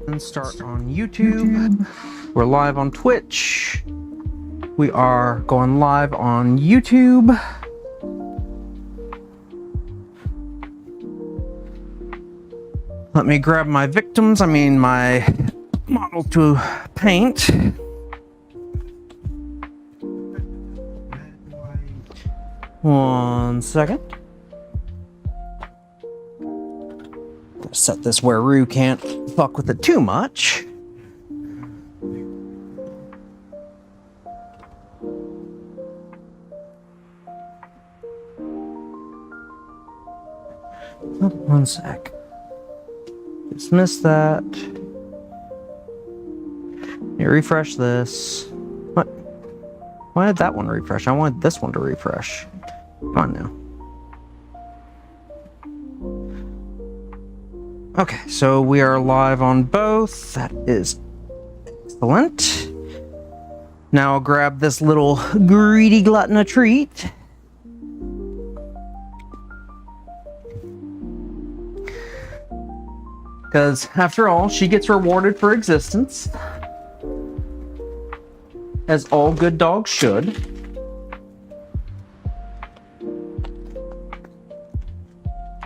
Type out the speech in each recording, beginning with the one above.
And start on YouTube. We're live on Twitch. We are going live on YouTube. Let me grab my victims, my model to paint. One second. Set this where Rue can't fuck with it too much. One sec. Dismiss that. Here, refresh this. What? Why did that one refresh? I wanted this one to refresh. Come on now. Okay, so we are live on both. That is excellent. Now I'll grab this little greedy glutton a treat. Because, after all, she gets rewarded for existence. As all good dogs should.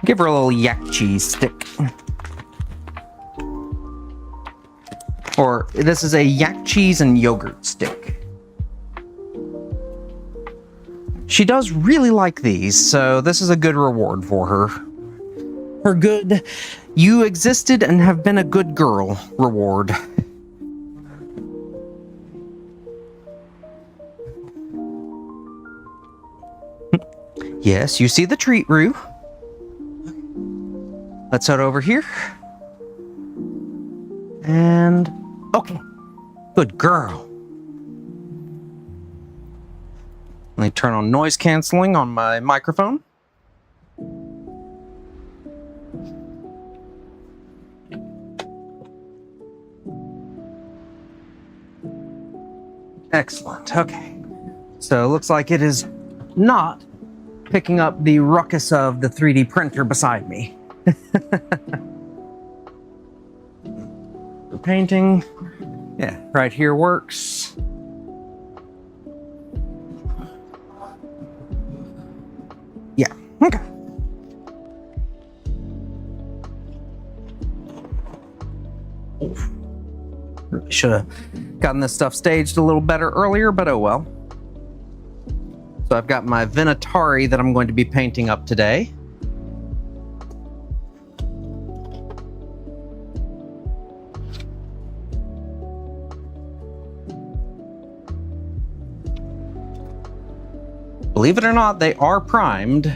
Give her a little yak cheese stick. Or, this is a yak cheese and yogurt stick. She does really like these, so this is a good reward for her. Her good, you existed and have been a good girl reward. Yes, you see the treat, Rue. Let's head over here. And, okay. Good girl. Let me turn on noise canceling on my microphone. Excellent. Okay. So it looks like it is not picking up the ruckus of the 3D printer beside me. For painting. Yeah, right here works. Yeah, okay. Oof. Really should have gotten this stuff staged a little better earlier, but oh well. So I've got my Venatari that I'm going to be painting up today. Believe it or not, they are primed.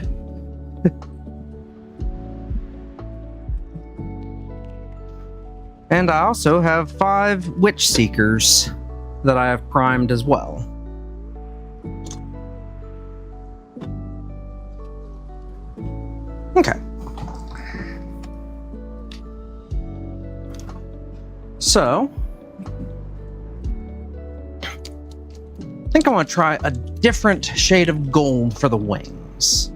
And I also have 5 Witch Seekers that I have primed as well. Okay. So, I think I want to try a different shade of gold for the wings.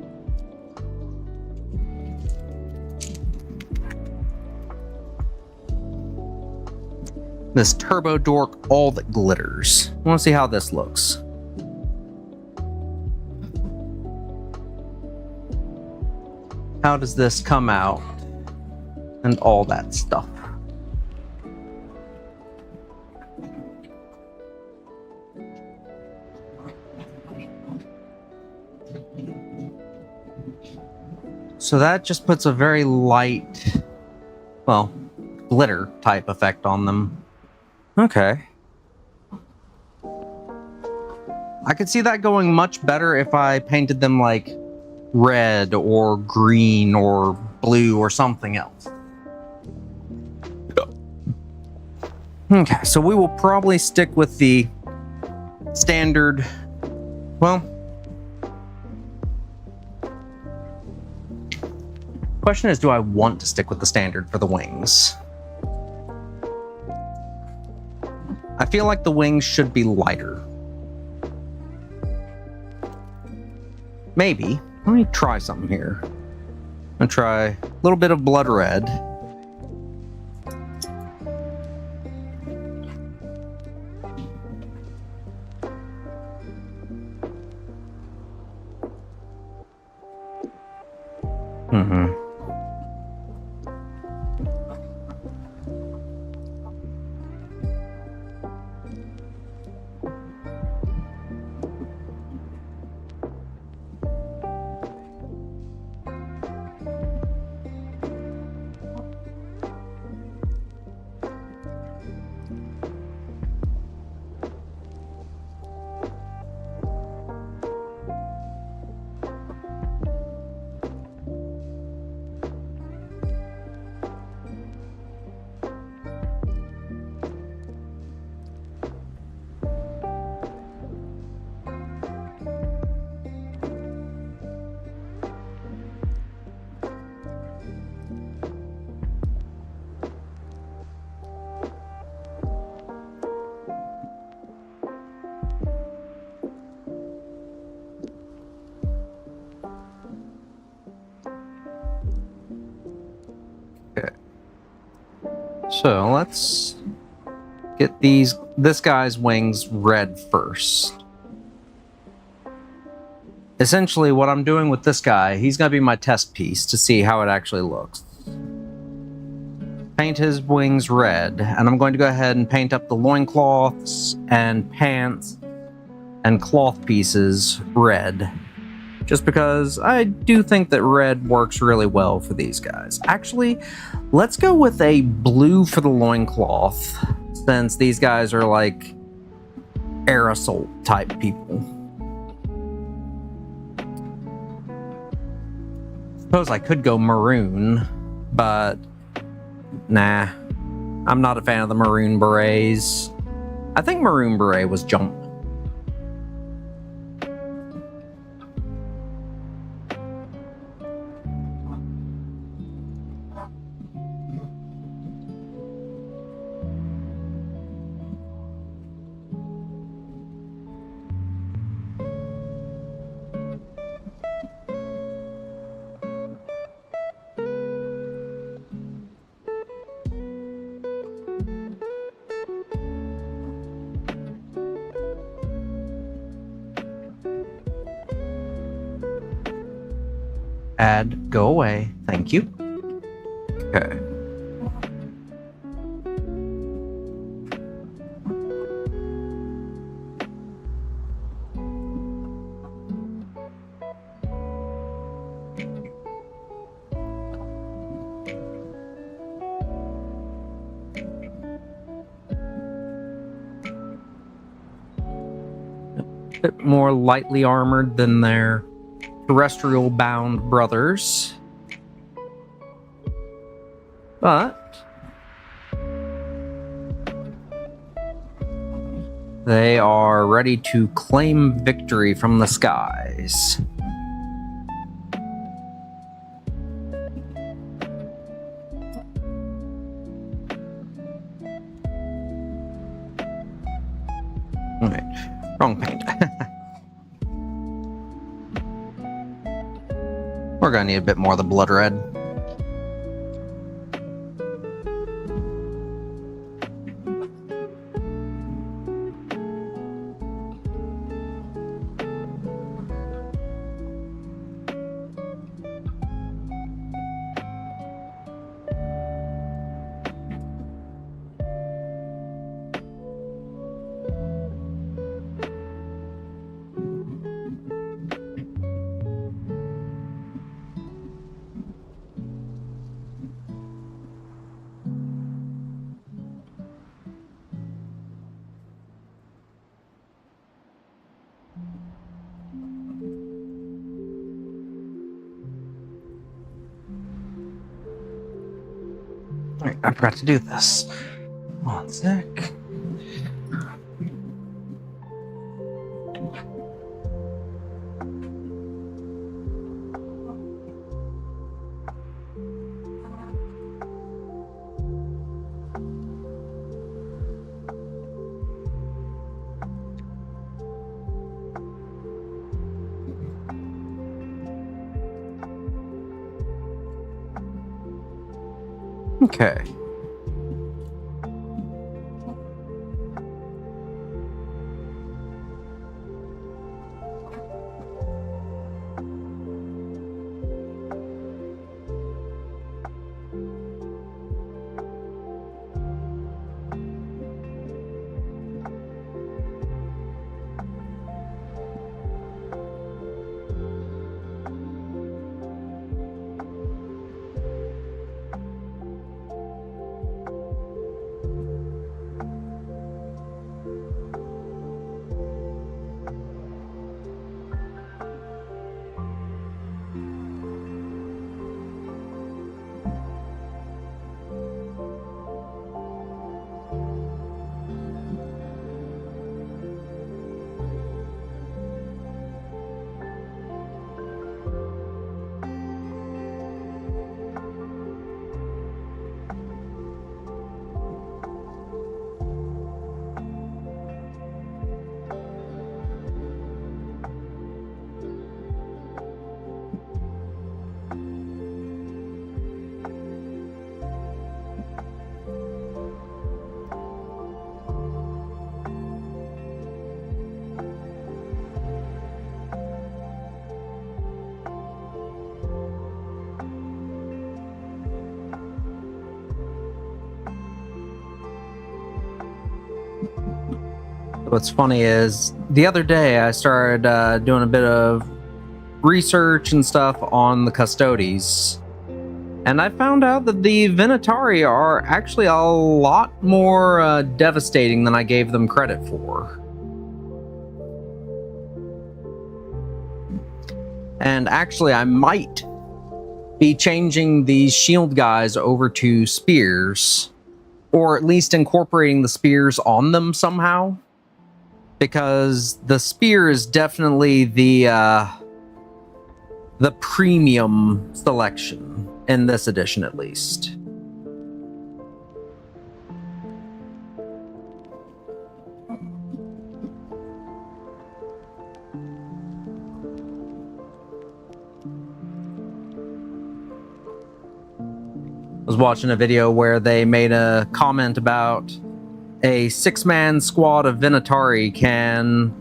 This Turbo Dork All That Glitters. I want to see how this looks. How does this come out? And all that stuff. So that just puts a very light, well, glitter type effect on them. Okay. I could see that going much better if I painted them like red or green or blue or something else. Okay, so we will probably stick with the standard, well, question is, do I want to stick with the standard for the wings? I feel like the wings should be lighter. Maybe. Let me try something here. I'm gonna try a little bit of blood red. So let's get this guy's wings red first. Essentially, what I'm doing with this guy, he's going to be my test piece to see how it actually looks. Paint his wings red, and I'm going to go ahead and paint up the loincloths and pants and cloth pieces red. Just because I do think that red works really well for these guys. Actually, let's go with a blue for the loincloth, since these guys are like air assault type people. Suppose I could go maroon, but nah. I'm not a fan of the maroon berets. I think maroon beret was jump. Add, go away. Thank you. Okay. A bit more lightly armored than their terrestrial bound brothers, but they are ready to claim victory from the skies. Wait, wrong paint. We're gonna need a bit more of the blood red. Alright, I forgot to do this. One sec. Okay. What's funny is the other day I started doing a bit of research and stuff on the Custodes, and I found out that the Venatari are actually a lot more devastating than I gave them credit for. And actually, I might be changing these shield guys over to spears, or at least incorporating the spears on them somehow, because the spear is definitely the premium selection in this edition, at least. I was watching a video where they made a comment about a 6-man squad of Venatari can,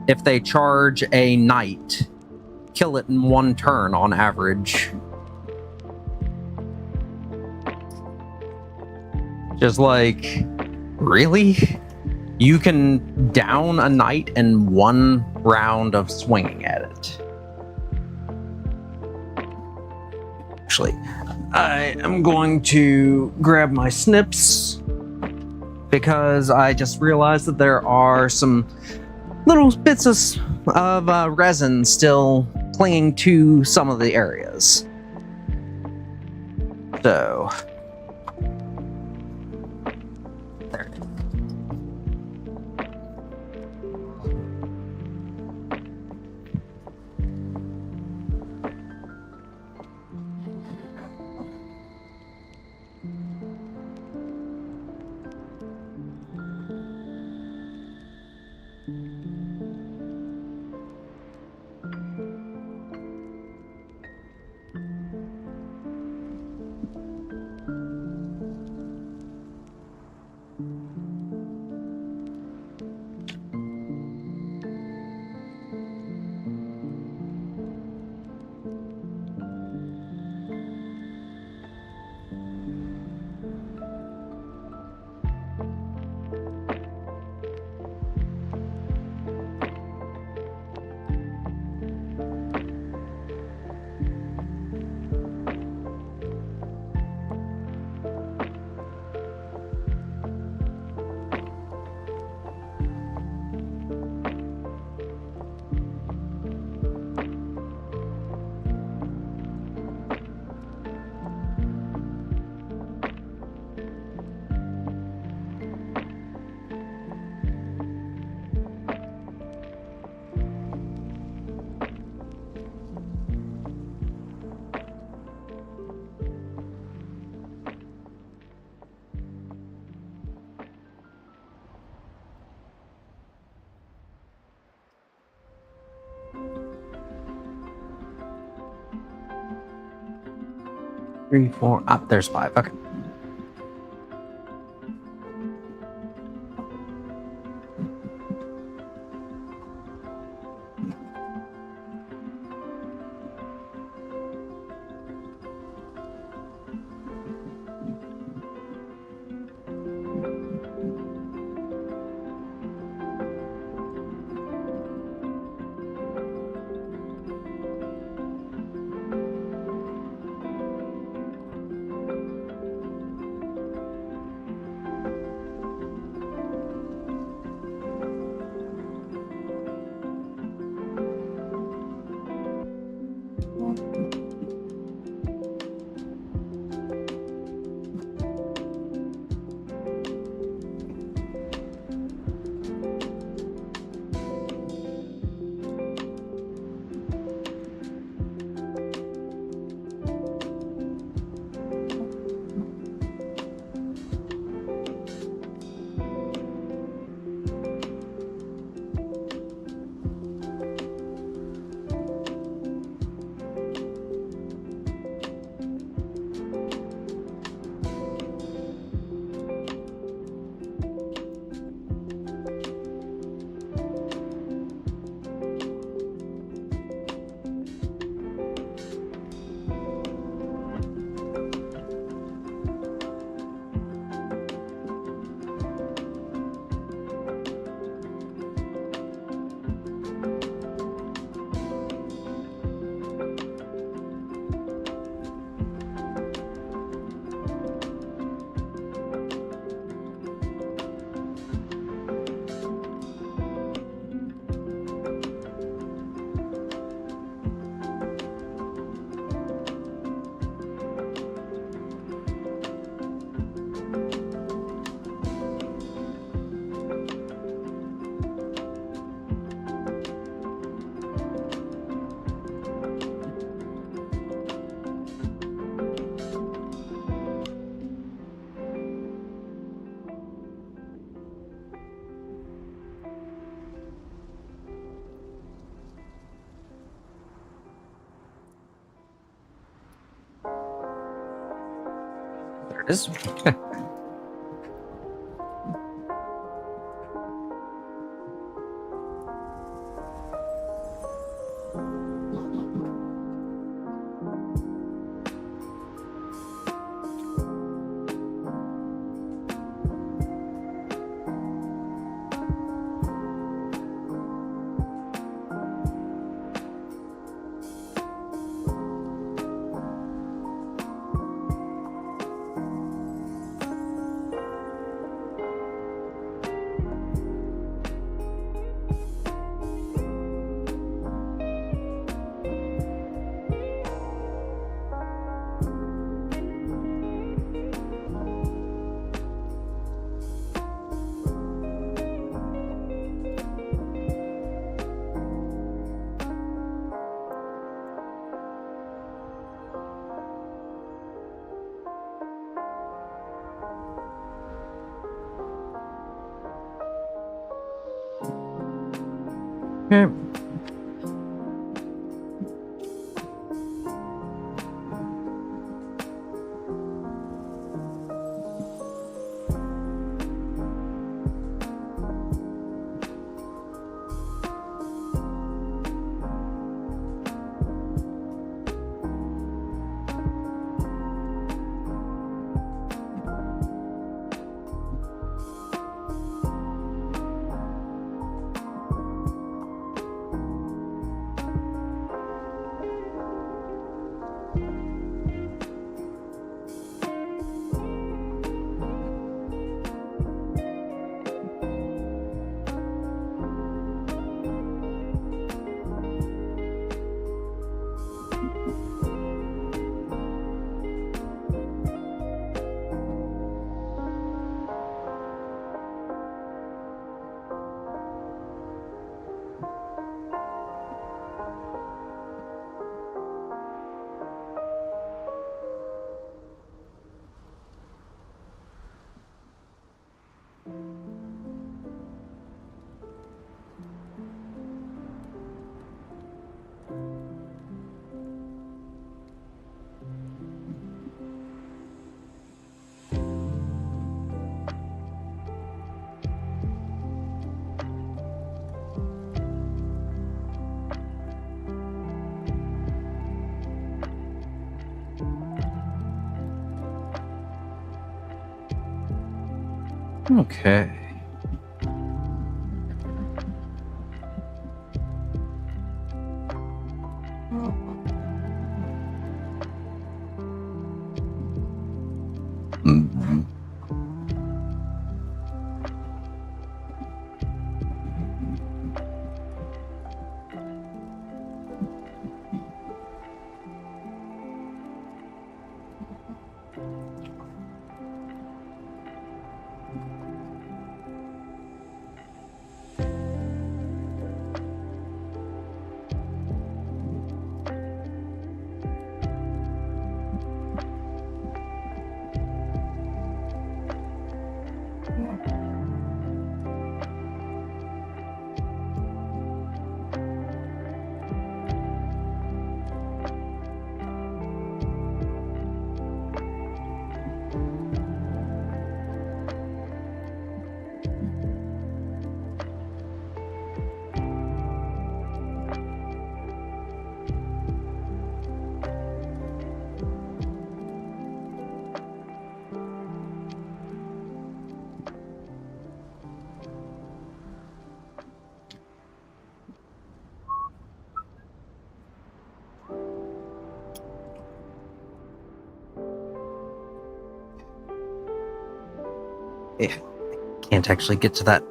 if they charge a knight, kill it in one turn on average. Just like, really? You can down a knight in one round of swinging at it. Actually, I am going to grab my snips because I just realized that there are some little bits of resin still clinging to some of the areas. So, there it is. Three, four, up, there's 5. Okay. is. Okay. Okay. Mhm. Yeah, can't actually get to that.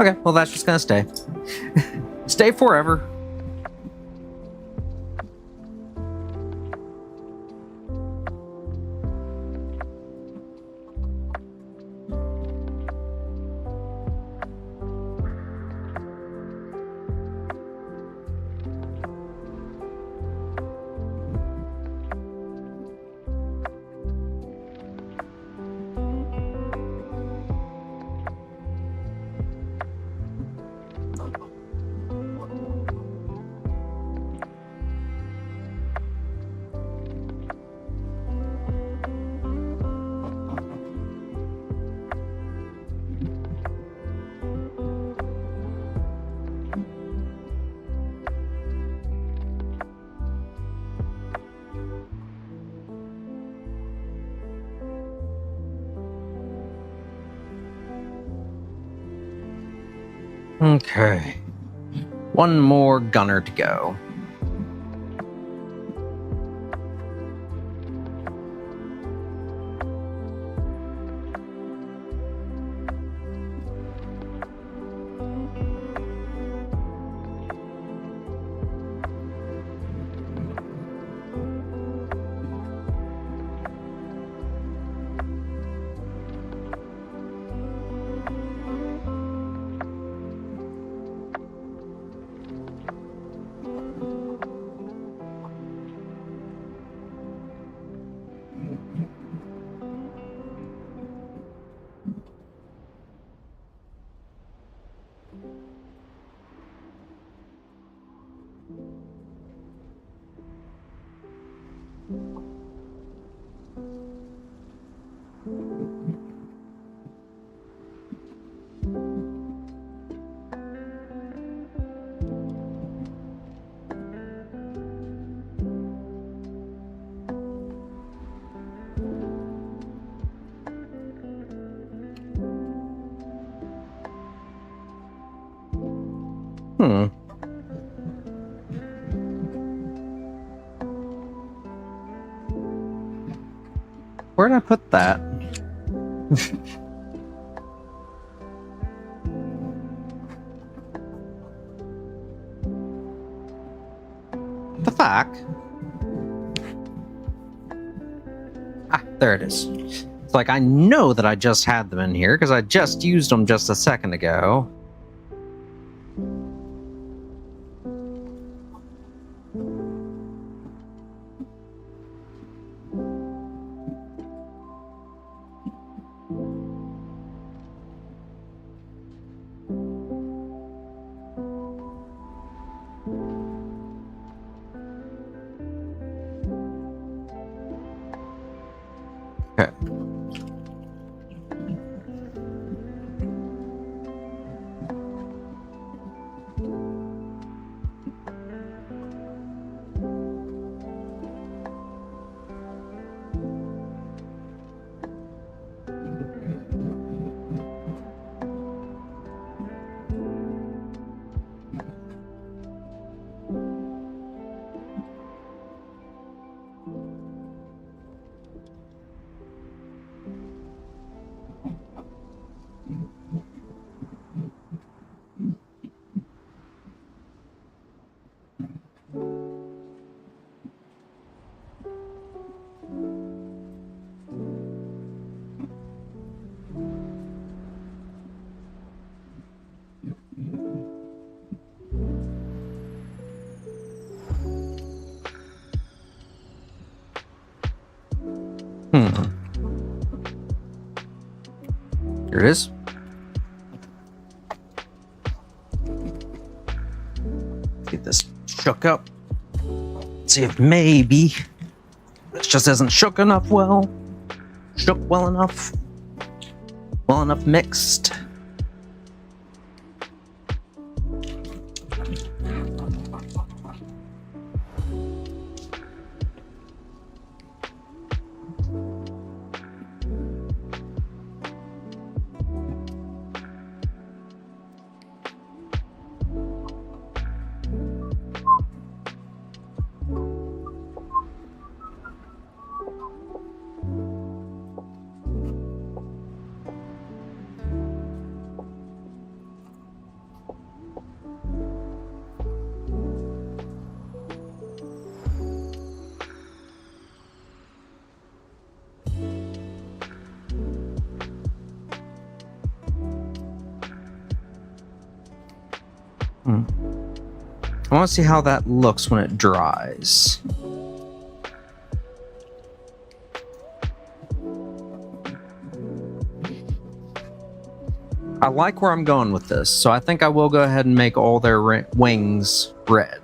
Okay, well, that's just gonna stay. Stay forever. Okay. One more gunner to go. Where did I put that? The fuck? Ah, there it is. It's like I know that I just had them in here because I just used them just a second ago. Okay. Here it is. Get this shook up. See if maybe this just isn't shook enough well. Shook well enough. Well enough mixed. I want to see how that looks when it dries. I like where I'm going with this, so I think I will go ahead and make all their wings red.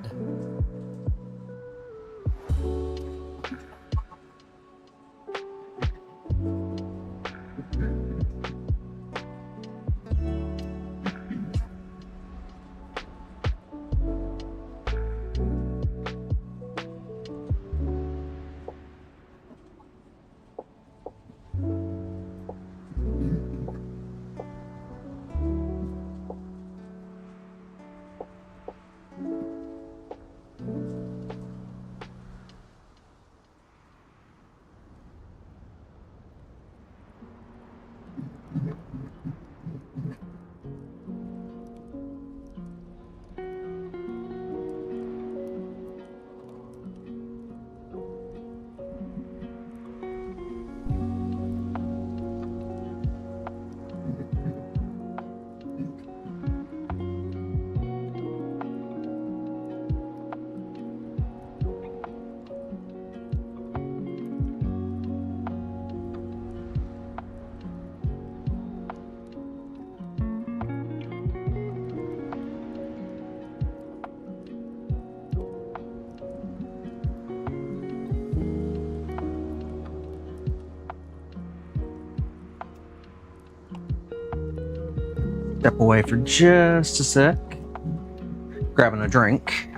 Step away for just a sec. Grabbing a drink.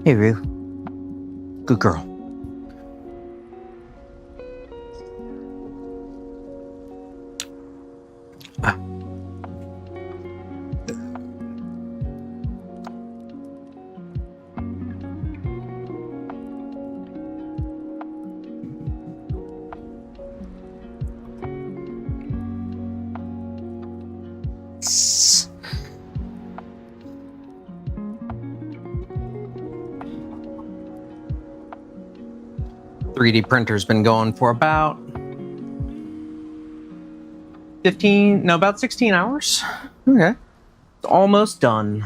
Hey, Rue. Good girl. Ah. Yes. 3D printer's been going for about about 16 hours. Okay. It's almost done.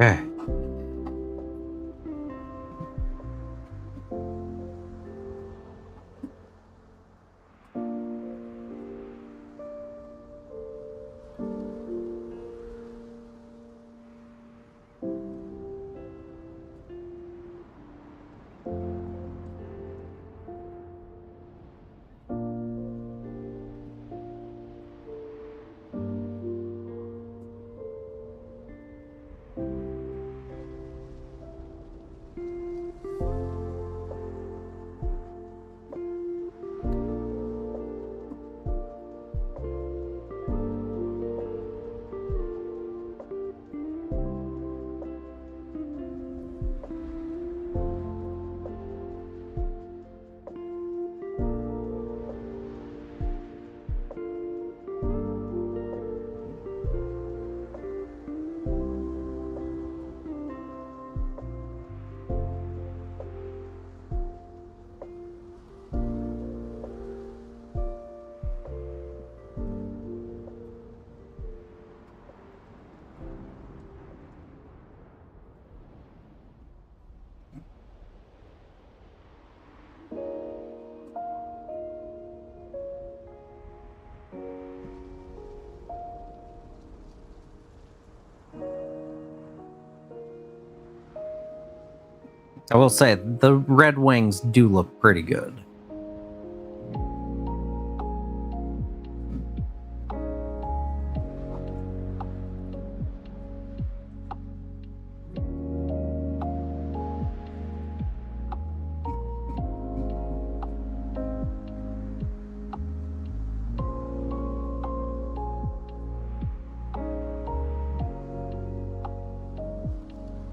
Okay. I will say, the red wings do look pretty good.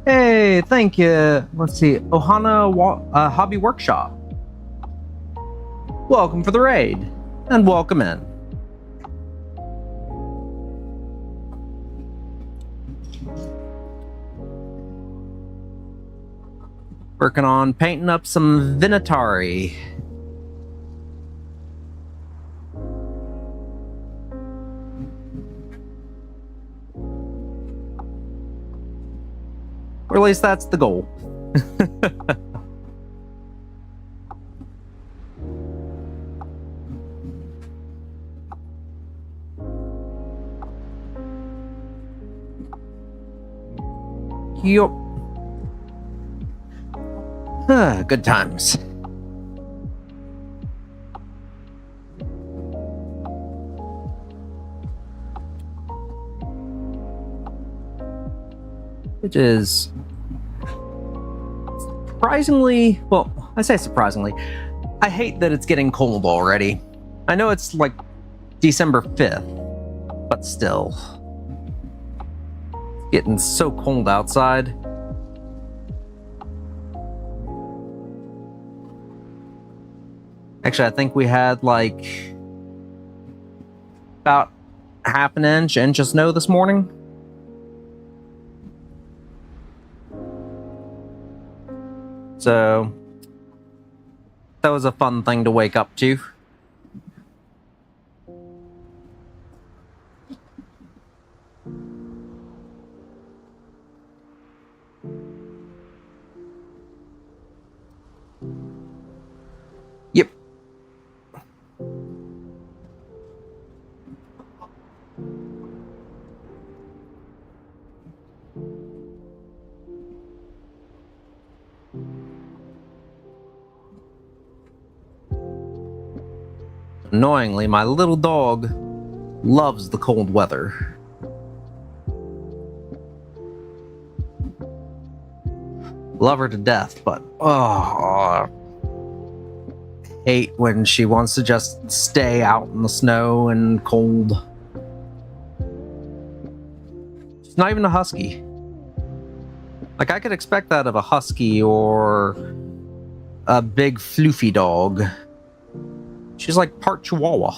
Hey, thank you. Let's see. Ohana Hobby Workshop. Welcome for the raid. And welcome in. Working on painting up some Vinatari. Or at least that's the goal. Yup. Good times. Which is surprisingly, well, I say surprisingly, I hate that it's getting cold already. I know it's like December 5th, but still. It's getting so cold outside. Actually, I think we had like about half an inch of snow this morning. So that was a fun thing to wake up to. Yep. Annoyingly, my little dog loves the cold weather. Love her to death, but hate when she wants to just stay out in the snow and cold. She's not even a husky. Like, I could expect that of a husky or a big floofy dog. She's like part Chihuahua.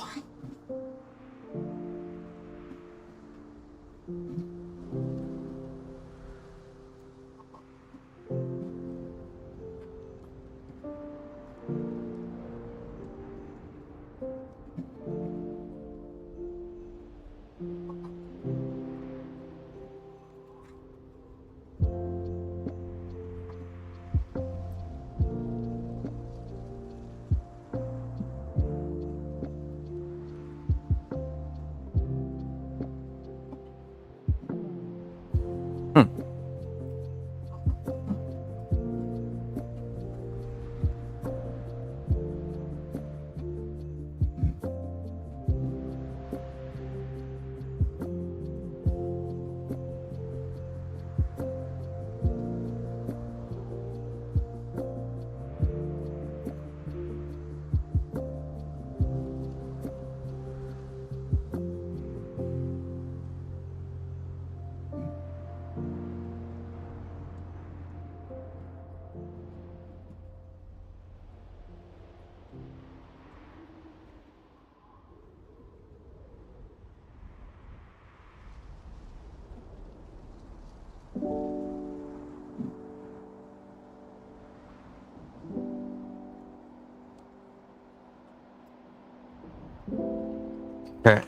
Okay.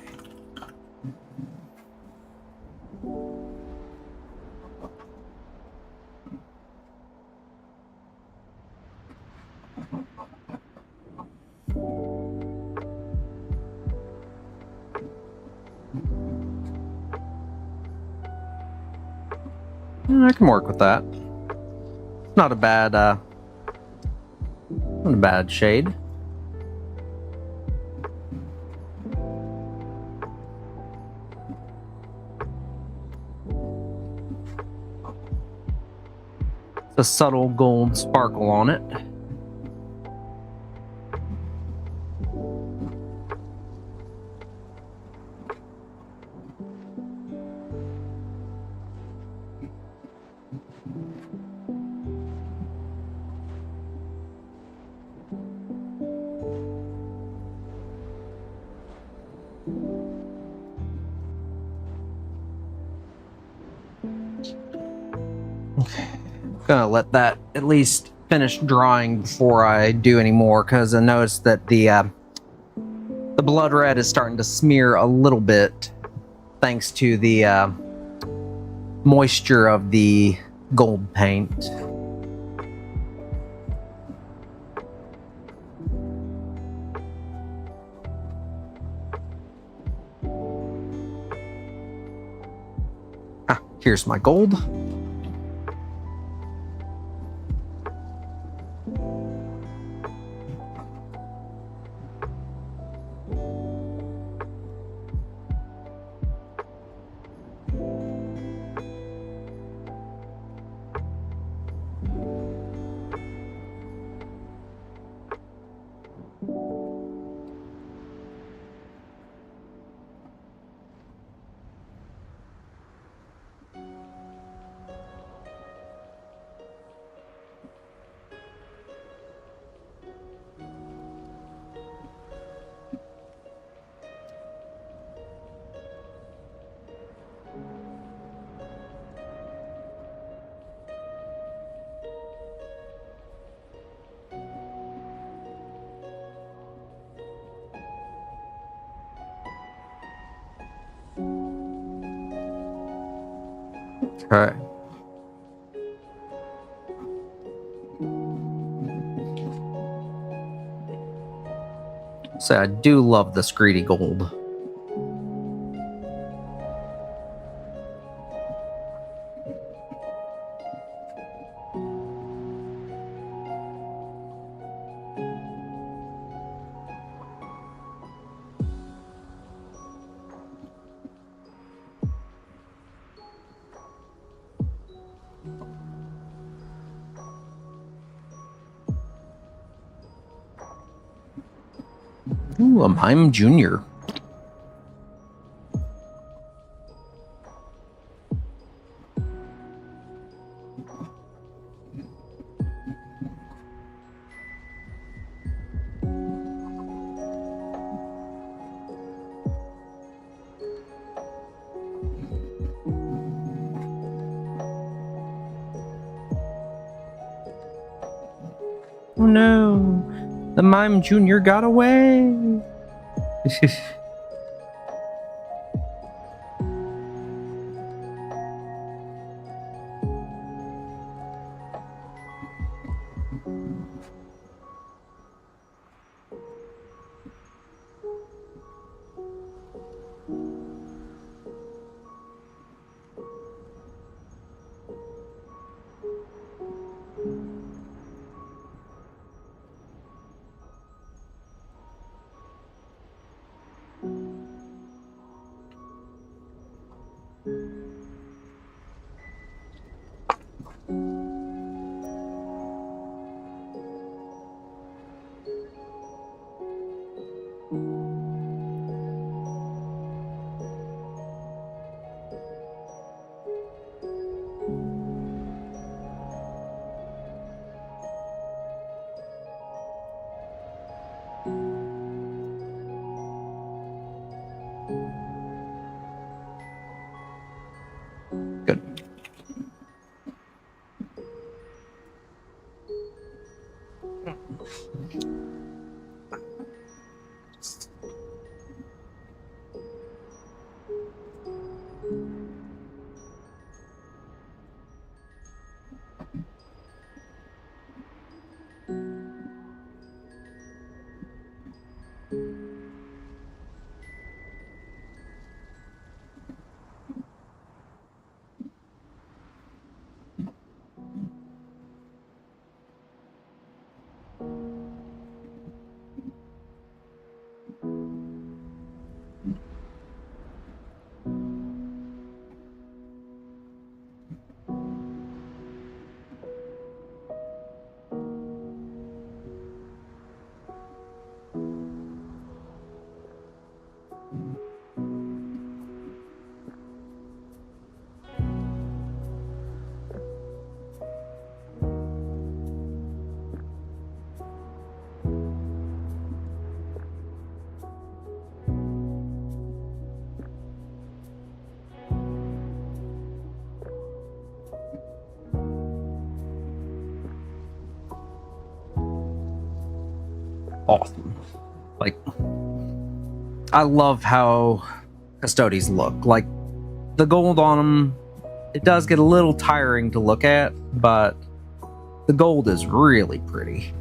I can work with that. Not a bad, not a bad shade. It's a subtle gold sparkle on it. Gonna let that at least finish drying before I do any more, because I noticed that the blood red is starting to smear a little bit thanks to the moisture of the gold paint. Here's my gold. Okay. So I do love this greedy gold. Ooh, a Mime Junior. Oh no, the Mime Junior got away. Awesome. Like, I love how Custodes look. Like, the gold on them, it does get a little tiring to look at, but the gold is really pretty.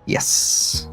Yes.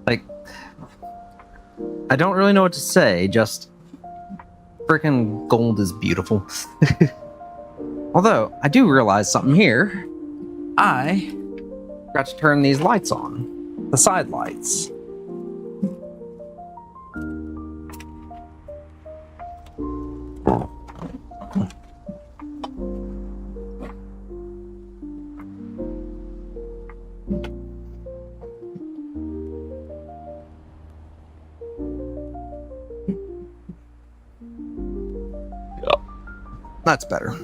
Like, I don't really know what to say, just freaking gold is beautiful. Although, I do realize something here. I forgot to turn these lights on. The side lights. That's better.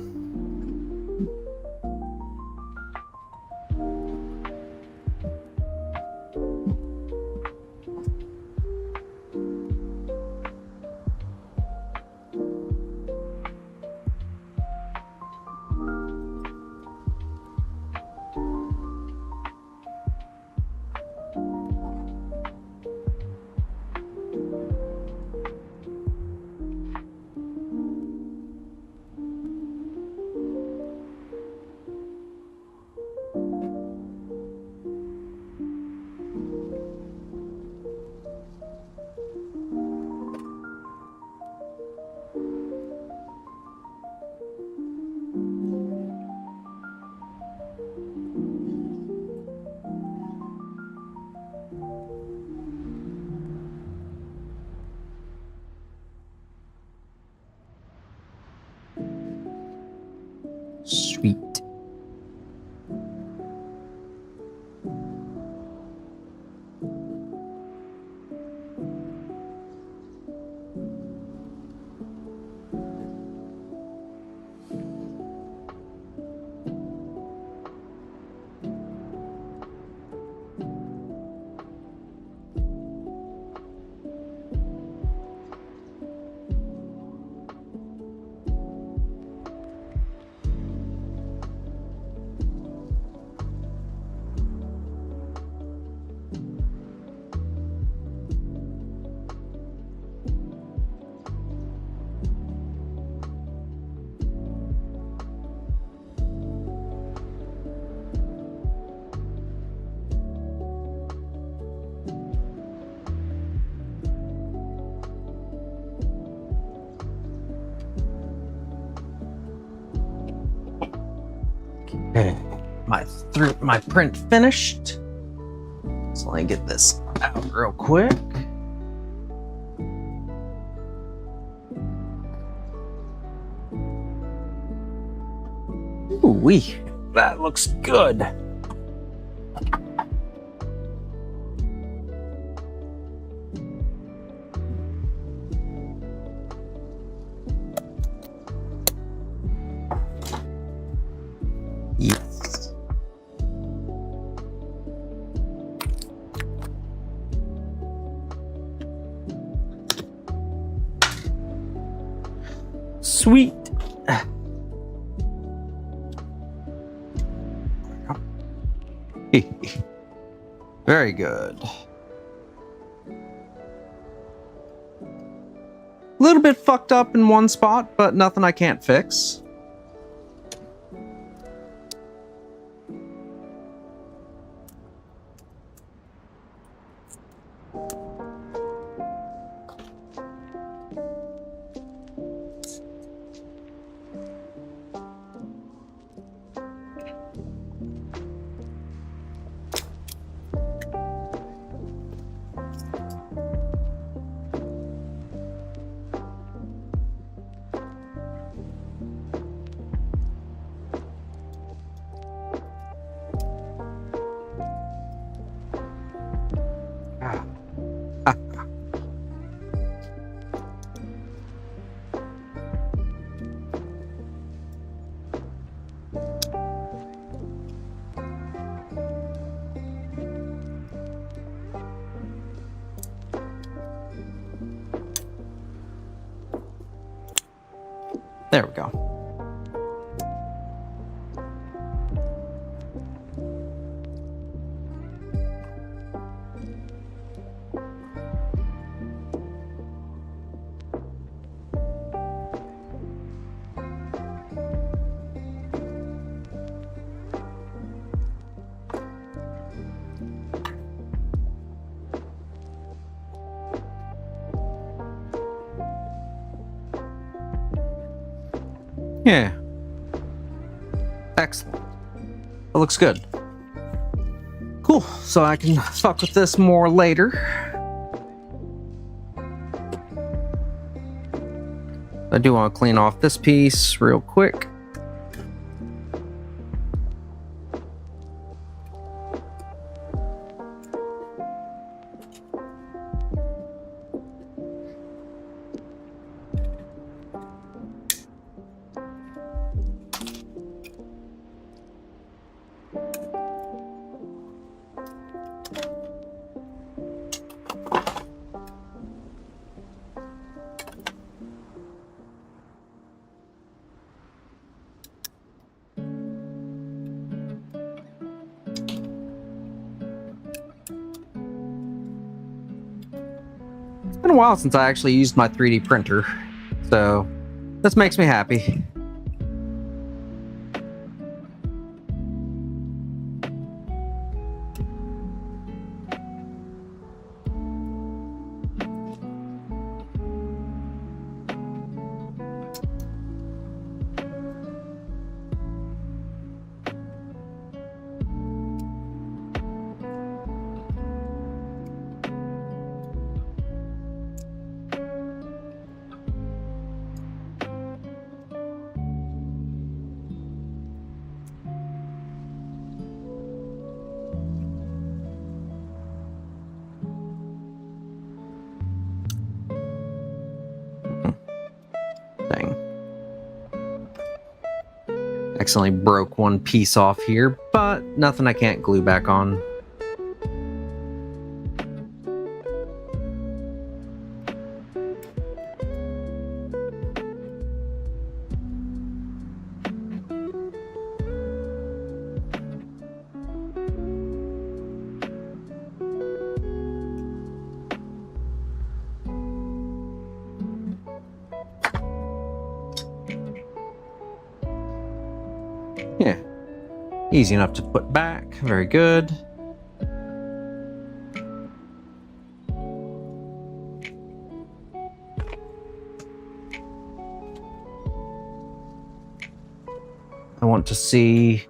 Okay. My print finished. So let me get this out real quick. Ooh-wee, that looks good. Yes. Sweet. Very good. A little bit fucked up in one spot, but nothing I can't fix. There we go. Yeah. Excellent. That looks good. Cool. So I can fuck with this more later. I do want to clean off this piece real quick. It's been a while since I actually used my 3D printer, so this makes me happy. Thing. Accidentally broke one piece off here, but nothing I can't glue back on. Yeah, easy enough to put back. Very good. I want to see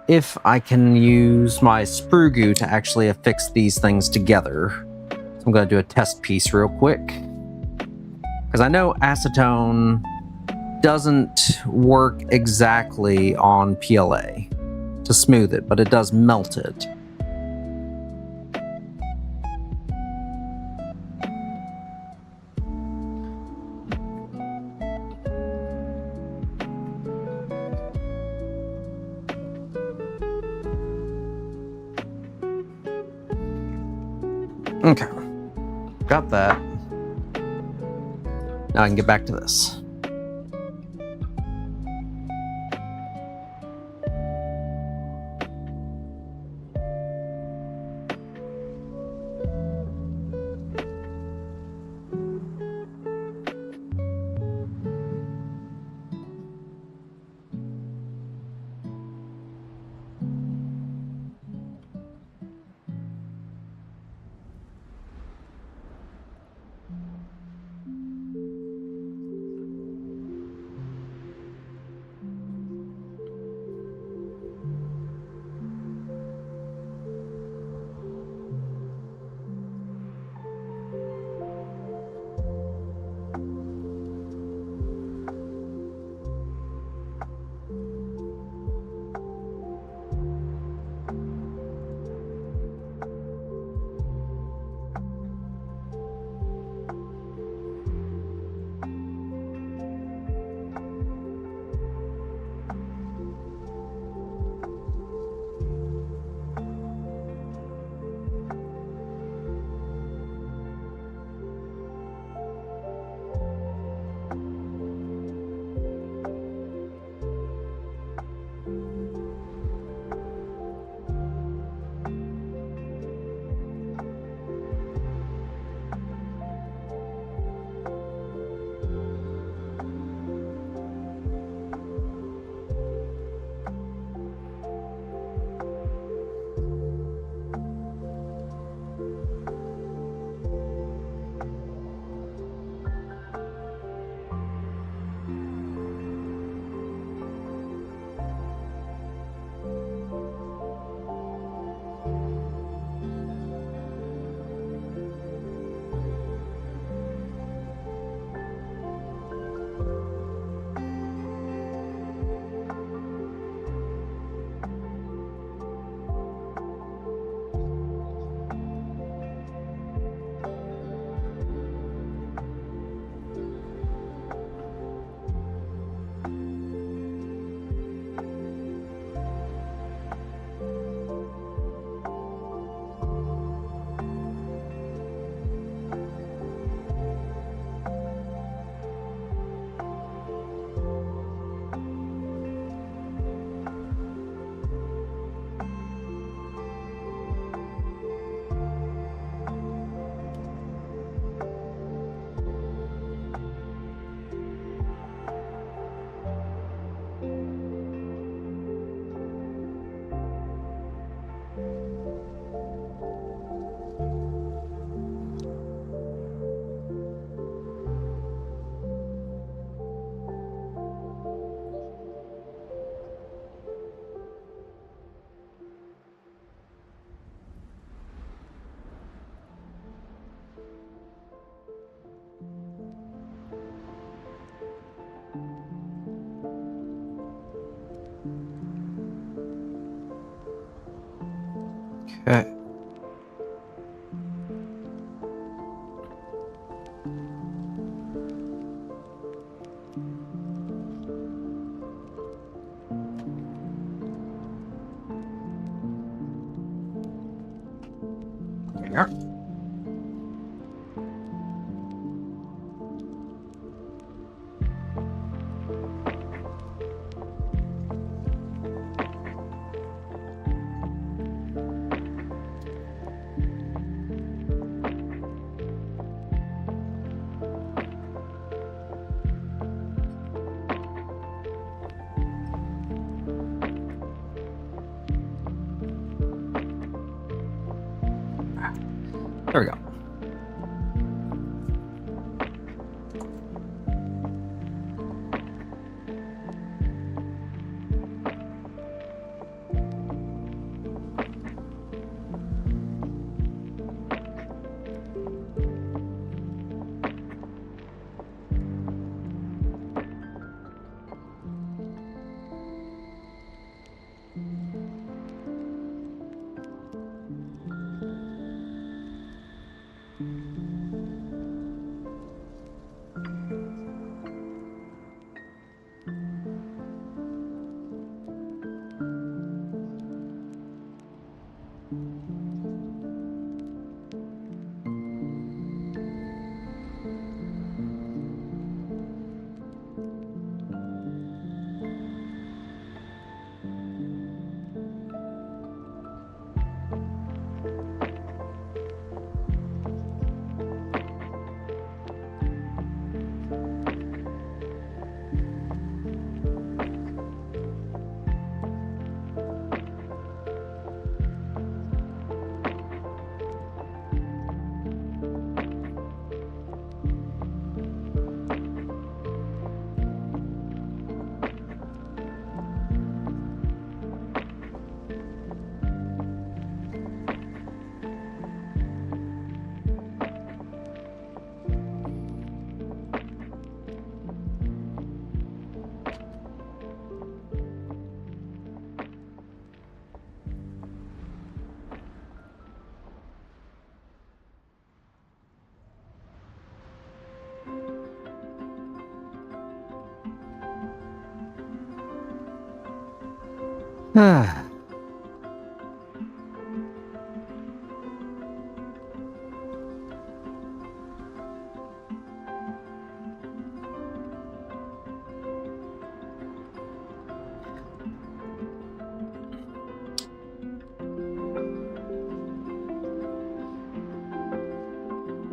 if I can use my sprue goo to actually affix these things together. So I'm going to do a test piece real quick. Because I know acetone doesn't work exactly on PLA to smooth it, but it does melt it. Okay, got that. Now I can get back to this. Okay. There you are. There we go.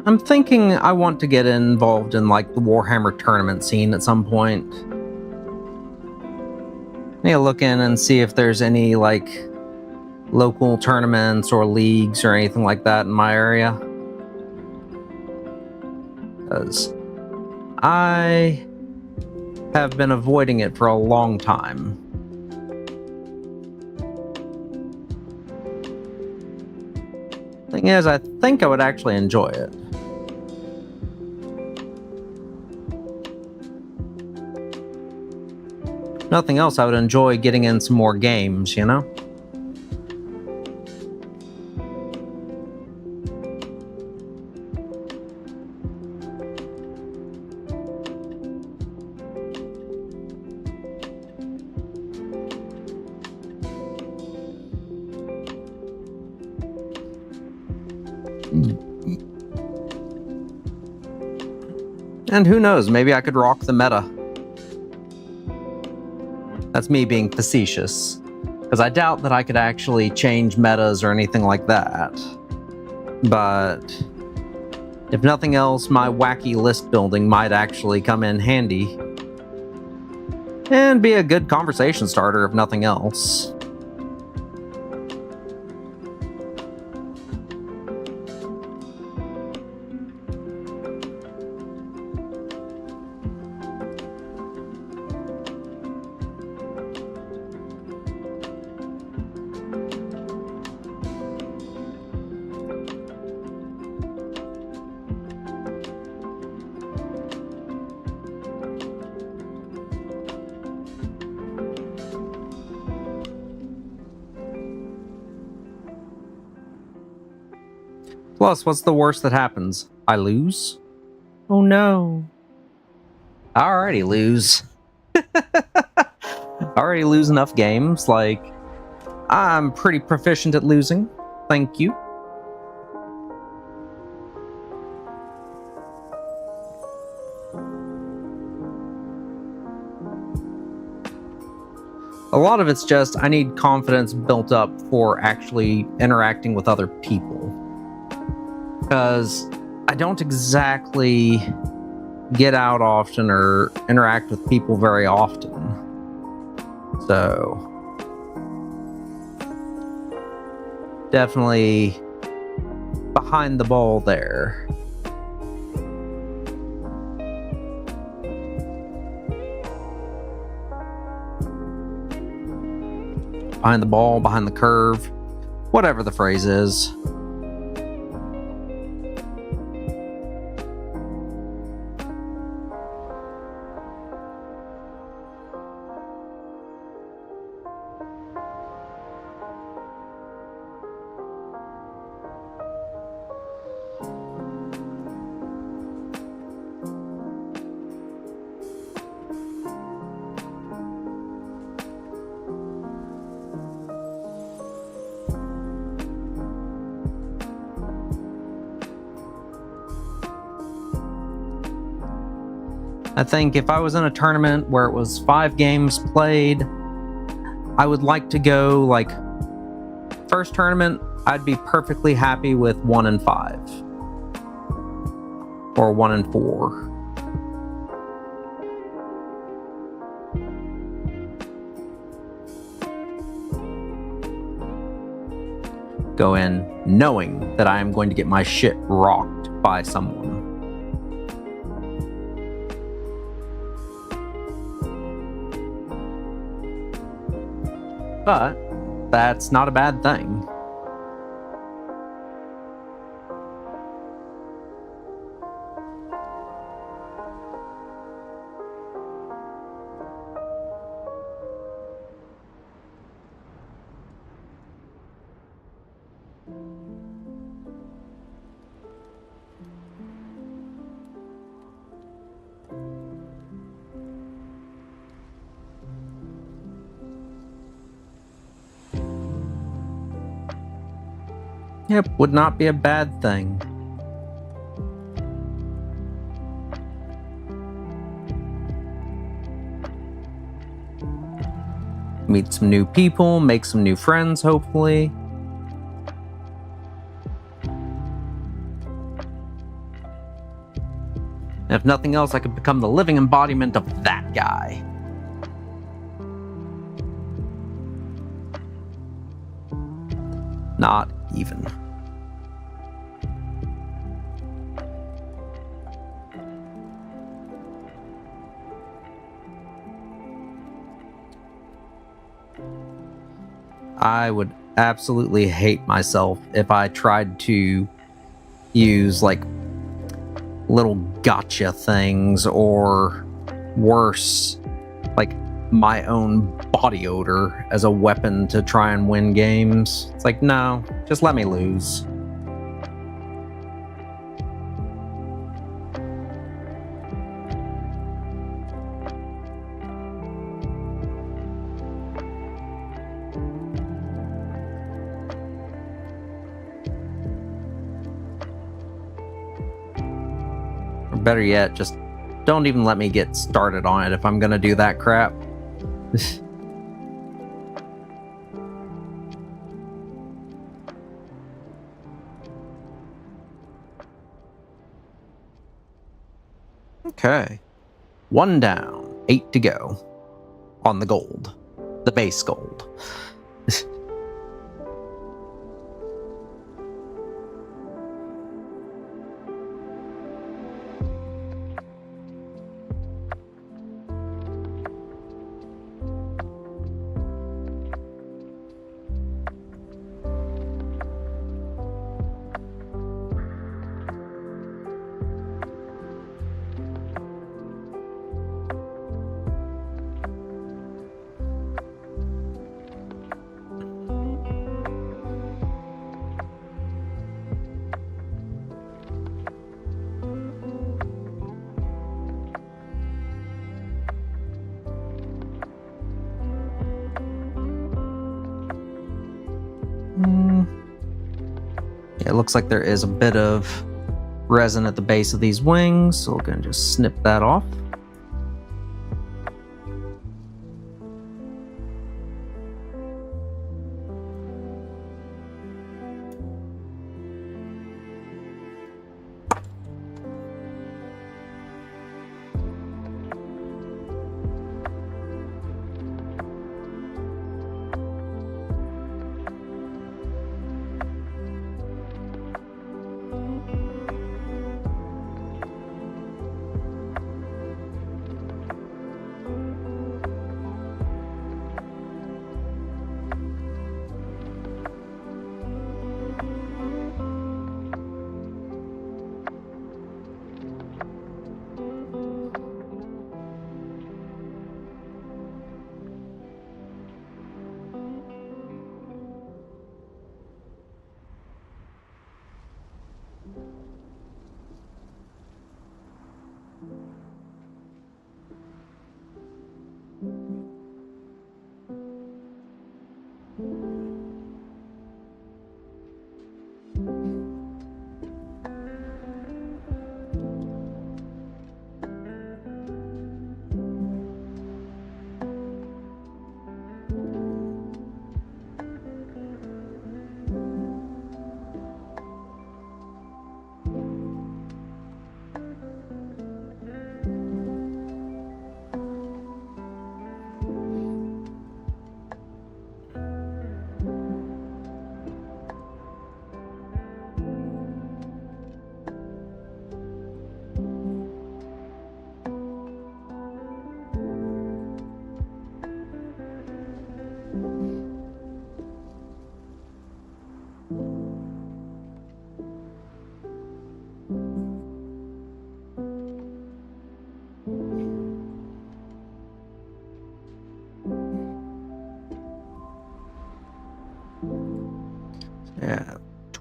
I'm thinking I want to get involved in like the Warhammer tournament scene at some point. Need to look in and see if there's any like local tournaments or leagues or anything like that in my area. Because I have been avoiding it for a long time. Thing is, I think I would actually enjoy it. Nothing else, I would enjoy getting in some more games, you know? And who knows, maybe I could rock the meta. That's me being facetious, because I doubt that I could actually change metas or anything like that. But if nothing else, my wacky list building might actually come in handy. And be a good conversation starter if nothing else. Plus, what's the worst that happens? I lose? Oh no. I already lose. I already lose enough games. Like, I'm pretty proficient at losing. Thank you. A lot of it's just I need confidence built up for actually interacting with other people. Because I don't exactly get out often or interact with people very often. So, definitely behind the ball there. Behind the ball, behind the curve, whatever the phrase is. I think if I was in a tournament where it was 5 games played, I would like to go like first tournament, I'd be perfectly happy with 1 and 5 or 1 and 4. Go in knowing that I am going to get my shit rocked by someone. But that's not a bad thing. Yep, would not be a bad thing. Meet some new people, make some new friends, hopefully. And if nothing else, I could become the living embodiment of that guy. Not even. I would absolutely hate myself if I tried to use like little gotcha things, or worse, like my own body odor as a weapon to try and win games. It's like, no, just let me lose. Or better yet, just don't even let me get started on it if I'm gonna do that crap. Okay. 1 down, 8 to go. On the gold. The base gold. Yeah, it looks like there is a bit of resin at the base of these wings, so we're going to just snip that off.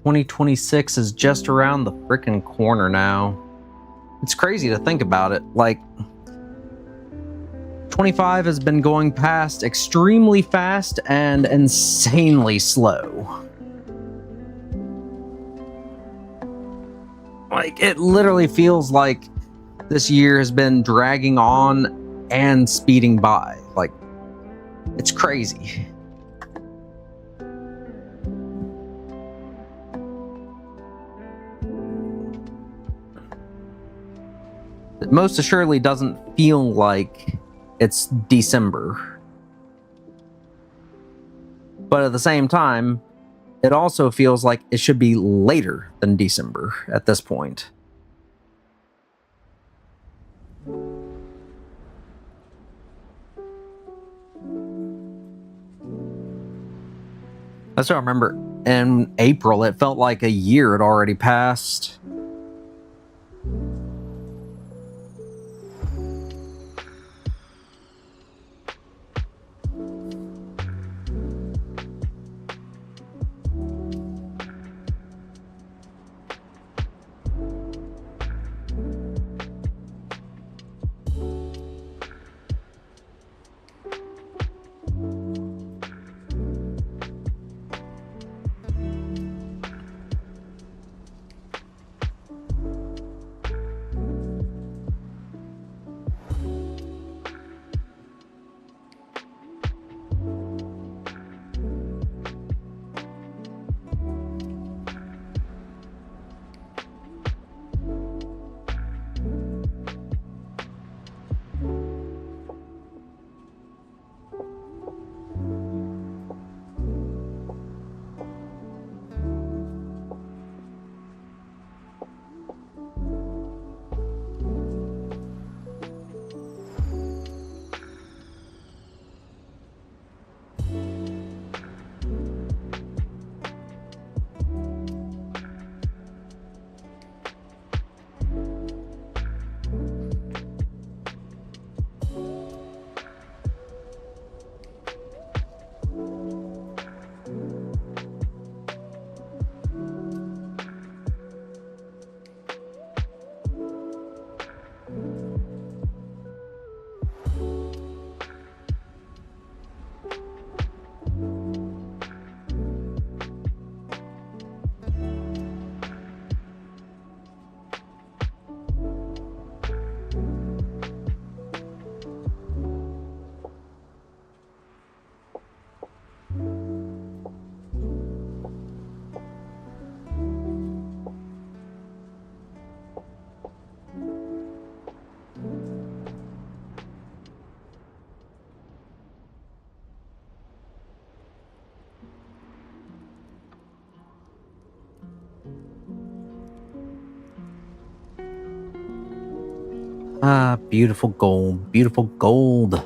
2026 is just around the frickin' corner now. It's crazy to think about it. Like, 25 has been going past extremely fast and insanely slow. Like, it literally feels like this year has been dragging on and speeding by. Like, it's crazy. It most assuredly doesn't feel like it's December. But at the same time, it also feels like it should be later than December at this point. I still remember in April, it felt like a year had already passed. Ah, beautiful gold, beautiful gold.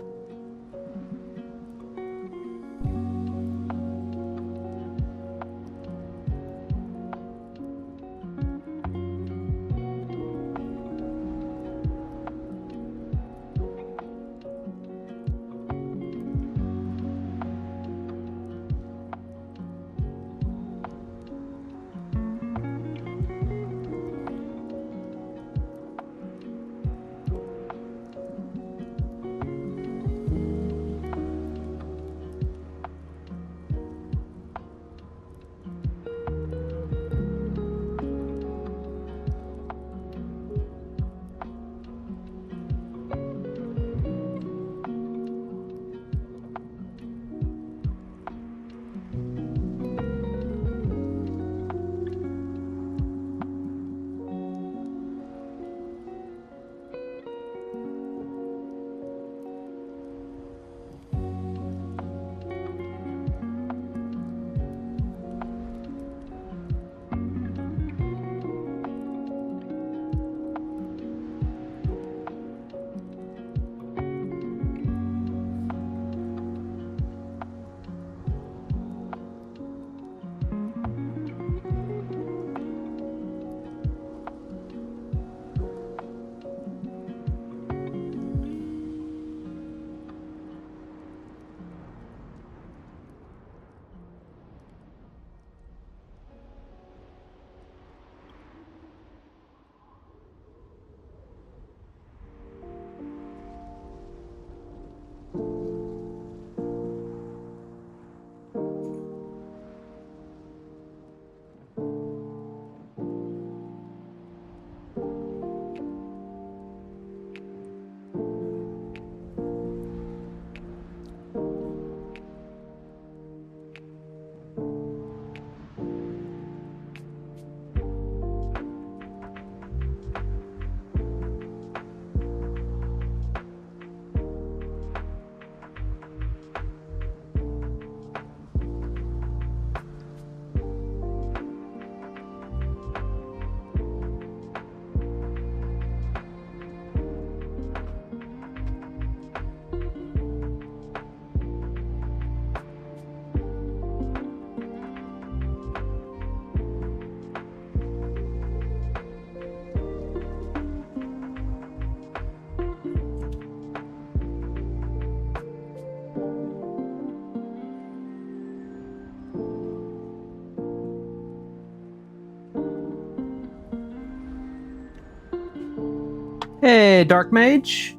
Hey, Dark Mage.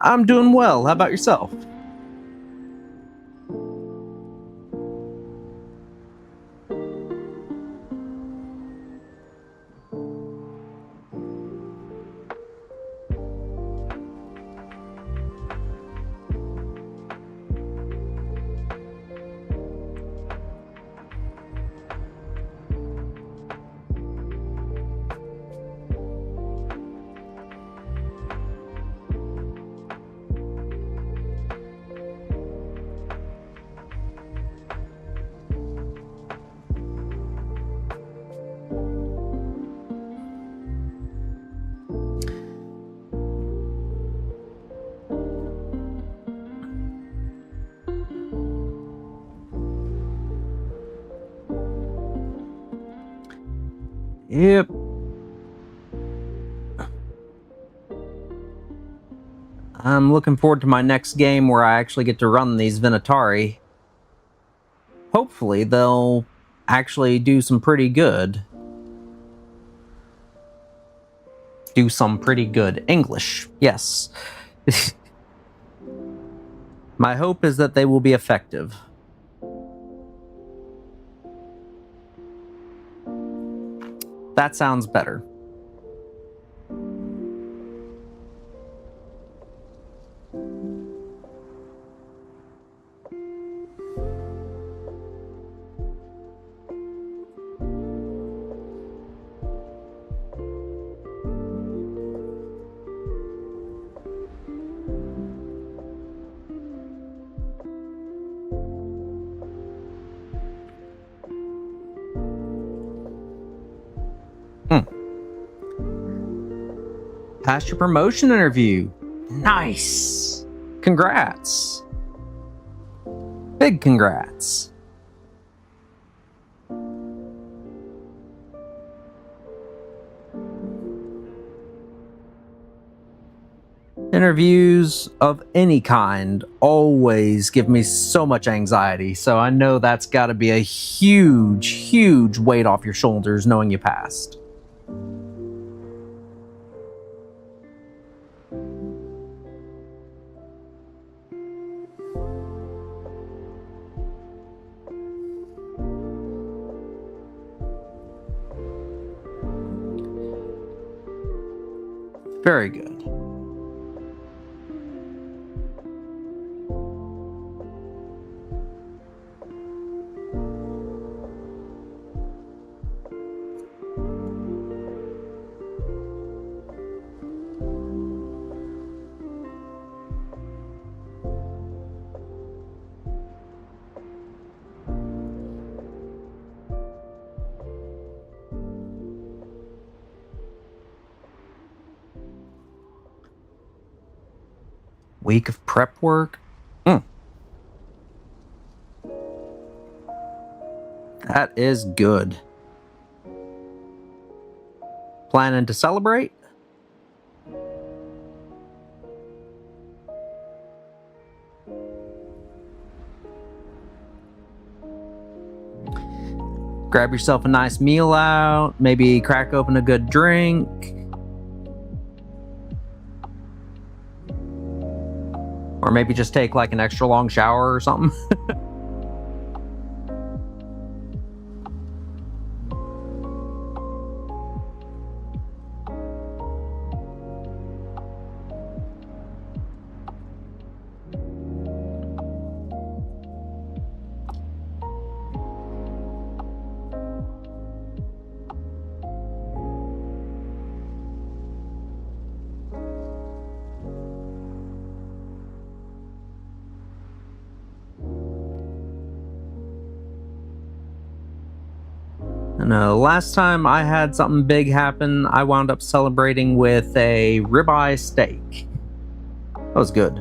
I'm doing well. How about yourself? Yep. I'm looking forward to my next game where I actually get to run these Venatari. Hopefully, they'll actually do some pretty good. Do some pretty good English, yes. My hope is that they will be effective. That sounds better. Passed your promotion interview. Nice. Congrats. Big congrats. Interviews of any kind always give me so much anxiety, so I know that's got to be a huge, huge weight off your shoulders knowing you passed. Very good. Week of prep work? That is good. Planning to celebrate? Grab yourself a nice meal out, maybe crack open a good drink. Or maybe just take like an extra long shower or something. No, last time I had something big happen, I wound up celebrating with a ribeye steak. That was good.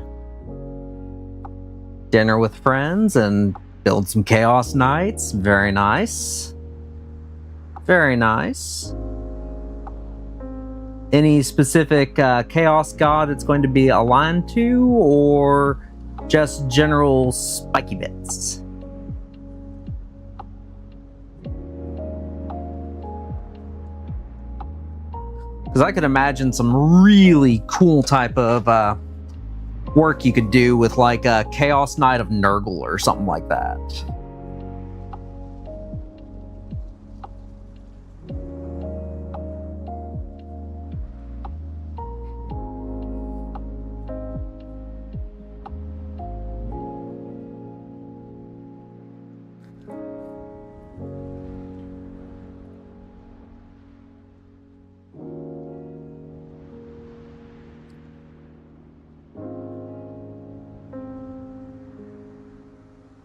Dinner with friends and build some chaos knights. Very nice. Very nice. Any specific chaos god it's going to be aligned to, or just general spiky bits? Because I could imagine some really cool type of work you could do with like a Chaos Knight of Nurgle or something like that.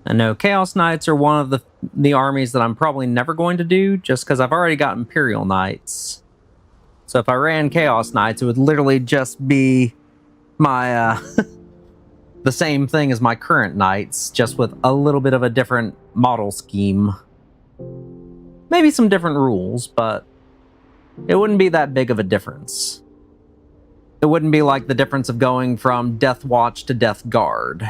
I know Chaos Knights are one of the armies that I'm probably never going to do, just because I've already got Imperial Knights. So if I ran Chaos Knights, it would literally just be my the same thing as my current Knights, just with a little bit of a different model scheme. Maybe some different rules, but it wouldn't be that big of a difference. It wouldn't be like the difference of going from Death Watch to Death Guard.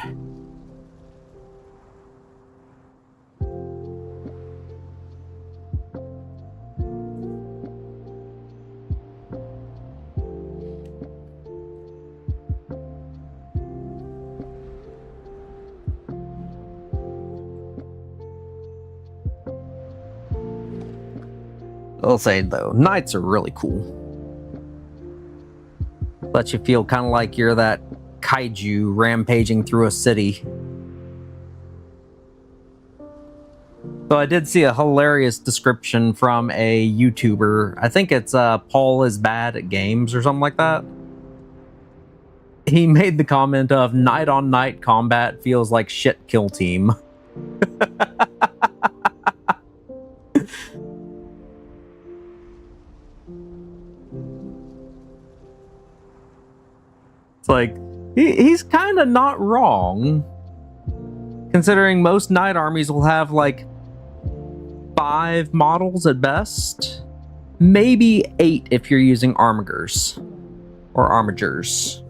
I'll say though, Knights are really cool. Let you feel kind of like you're that kaiju rampaging through a city. So I did see a hilarious description from a YouTuber. I think it's Paul is bad at games or something like that. He made the comment of night on night combat feels like shit kill team. It's like, he's kind of not wrong, considering most knight armies will have like 5 models at best, maybe 8 if you're using armigers or armigers.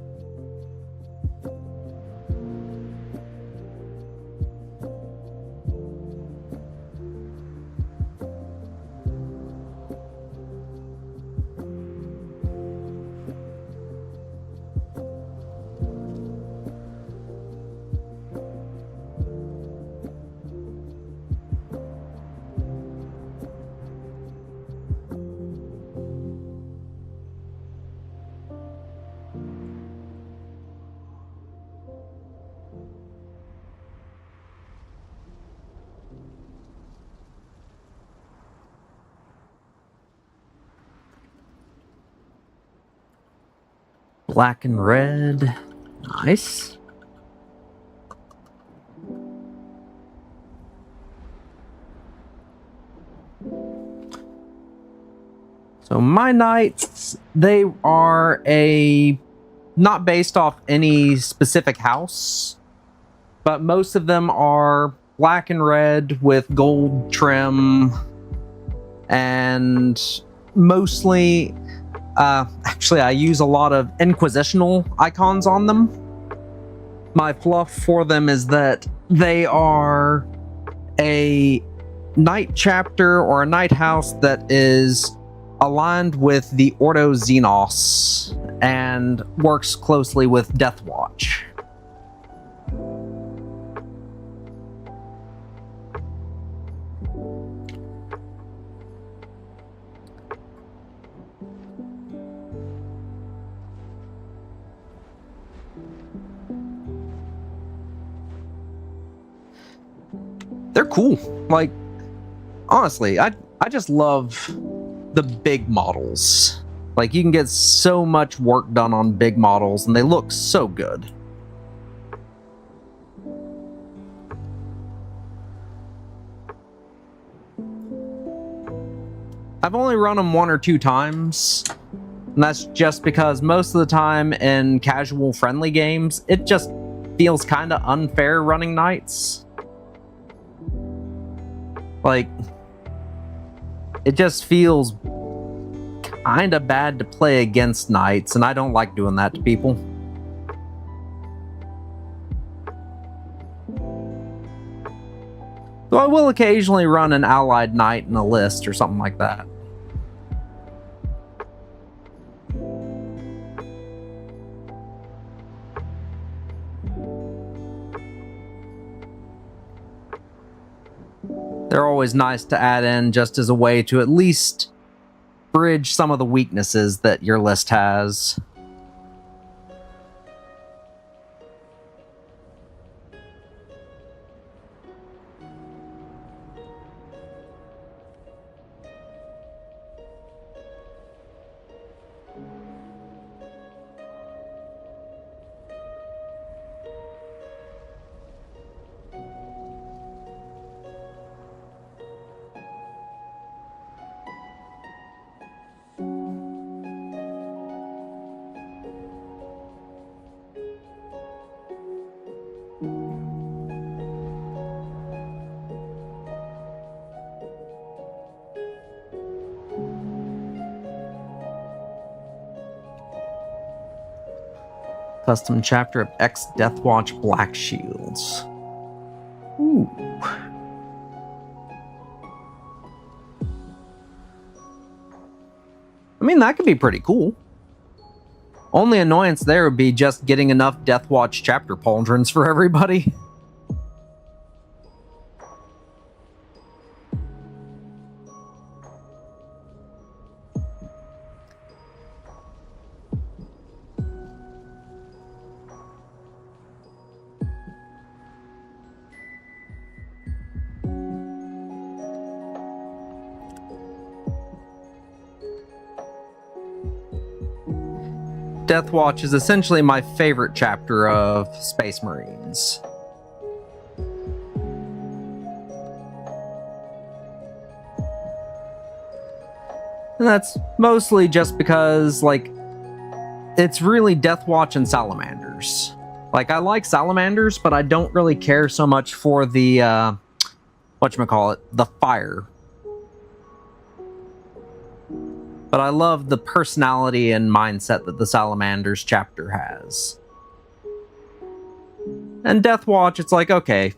Black and red. Nice. So my knights, they are not based off any specific house, but most of them are black and red with gold trim, and mostly actually, I use a lot of inquisitional icons on them. My fluff for them is that they are a knight chapter or a knight house that is aligned with the Ordo Xenos and works closely with Death Watch. They're cool. Like, honestly, I just love the big models. Like, you can get so much work done on big models, and they look so good. I've only run them 1 or 2 times, and that's just because most of the time in casual friendly games, it just feels kind of unfair running knights. Like, it just feels kind of bad to play against knights, and I don't like doing that to people. So I will occasionally run an allied knight in a list or something like that. They're always nice to add in just as a way to at least bridge some of the weaknesses that your list has. Custom chapter of X Deathwatch Black Shields. Ooh. I mean, that could be pretty cool. Only annoyance there would be just getting enough Deathwatch chapter pauldrons for everybody. Deathwatch is essentially my favorite chapter of Space Marines. And that's mostly just because, like, it's really Deathwatch and Salamanders. Like, I like Salamanders, but I don't really care so much for the, whatchamacallit, the fire. But I love the personality and mindset that the Salamanders chapter has. And Deathwatch, it's like, okay,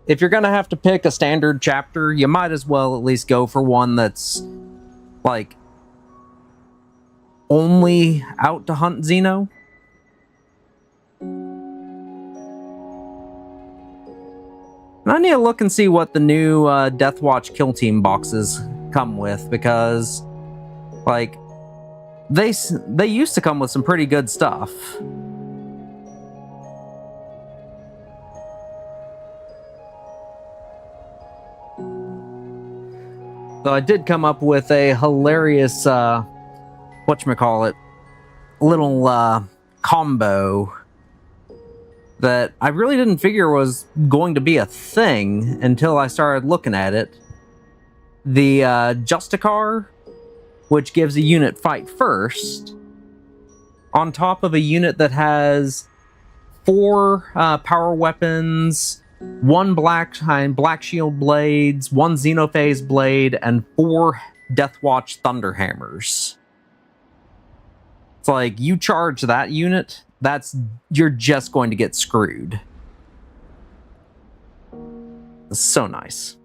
if you're gonna have to pick a standard chapter, you might as well at least go for one that's, like, only out to hunt Xeno. And I need to look and see what the new Deathwatch Kill Team boxes come with, because, like, they used to come with some pretty good stuff. So I did come up with a hilarious, whatchamacallit, little combo that I really didn't figure was going to be a thing until I started looking at it. The Justicar, which gives a unit fight first, on top of a unit that has 4 power weapons, 1 black shield blades, 1 Xenophase blade, and 4 Deathwatch Thunderhammers. It's like, you charge that unit, you're just going to get screwed. It's so nice.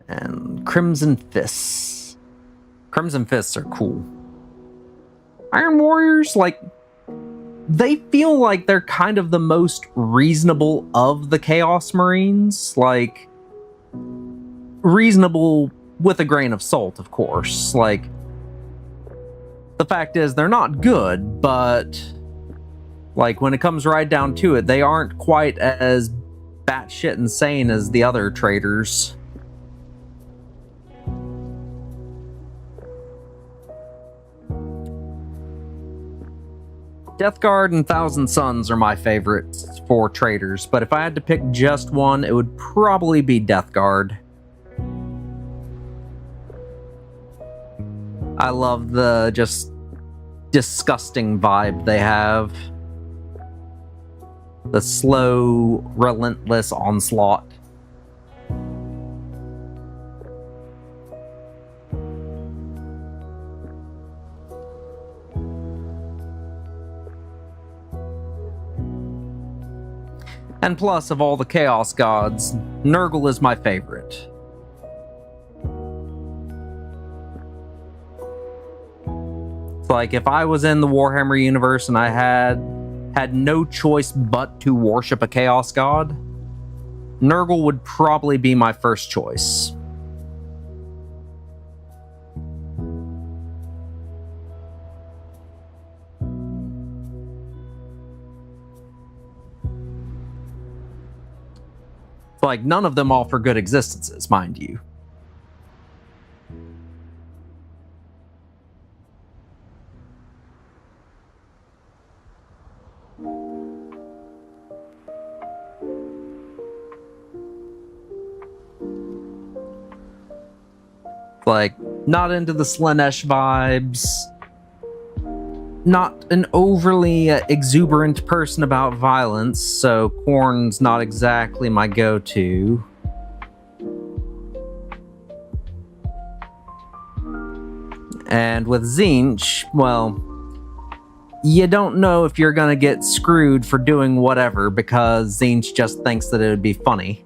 And Crimson Fists. Crimson Fists are cool. Iron Warriors, like, they feel like they're kind of the most reasonable of the Chaos Marines. Like, reasonable with a grain of salt, of course. Like, the fact is, they're not good, but, like, when it comes right down to it, they aren't quite as batshit insane as the other traders. Death Guard and Thousand Suns are my favorites for traders, but if I had to pick just one, it would probably be Death Guard. I love the just disgusting vibe they have. The slow, relentless onslaught. And plus, of all the Chaos Gods, Nurgle is my favorite. It's like, if I was in the Warhammer universe and I had had no choice but to worship a chaos god, Nurgle would probably be my first choice. Like, none of them offer good existences, mind you. Like, not into the Slaanesh vibes. Not an overly exuberant person about violence, so Khorne's not exactly my go-to. And with Tzeentch, well, you don't know if you're gonna get screwed for doing whatever because Tzeentch just thinks that it would be funny.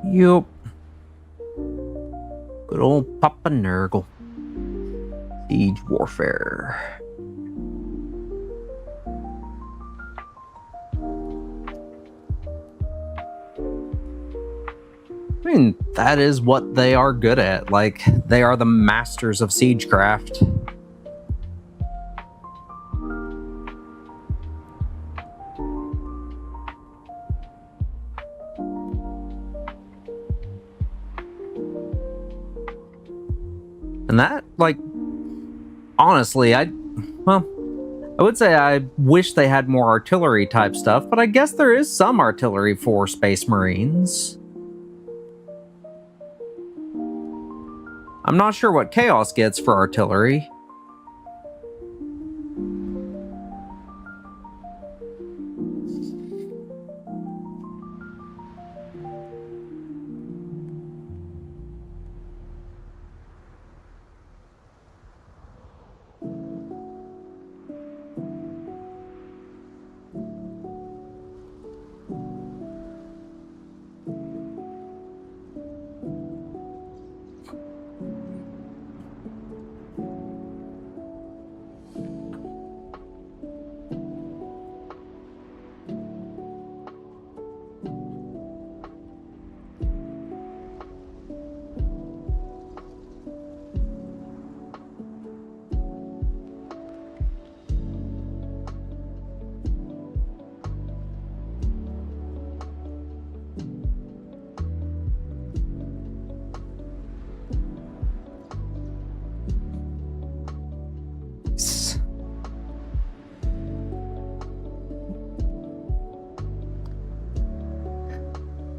Yup. Good old Papa Nurgle. Siege warfare. I mean, that is what they are good at. Like, they are the masters of siegecraft. And that, like, honestly, I would say I wish they had more artillery type stuff, but I guess there is some artillery for Space Marines. I'm not sure what Chaos gets for artillery.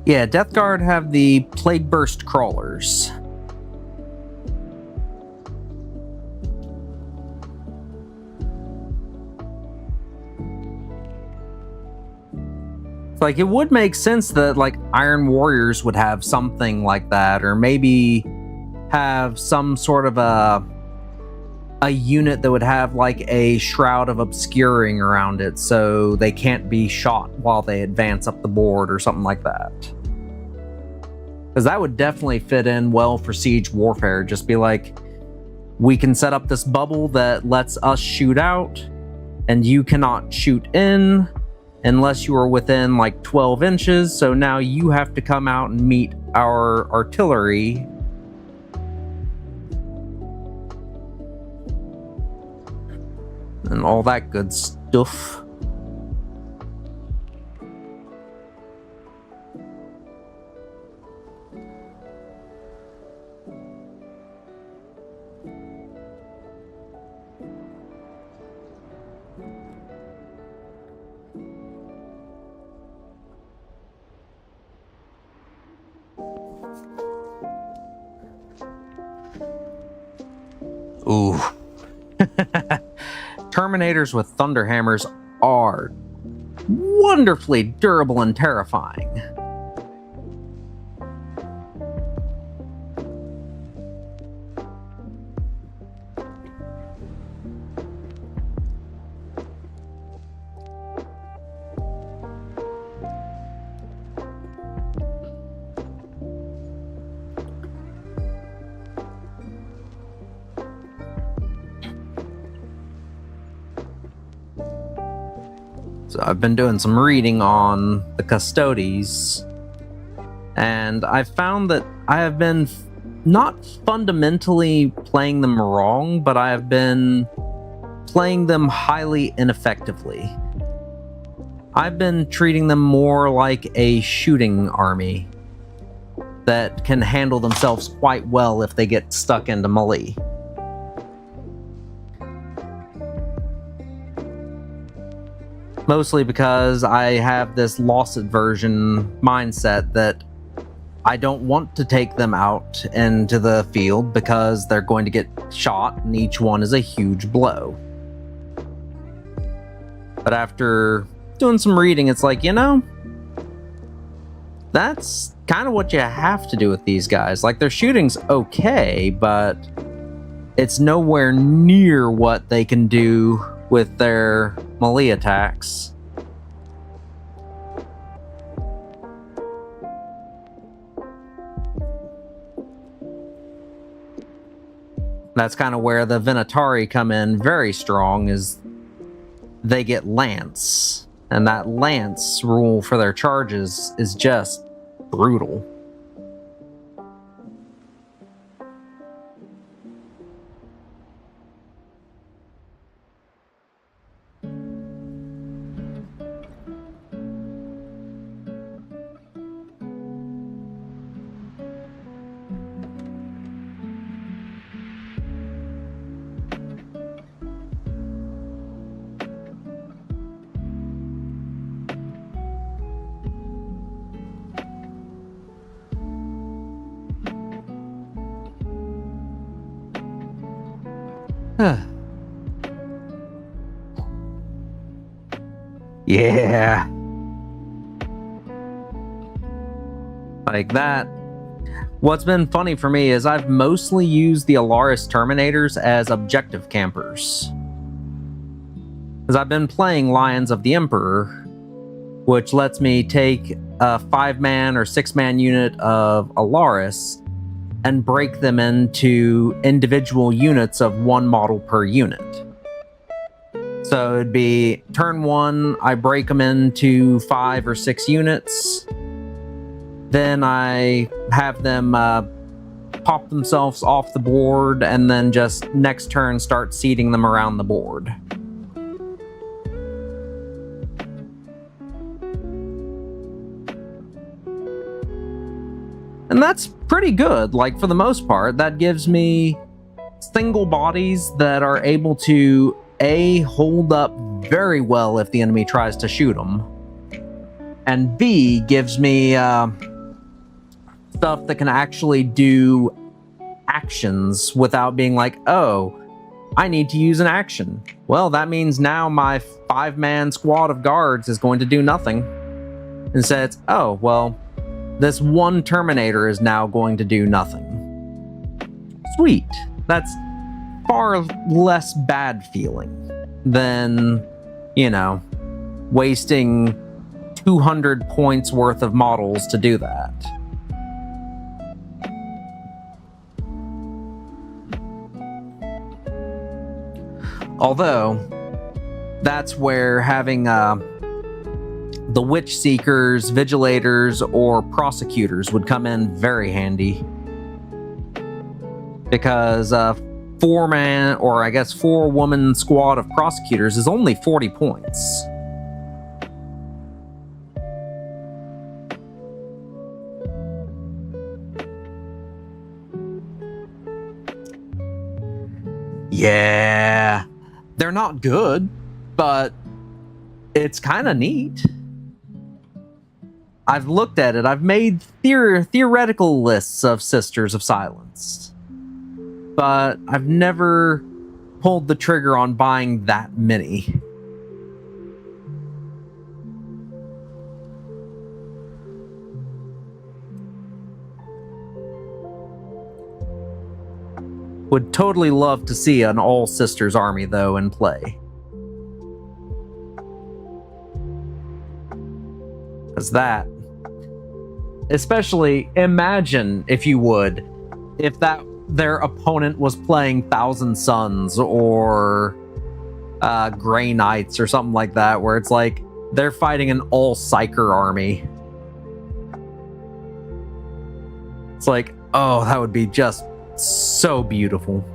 Yeah, Death Guard have the Plague Burst Crawlers. Like, it would make sense that, like, Iron Warriors would have something like that, or maybe have some sort of a unit that would have, like, a Shroud of Obscuring around it, so they can't be shot while they advance up the board, or something like that. Because that would definitely fit in well for siege warfare. Just be like, we can set up this bubble that lets us shoot out, and you cannot shoot in unless you are within like 12 inches, so now you have to come out and meet our artillery. and all that good stuff. Ooh. Terminators with thunderhammers are wonderfully durable and terrifying. So I've been doing some reading on the Custodes, and I've found that I have been not fundamentally playing them wrong, but I have been playing them highly ineffectively. I've been treating them more like a shooting army that can handle themselves quite well if they get stuck into melee. Mostly because I have this lost aversion mindset that I don't want to take them out into the field because they're going to get shot and each one is a huge blow. But after doing some reading, it's like, you know, that's kind of what you have to do with these guys. Like, their shooting's okay, but it's nowhere near what they can do with their melee attacks. That's kind of where the Venatari come in very strong, is they get lance, and that lance rule for their charges is just brutal. Yeah. Like that. What's been funny for me is I've mostly used the Alaris Terminators as objective campers. Because I've been playing Lions of the Emperor, which lets me take a 5-man or 6-man unit of Alaris and break them into individual units of 1 model per unit. So it'd be turn 1, I break them into 5 or 6 units. Then I have them pop themselves off the board, and then just next turn start seeding them around the board. And that's pretty good. Like, for the most part, that gives me single bodies that are able to A, hold up very well if the enemy tries to shoot them, and B, gives me stuff that can actually do actions without being like, oh, I need to use an action. Well, that means now my 5-man squad of guards is going to do nothing. Instead, it's, oh, well, this one Terminator is now going to do nothing. Sweet. That's far less bad feeling than, you know, wasting 200 points worth of models to do that. Although, that's where having the Witch Seekers, Vigilators, or Prosecutors would come in very handy. Because 4-man, or I guess 4-woman squad of prosecutors is only 40 points. Yeah, they're not good, but it's kind of neat. I've looked at it. I've made theoretical lists of Sisters of Silence, but I've never pulled the trigger on buying that many. Would totally love to see an all Sisters army, though, in play. Because that... Especially, imagine, if you would, if their opponent was playing Thousand Suns or Grey Knights or something like that, where it's like they're fighting an all Psyker army. It's like, oh, that would be just so beautiful.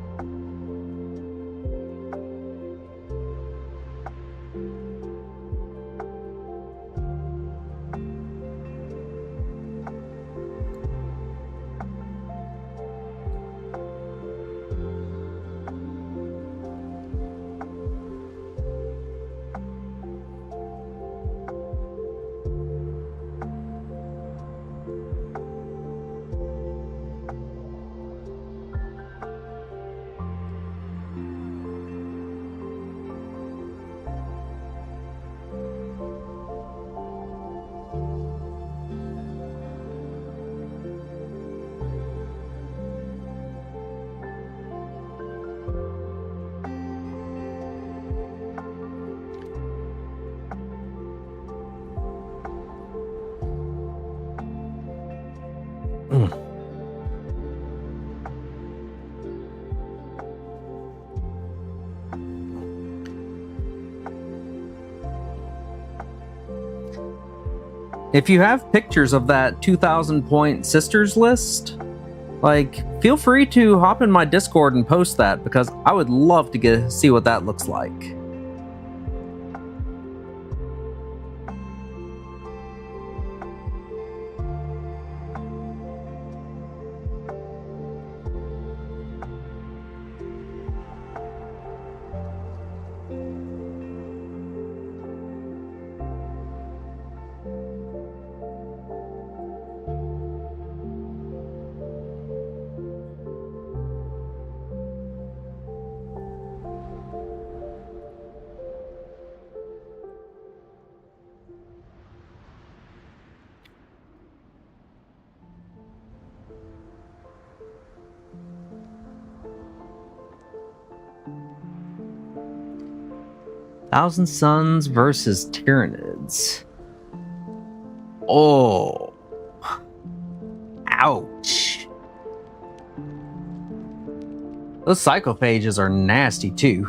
If you have pictures of that 2,000 point Sisters list, like, feel free to hop in my Discord and post that, because I would love to see what that looks like. Thousand Suns versus Tyranids. Oh. Ouch. Those psychophages are nasty too.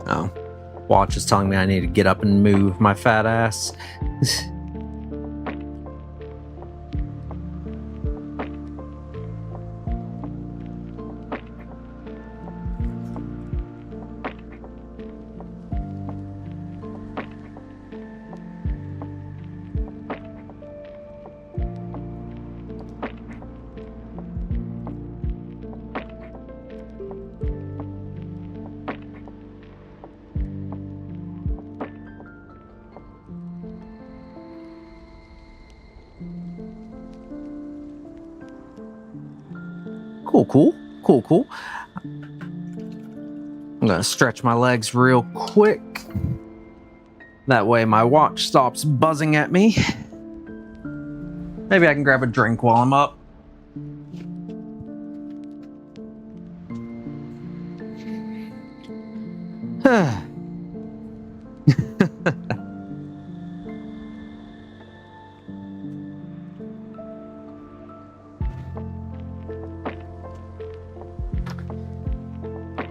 Oh. Watch is telling me I need to get up and move my fat ass. Cool. I'm gonna stretch my legs real quick. That way my watch stops buzzing at me. Maybe I can grab a drink while I'm up.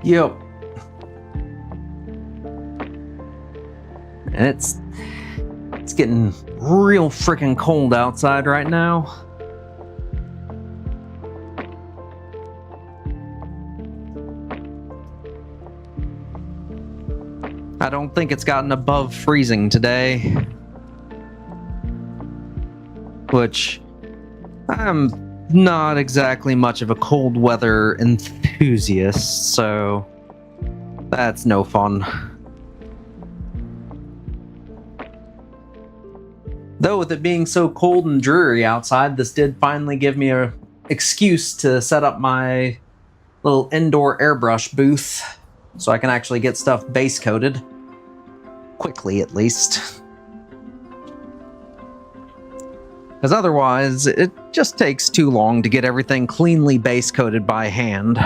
Yep. And it's getting real freaking cold outside right now. I don't think it's gotten above freezing today, which I'm not exactly much of a cold weather enthusiast, so that's no fun. Though with it being so cold and dreary outside, this did finally give me an excuse to set up my little indoor airbrush booth so I can actually get stuff base coated. Quickly, at least. Because otherwise, it just takes too long to get everything cleanly base coated by hand.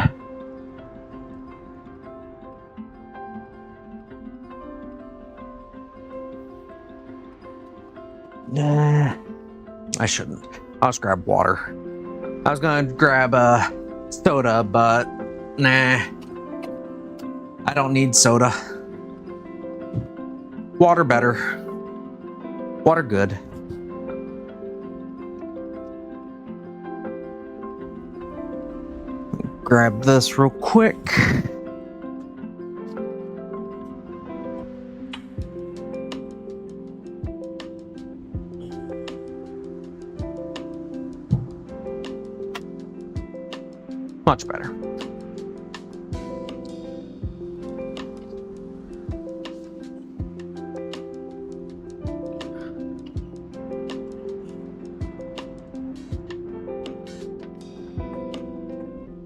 Nah, I shouldn't. I'll just grab water. I was gonna grab a soda, but nah. I don't need soda. Water better. Water good. Grab this real quick. Much better.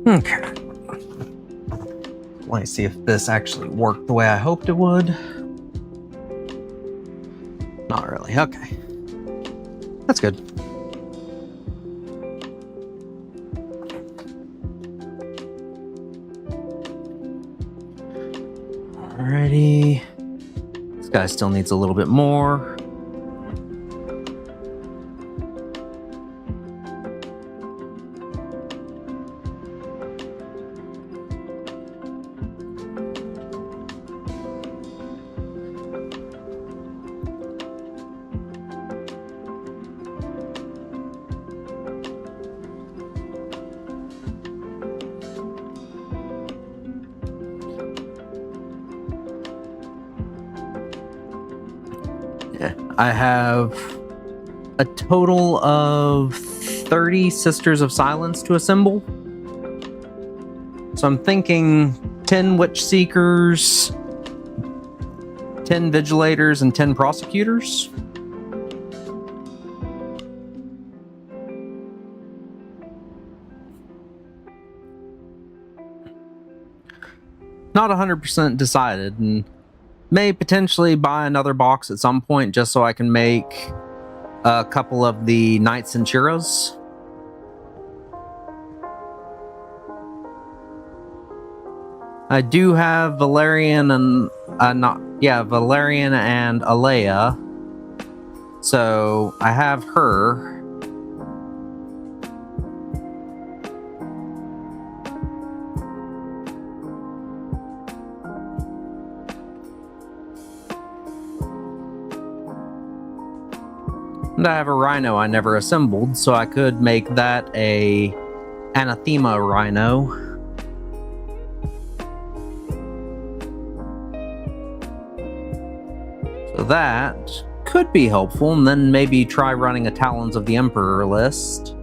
Okay. Let me see if this actually worked the way I hoped it would. Not really. Okay. That's good. Alrighty. This guy still needs a little bit more. I have a total of 30 Sisters of Silence to assemble. So I'm thinking 10 Witch Seekers, 10 Vigilators, and 10 Prosecutors. Not 100% decided, and may potentially buy another box at some point just so I can make a couple of the Night Centuras. I do have Valerian and Valerian and Alea. So I have her. And I have a rhino I never assembled, so I could make that a Anathema rhino. So that could be helpful, and then maybe try running a Talons of the Emperor list.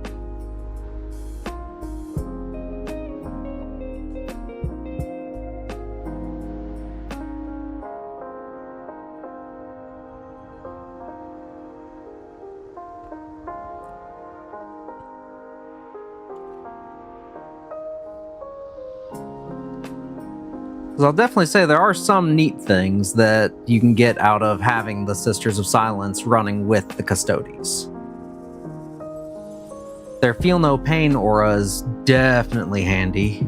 I'll definitely say there are some neat things that you can get out of having the Sisters of Silence running with the Custodes. Their Feel No Pain aura is definitely handy.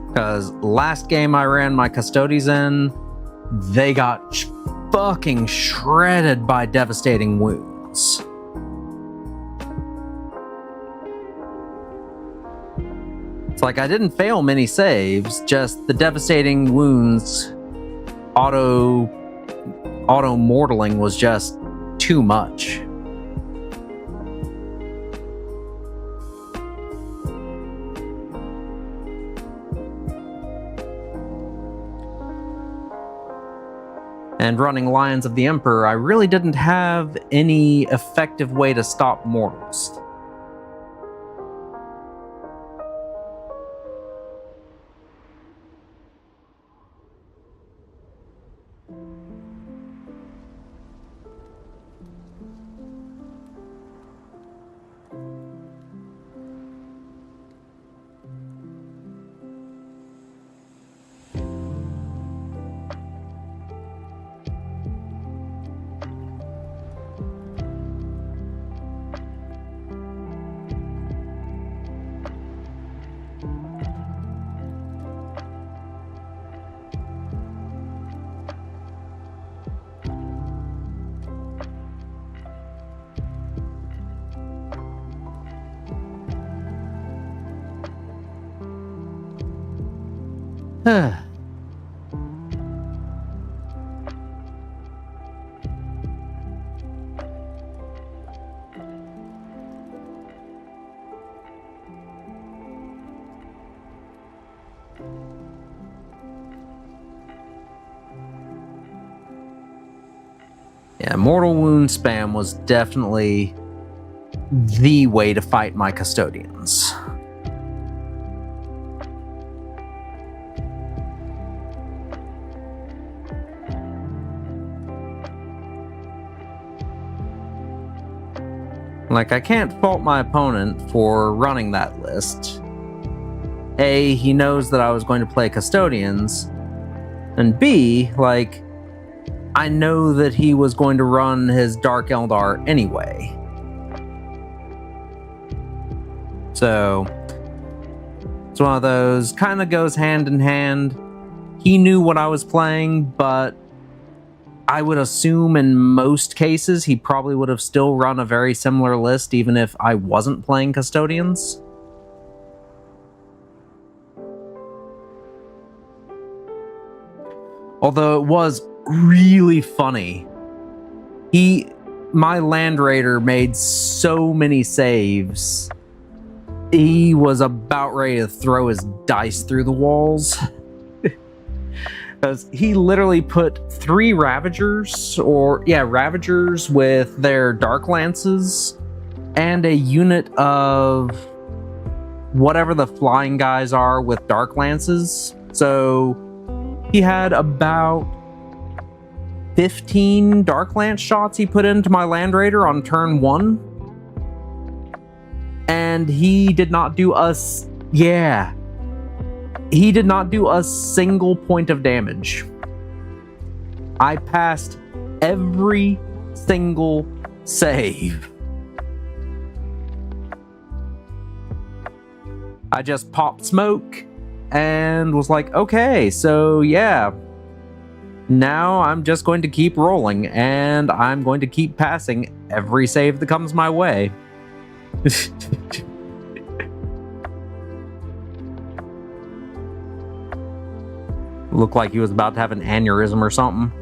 Because last game I ran my Custodes in, they got fucking shredded by Devastating Wound. custodians. It's like I didn't fail many saves, just the devastating wounds, auto-mortaling was just too much. And running Lions of the Emperor, I really didn't have any effective way to stop mortals. Yeah, mortal wound spam was definitely the way to fight my custodians. Like, I can't fault my opponent for running that list. A, he knows that I was going to play custodians, and B, like, I know that he was going to run his Dark Eldar anyway. So, it's one of those, kind of goes hand in hand. He knew what I was playing, but I would assume in most cases he probably would have still run a very similar list even if I wasn't playing custodians. Although it was really funny. My Land Raider made so many saves. He was about ready to throw his dice through the walls. Because he literally put 3 Ravagers, Ravagers with their Dark Lances, and a unit of whatever the flying guys are with Dark Lances. So he had about 15 Dark Lance shots he put into my Land Raider on turn 1. And he did not do us... Yeah. He did not do a single point of damage. I passed every single save. I just popped smoke and was like, okay, so yeah. Now I'm just going to keep rolling and I'm going to keep passing every save that comes my way. Looked like he was about to have an aneurysm or something.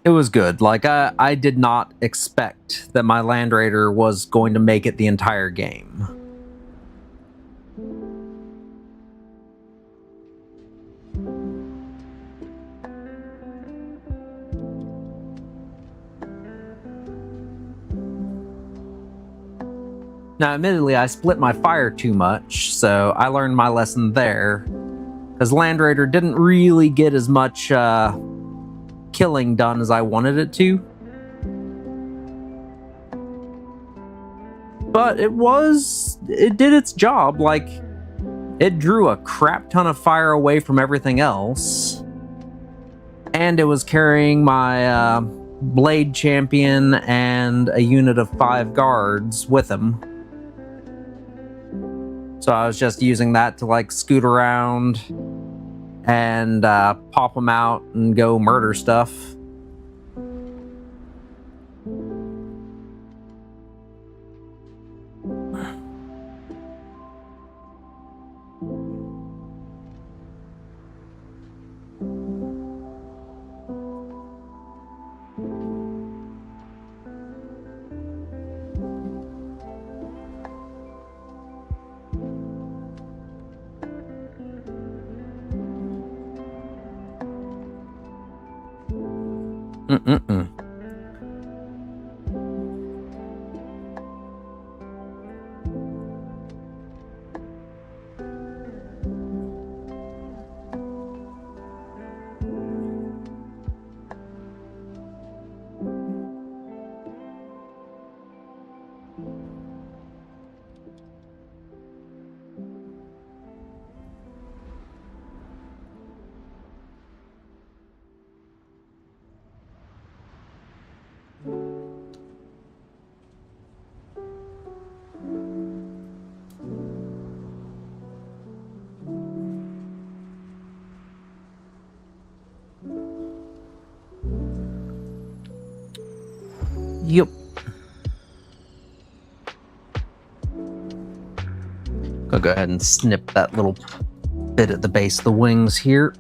It was good. Like, I did not expect that my Land Raider was going to make it the entire game. Now, admittedly, I split my fire too much, so I learned my lesson there. Because Land Raider didn't really get as much kill killing done as I wanted it to. But it did its job. Like, it drew a crap ton of fire away from everything else. And it was carrying my blade champion and a unit of 5 guards with him. So I was just using that to like scoot around and pop them out and go murder stuff. Yep. I'll go ahead and snip that little bit at the base of the wings here.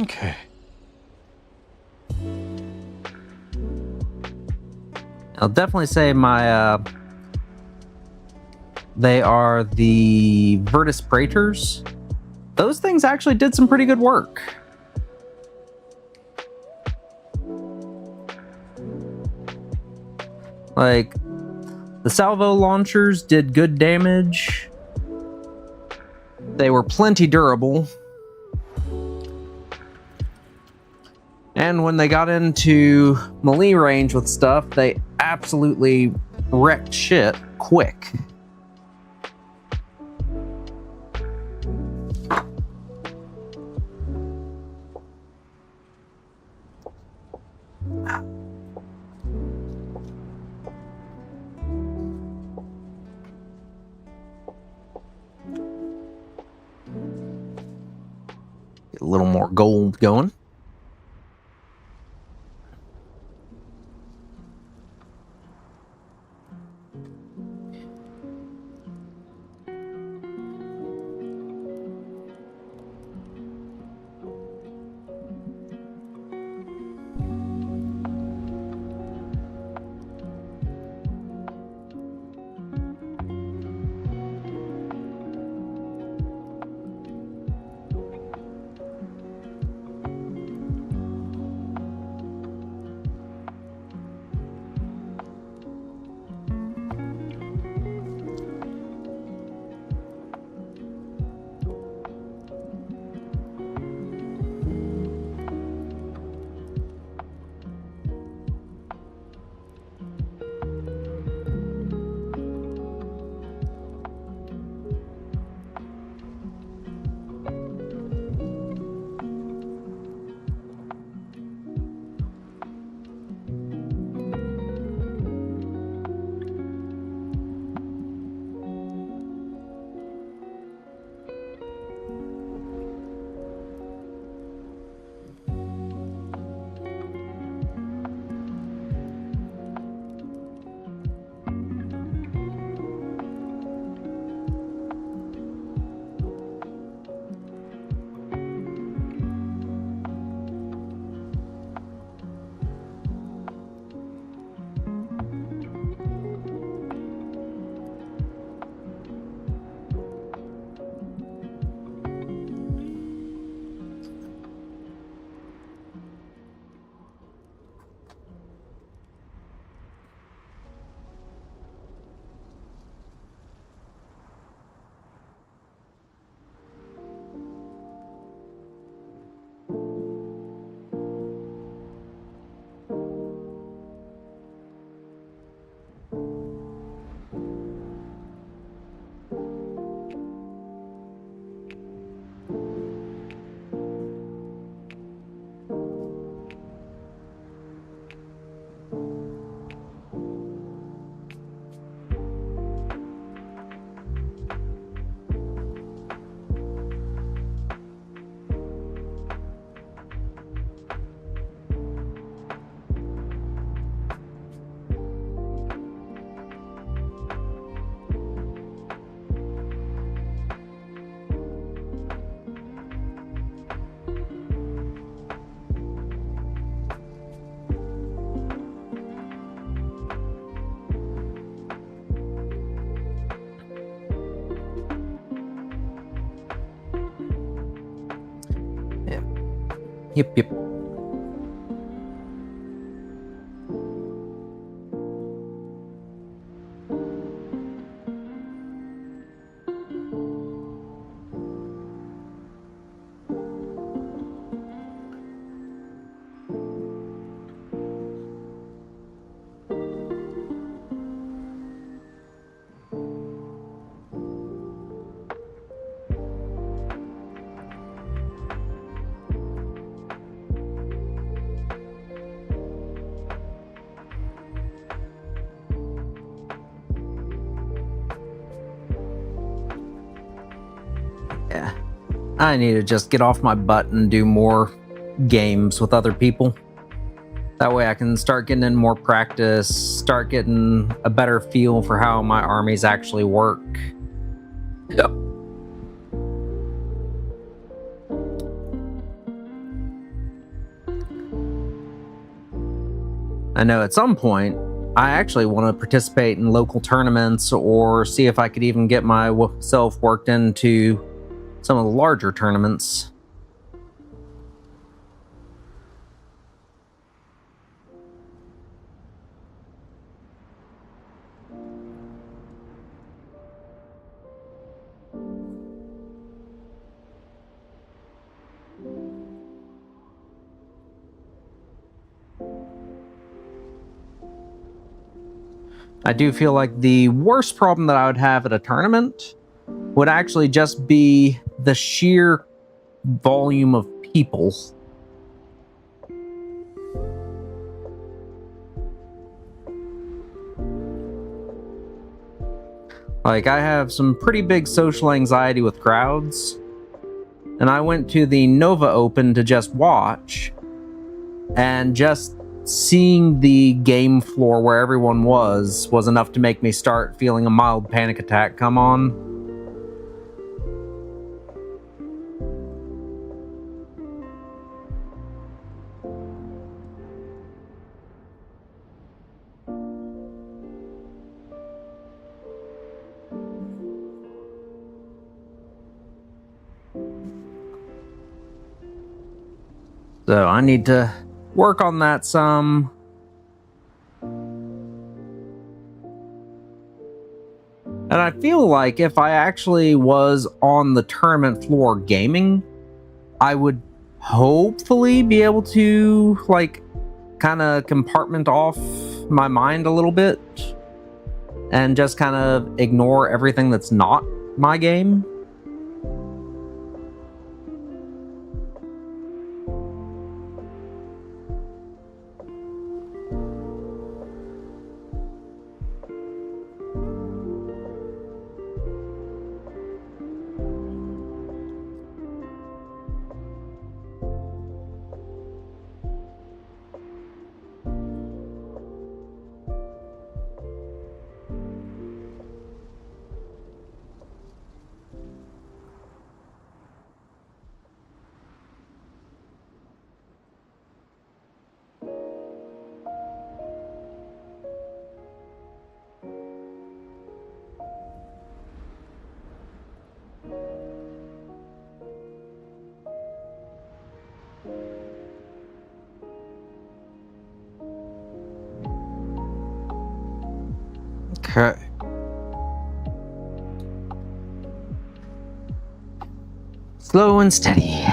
Okay. I'll definitely say my they are the Virtus Praetors. Those things actually did some pretty good work. Like, the salvo launchers did good damage. They were plenty durable. And when they got into melee range with stuff, they absolutely wrecked shit quick. Get a little more gold going. Yep, yep. Yeah. I need to just get off my butt and do more games with other people. That way I can start getting in more practice, start getting a better feel for how my armies actually work. Yep. I know at some point I actually want to participate in local tournaments or see if I could even get myself worked into some of the larger tournaments. I do feel like the worst problem that I would have at a tournament would actually just be the sheer volume of people. Like, I have some pretty big social anxiety with crowds, and I went to the Nova Open to just watch, and just seeing the game floor where everyone was enough to make me start feeling a mild panic attack come on. So I need to work on that some. And I feel like if I actually was on the tournament floor gaming, I would hopefully be able to, like, kind of compartment off my mind a little bit and just kind of ignore everything that's not my game. Okay. Slow and steady.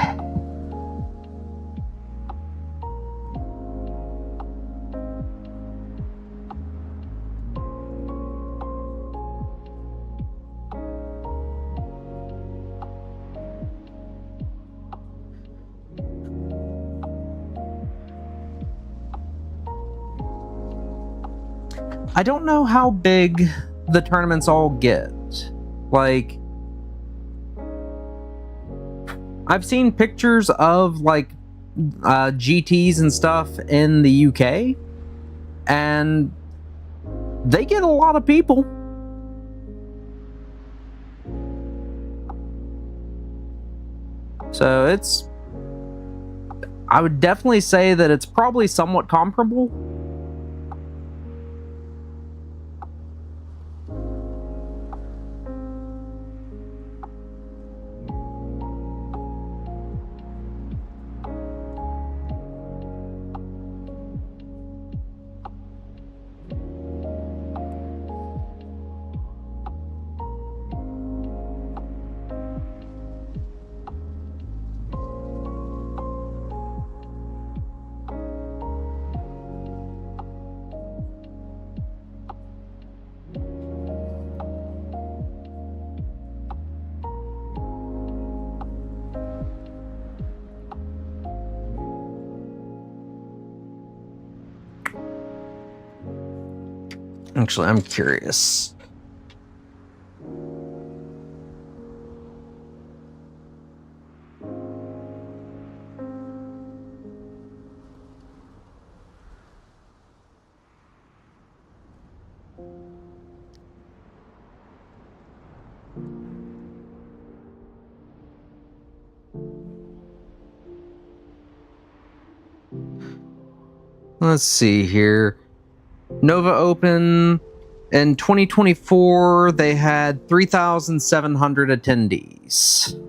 I don't know how big the tournaments all get. Like, I've seen pictures of, like, GTs and stuff in the UK, and they get a lot of people. So I would definitely say that it's probably somewhat comparable. Actually, I'm curious. Let's see here. Nova Open in 2024, they had 3,700 attendees.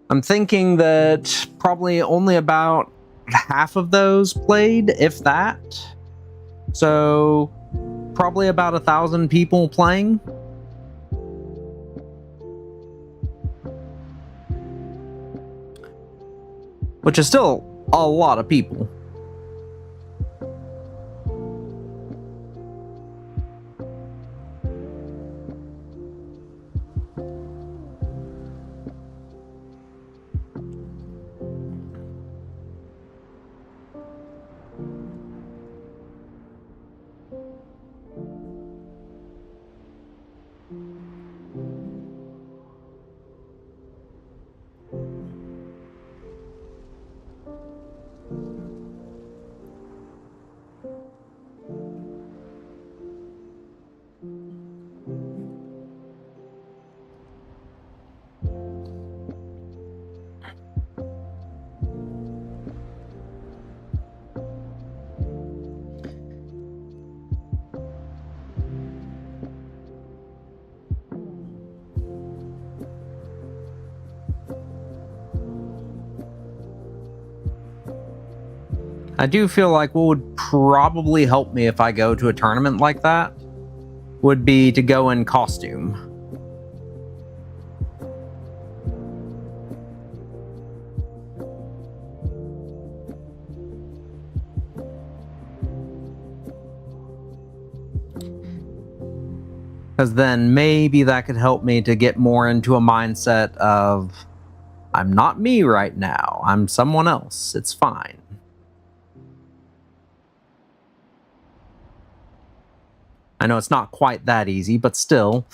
I'm thinking that probably only about half of those played, if that. So probably about 1,000 people playing. Which is still a lot of people. I do feel like what would probably help me if I go to a tournament like that would be to go in costume. Because then maybe that could help me to get more into a mindset of, I'm not me right now, I'm someone else, it's fine. I know it's not quite that easy, but still.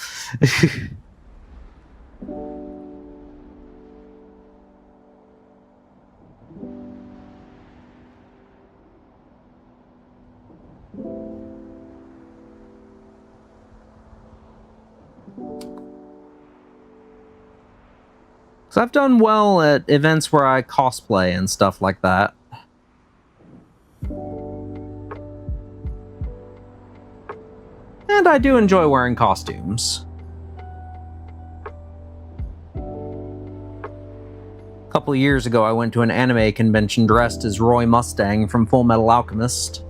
So I've done well at events where I cosplay and stuff like that. And I do enjoy wearing costumes. A couple of years ago, I went to an anime convention dressed as Roy Mustang from Full Metal Alchemist.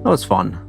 That was fun.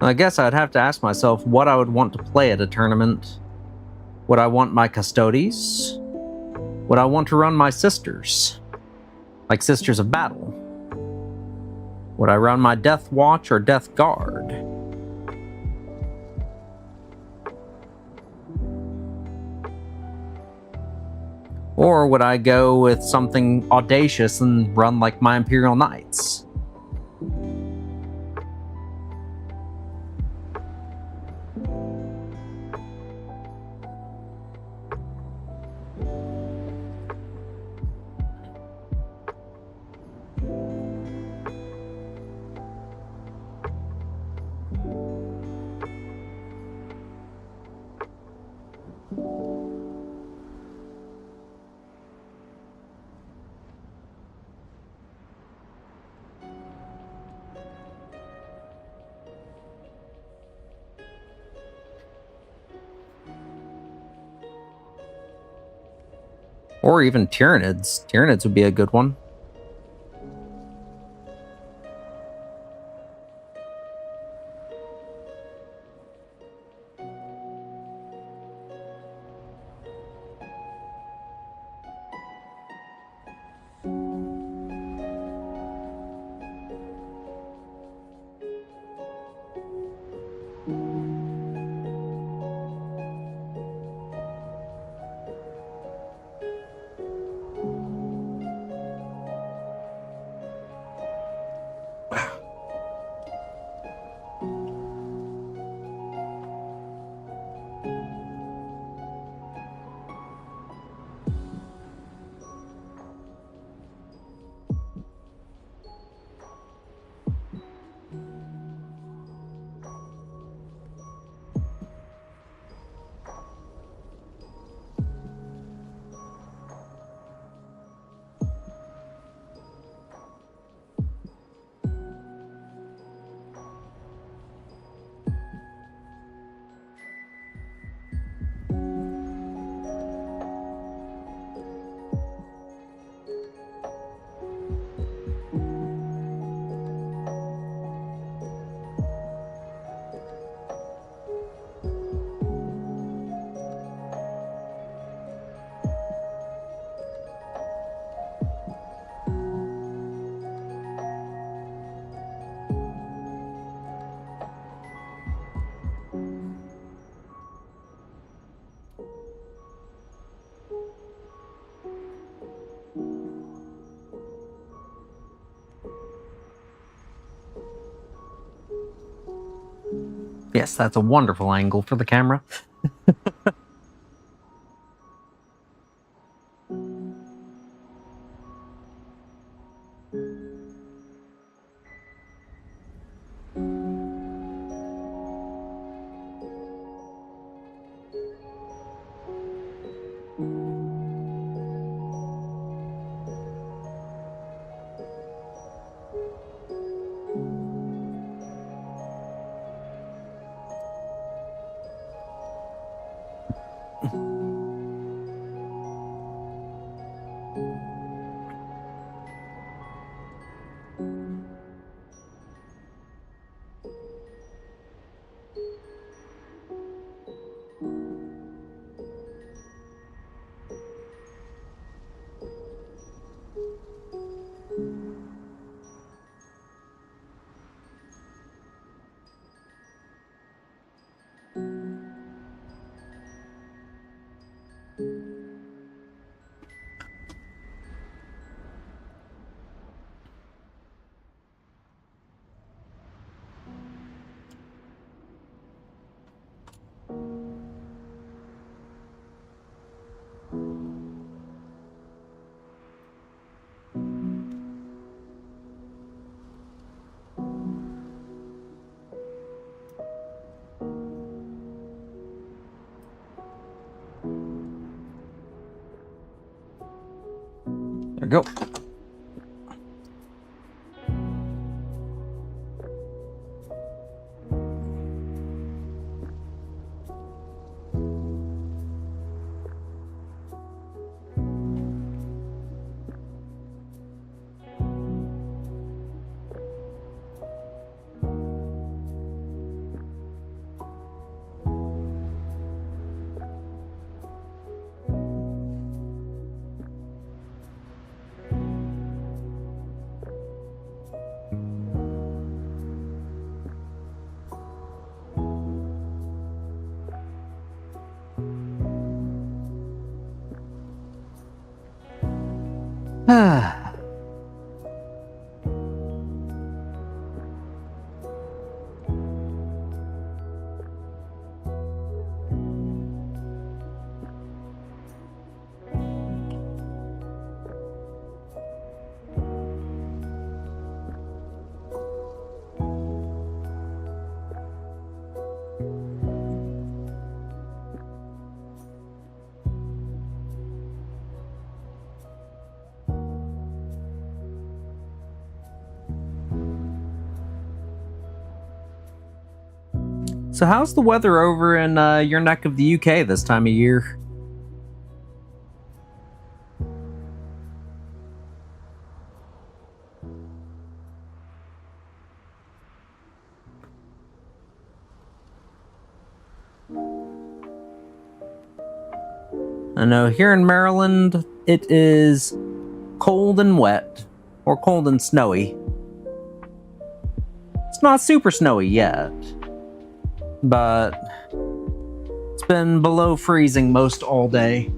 I guess I'd have to ask myself what I would want to play at a tournament. Would I want my Custodes? Would I want to run my sisters? Like Sisters of Battle? Would I run my Death Watch or Death Guard? Or would I go with something audacious and run like my Imperial Knights? Or even Tyranids. Tyranids would be a good one. Yes, that's a wonderful angle for the camera. There we go. So how's the weather over in your neck of the UK this time of year? I know here in Maryland, it is cold and wet, or cold and snowy. It's not super snowy yet, but it's been below freezing most all day.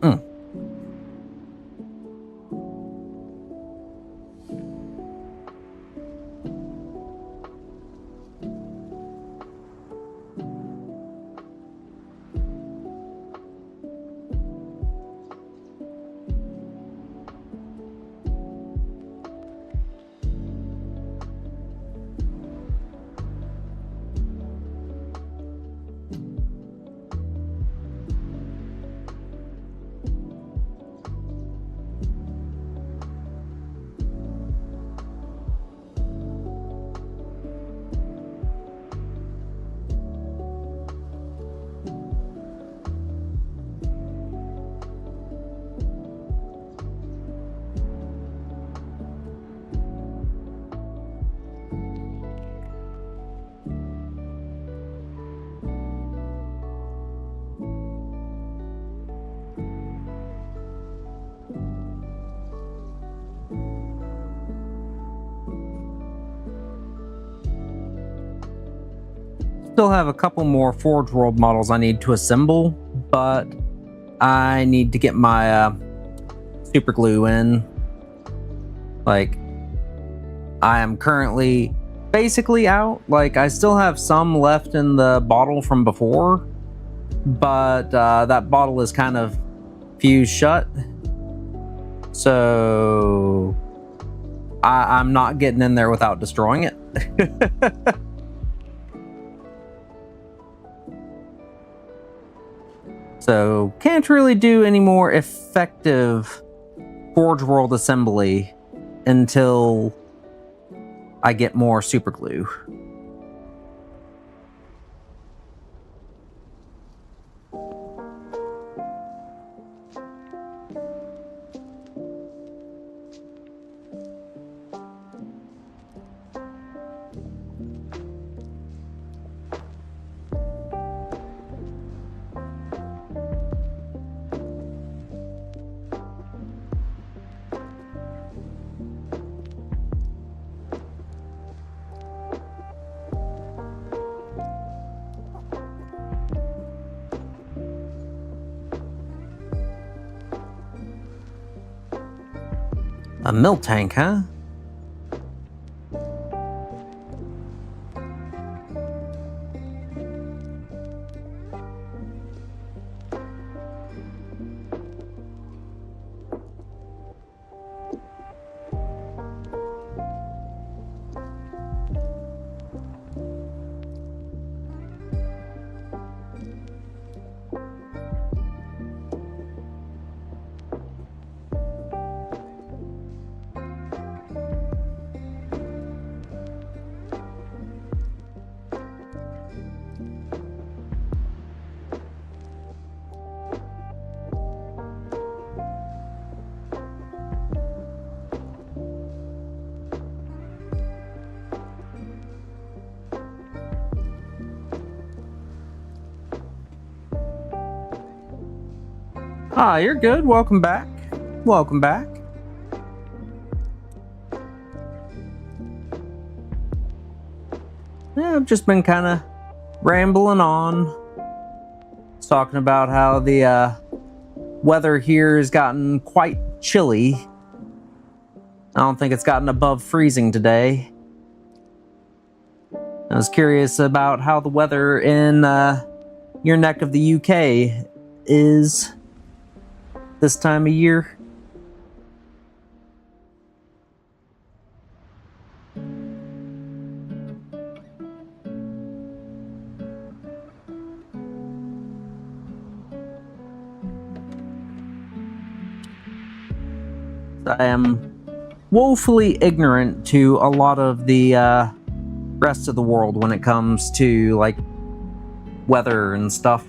Mm. Still have a couple more Forge World models I need to assemble, but I need to get my super glue in. Like, I am currently basically out. Like, I still have some left in the bottle from before, but that bottle is kind of fused shut. So I'm not getting in there without destroying it. So can't really do any more effective Forge World assembly until I get more super glue. A milk tank, huh? Ah, you're good. Welcome back. Welcome back. Yeah, I've just been kind of rambling on, talking about how the weather here has gotten quite chilly. I don't think it's gotten above freezing today. I was curious about how the weather in your neck of the UK is this time of year. I am woefully ignorant to a lot of the rest of the world when it comes to like weather and stuff.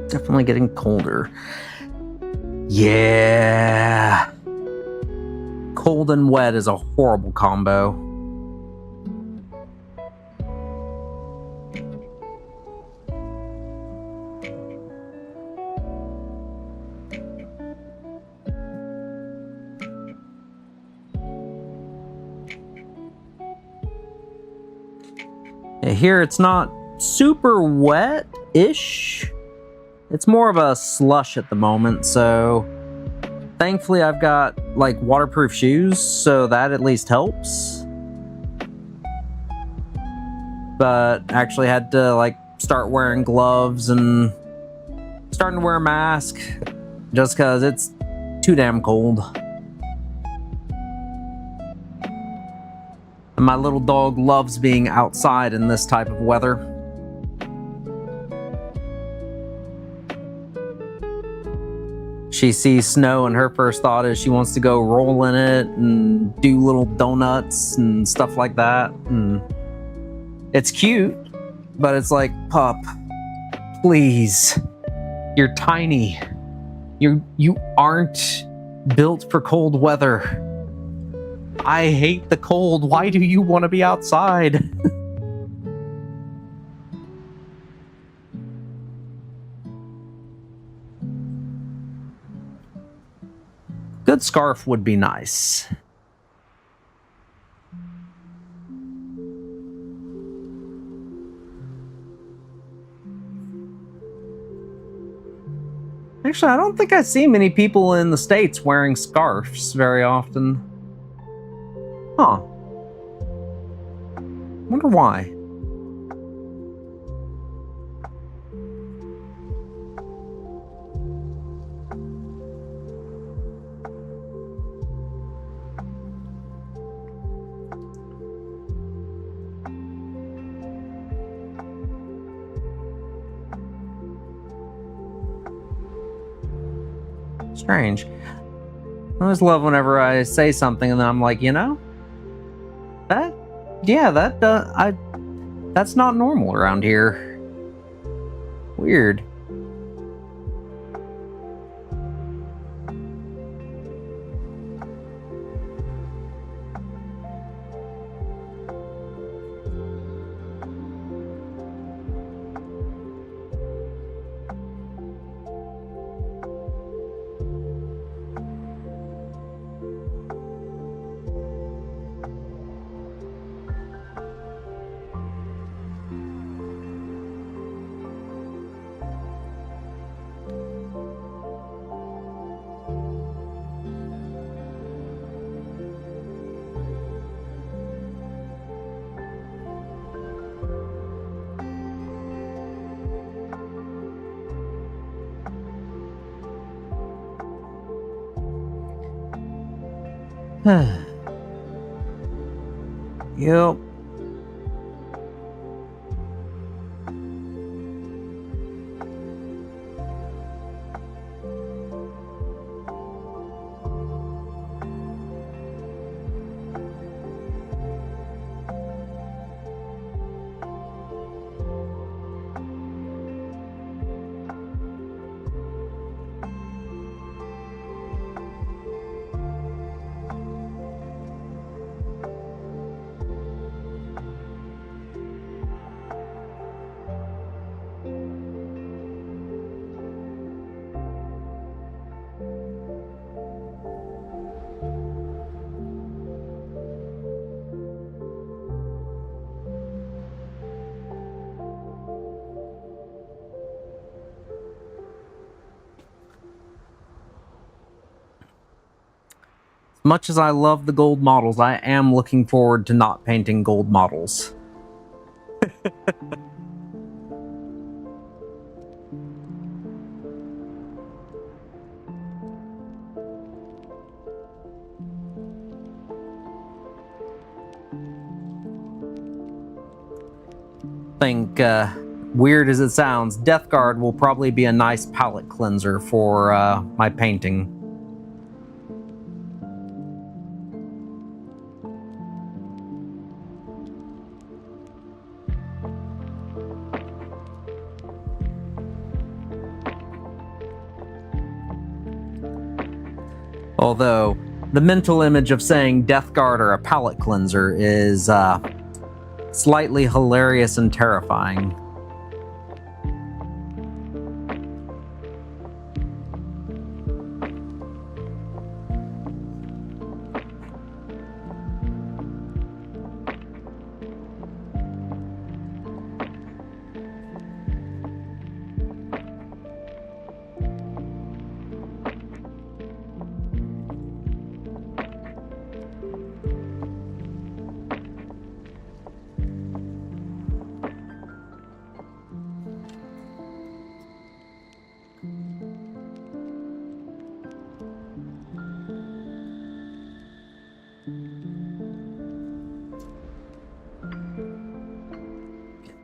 Definitely getting colder. Yeah. Cold and wet is a horrible combo. Here it's not super wet-ish. It's more of a slush at the moment, so thankfully I've got like waterproof shoes, so that at least helps. But actually had to like start wearing gloves and starting to wear a mask just because it's too damn cold. And my little dog loves being outside in this type of weather. She sees snow and her first thought is she wants to go roll in it and do little donuts and stuff like that. And it's cute, but it's like, pup, please, you're tiny. You aren't built for cold weather. I hate the cold. Why do you want to be outside? Good scarf would be nice. Actually, I don't think I see many people in the States wearing scarves very often. Huh. Wonder why. Strange. I always love whenever I say something and then I'm like, that's not normal around here. Weird. Yep. Much as I love the gold models, I am looking forward to not painting gold models. Think, weird as it sounds, Death Guard will probably be a nice palette cleanser for my painting. Although, the mental image of saying Death Guard or a palette cleanser is slightly hilarious and terrifying.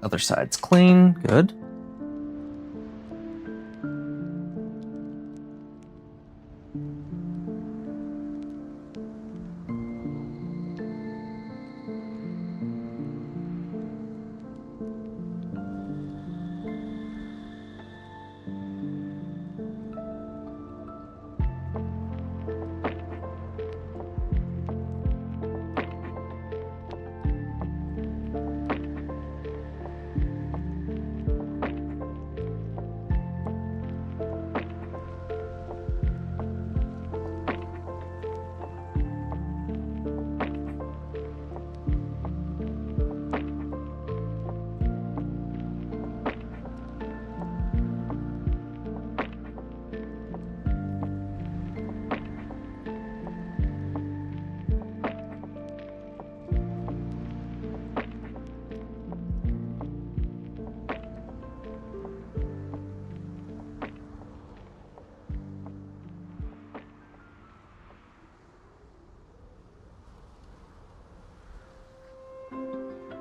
Other side's clean, good.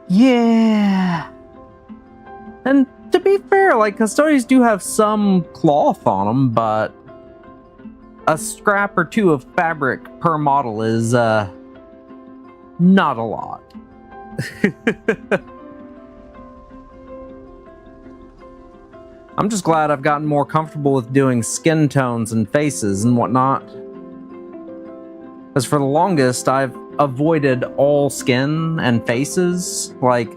Yeah. And to be fair, like, Custodes do have some cloth on them, but a scrap or two of fabric per model is not a lot. I'm just glad I've gotten more comfortable with doing skin tones and faces and whatnot. Because for the longest, I've avoided all skin and faces. Like,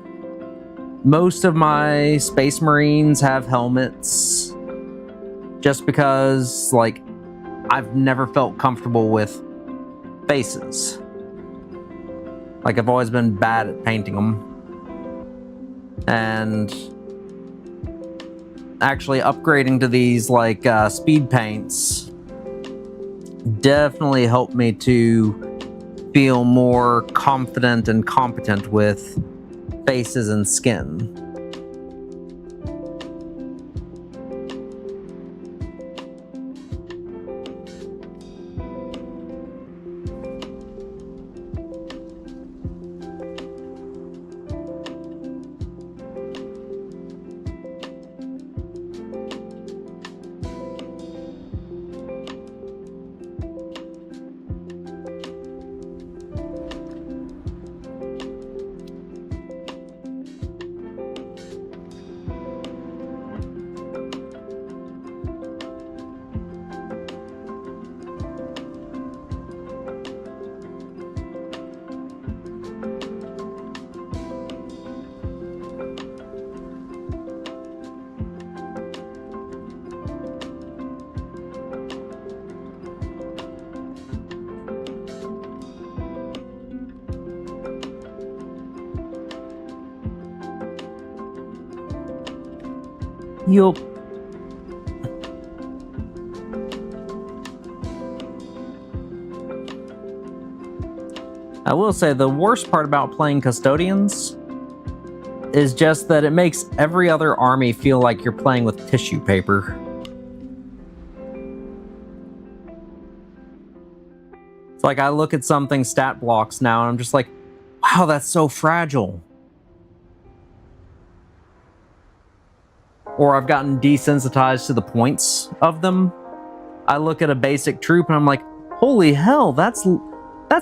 most of my Space Marines have helmets. Just because, like, I've never felt comfortable with faces. Like, I've always been bad at painting them. And actually upgrading to these, like, speed paints definitely helped me to feel more confident and competent with faces and skin. Yup. I will say the worst part about playing Custodians is just that it makes every other army feel like you're playing with tissue paper. It's like I look at something stat blocks now and I'm just like, wow, that's so fragile. Or I've gotten desensitized to the points of them. I look at a basic troop and I'm like, holy hell, that's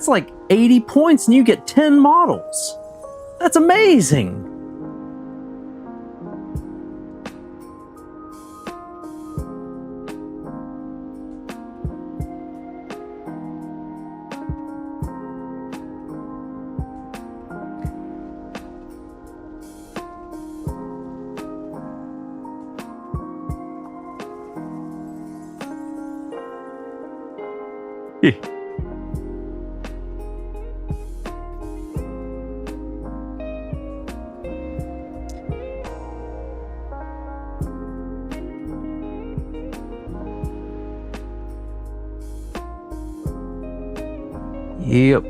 like 80 points and you get 10 models. That's amazing. Yep.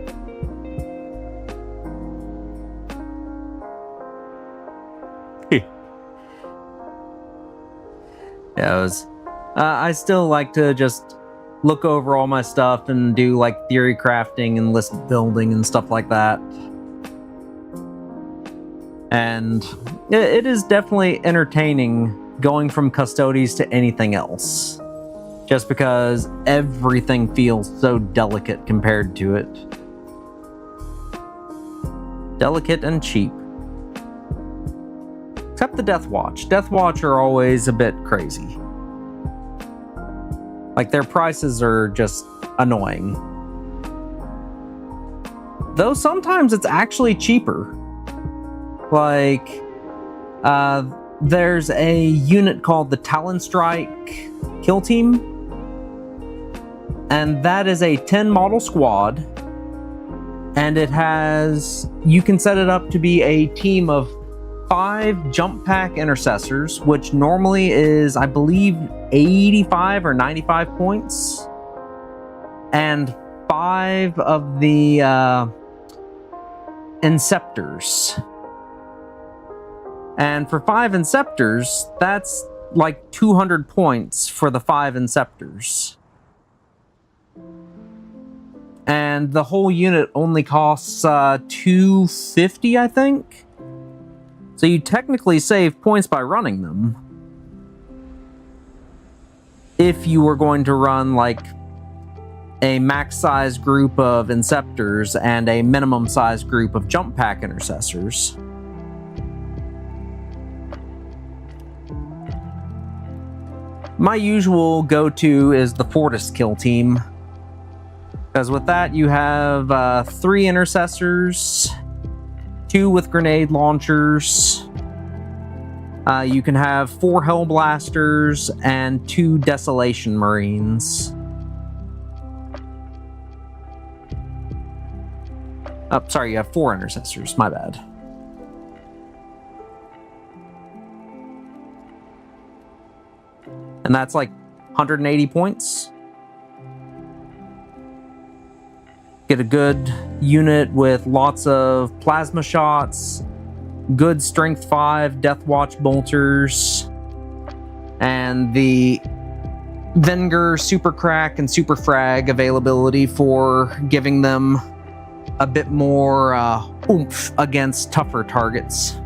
Yeah, it was. I still like to just look over all my stuff and do like theory crafting and list building and stuff like that. And it is definitely entertaining going from Custodes to anything else. Just because everything feels so delicate compared to it. Delicate and cheap. Except the Death Watch. Death Watch are always a bit crazy. Like, their prices are just annoying. Though sometimes it's actually cheaper. Like, there's a unit called the Talon Strike Kill Team. And that is a 10 model squad. And it has, you can set it up to be a team of 5 jump pack intercessors, which normally is, I believe, 85 or 95 points. And 5 of the Inceptors. And for 5 Inceptors, that's like 200 points for the 5 Inceptors. And the whole unit only costs 250, I think. So you technically save points by running them. If you were going to run like a max size group of Inceptors and a minimum size group of Jump Pack Intercessors. My usual go-to is the Fortis kill team, because with that you have 3 Intercessors, 2 with grenade launchers. You can have 4 Hellblasters and 2 Desolation Marines. Oh, sorry, you have 4 Intercessors, my bad. And that's like 180 points. Get a good unit with lots of plasma shots, good strength 5 Death Watch bolters, and the Venger Super Crack and Super Frag availability for giving them a bit more oomph against tougher targets.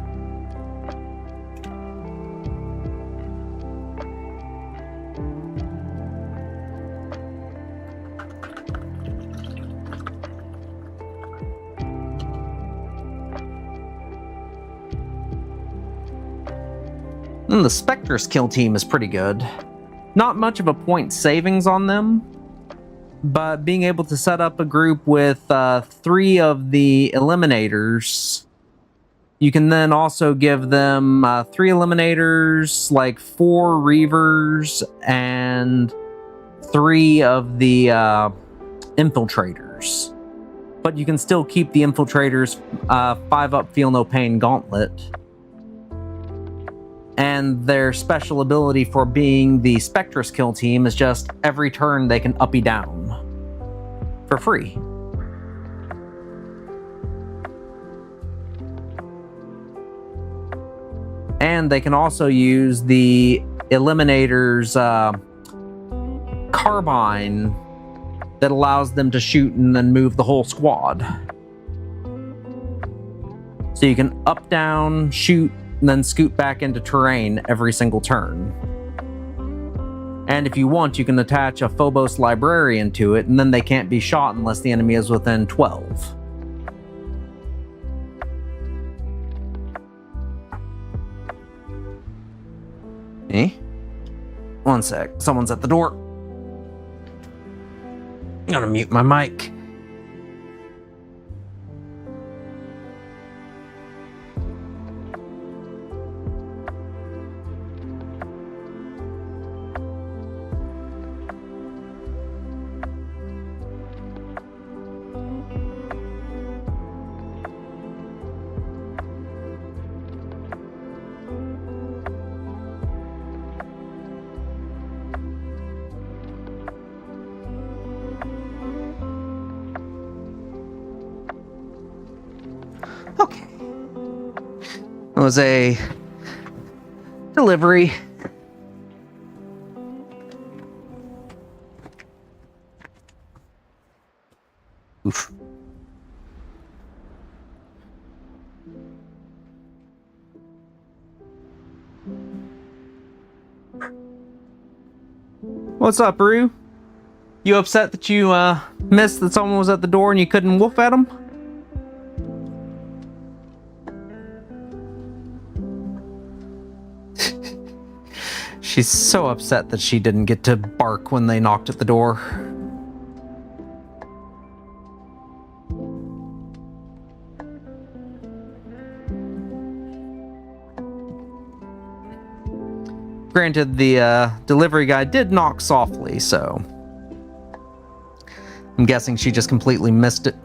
And the Spectre's kill team is pretty good. Not much of a point savings on them, but being able to set up a group with 3 of the Eliminators, you can then also give them 3 Eliminators, like 4 Reavers, and 3 of the Infiltrators. But you can still keep the Infiltrators 5 up Feel No Pain Gauntlet. And their special ability for being the Spectre's kill team is just every turn they can uppy down for free. And they can also use the Eliminator's carbine that allows them to shoot and then move the whole squad. So you can up, down, shoot, and then scoot back into terrain every single turn. And if you want, you can attach a Phobos Librarian to it, and then they can't be shot unless the enemy is within 12. Eh? One sec, someone's at the door. I'm gonna mute my mic. Okay. It was a delivery. Oof. What's up, Rue? You upset that you missed that someone was at the door and you couldn't woof at them? She's so upset that she didn't get to bark when they knocked at the door. Granted, the delivery guy did knock softly, so I'm guessing she just completely missed it.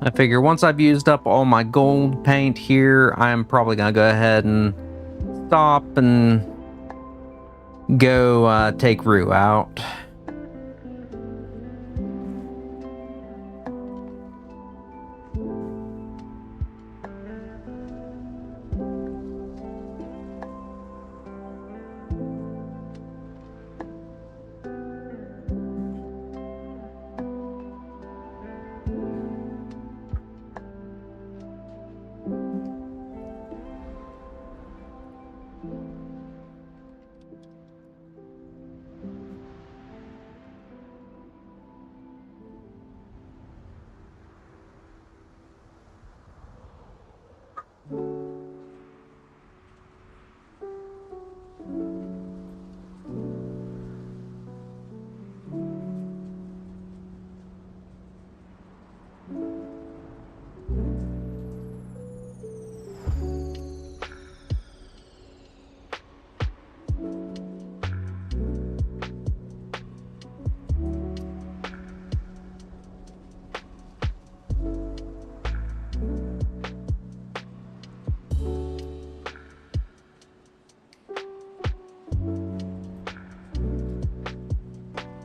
I figure once I've used up all my gold paint here, I'm probably gonna go ahead and stop and go take Rue out.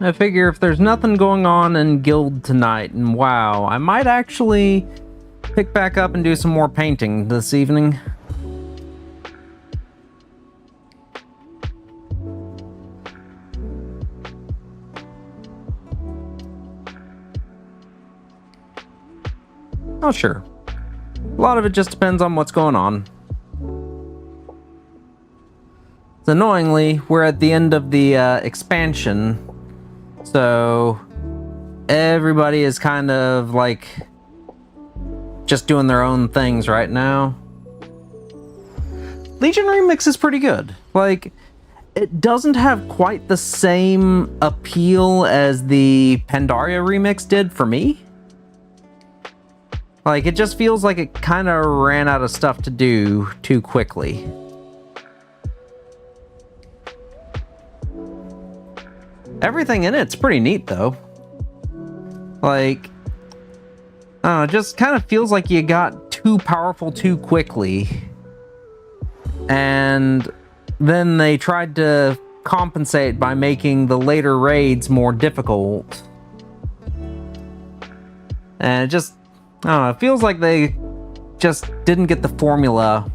I figure if there's nothing going on in Guild tonight, and wow, I might actually pick back up and do some more painting this evening. Oh, sure. A lot of it just depends on what's going on. So annoyingly, we're at the end of the expansion, so everybody is kind of like just doing their own things right now. Legion Remix is pretty good. Like, it doesn't have quite the same appeal as the Pandaria remix did for me. Like, it just feels like it kind of ran out of stuff to do too quickly. Everything in it's pretty neat, though. Like, I don't know, it just kind of feels like you got too powerful too quickly. And then they tried to compensate by making the later raids more difficult. And it just, I don't know, it feels like they just didn't get the formula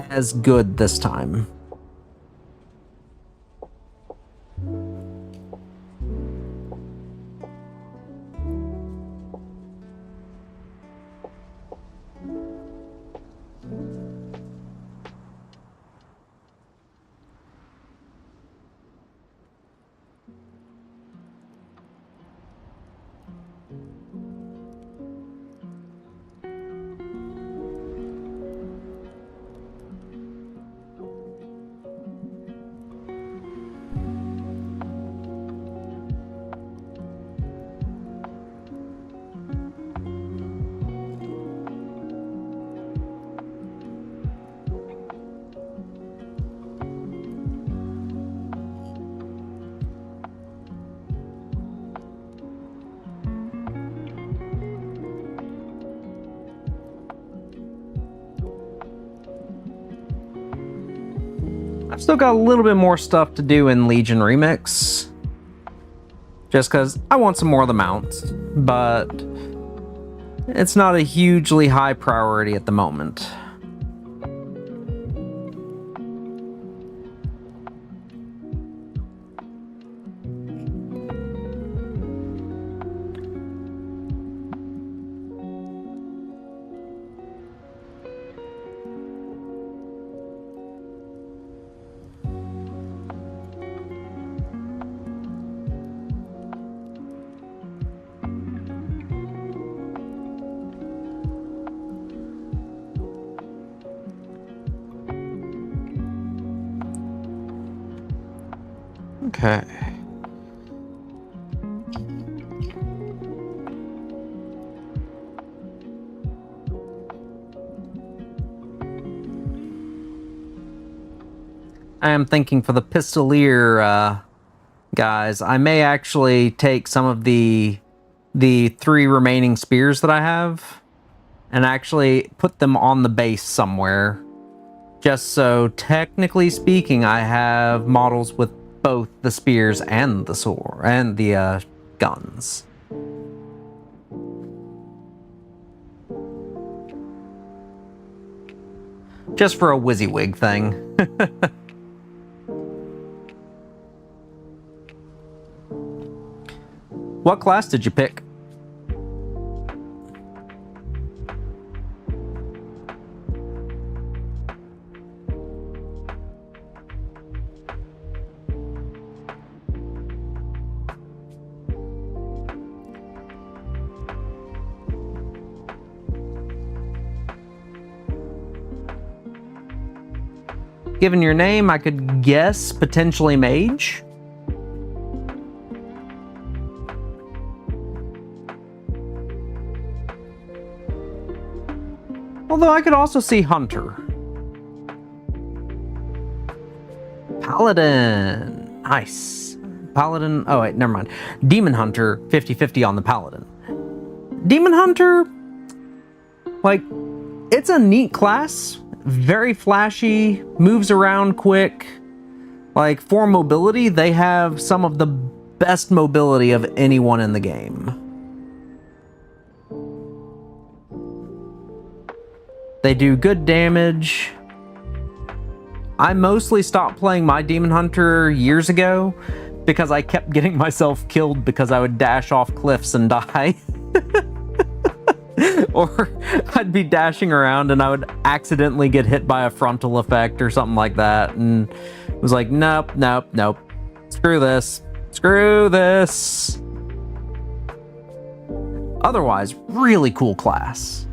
as good this time. I've still got a little bit more stuff to do in Legion Remix. Just because I want some more of the mounts. But it's not a hugely high priority at the moment. Okay. I am thinking for the Pistolier guys, I may actually take some of the 3 remaining spears that I have and actually put them on the base somewhere. Just so, technically speaking, I have models with both the spears and the sword and the guns. Just for a WYSIWYG thing. What class did you pick? Given your name, I could guess potentially mage. Although I could also see hunter. Paladin. Nice. Paladin. Oh, wait, never mind. Demon Hunter, 50-50 on the Paladin. Demon Hunter, like, it's a neat class. Very flashy, moves around quick. Like, for mobility, they have some of the best mobility of anyone in the game. They do good damage. I mostly stopped playing my Demon Hunter years ago because I kept getting myself killed because I would dash off cliffs and die. Or I'd be dashing around and I would accidentally get hit by a frontal effect or something like that. And it was like, nope, nope, nope. Screw this. Screw this. Otherwise, really cool class.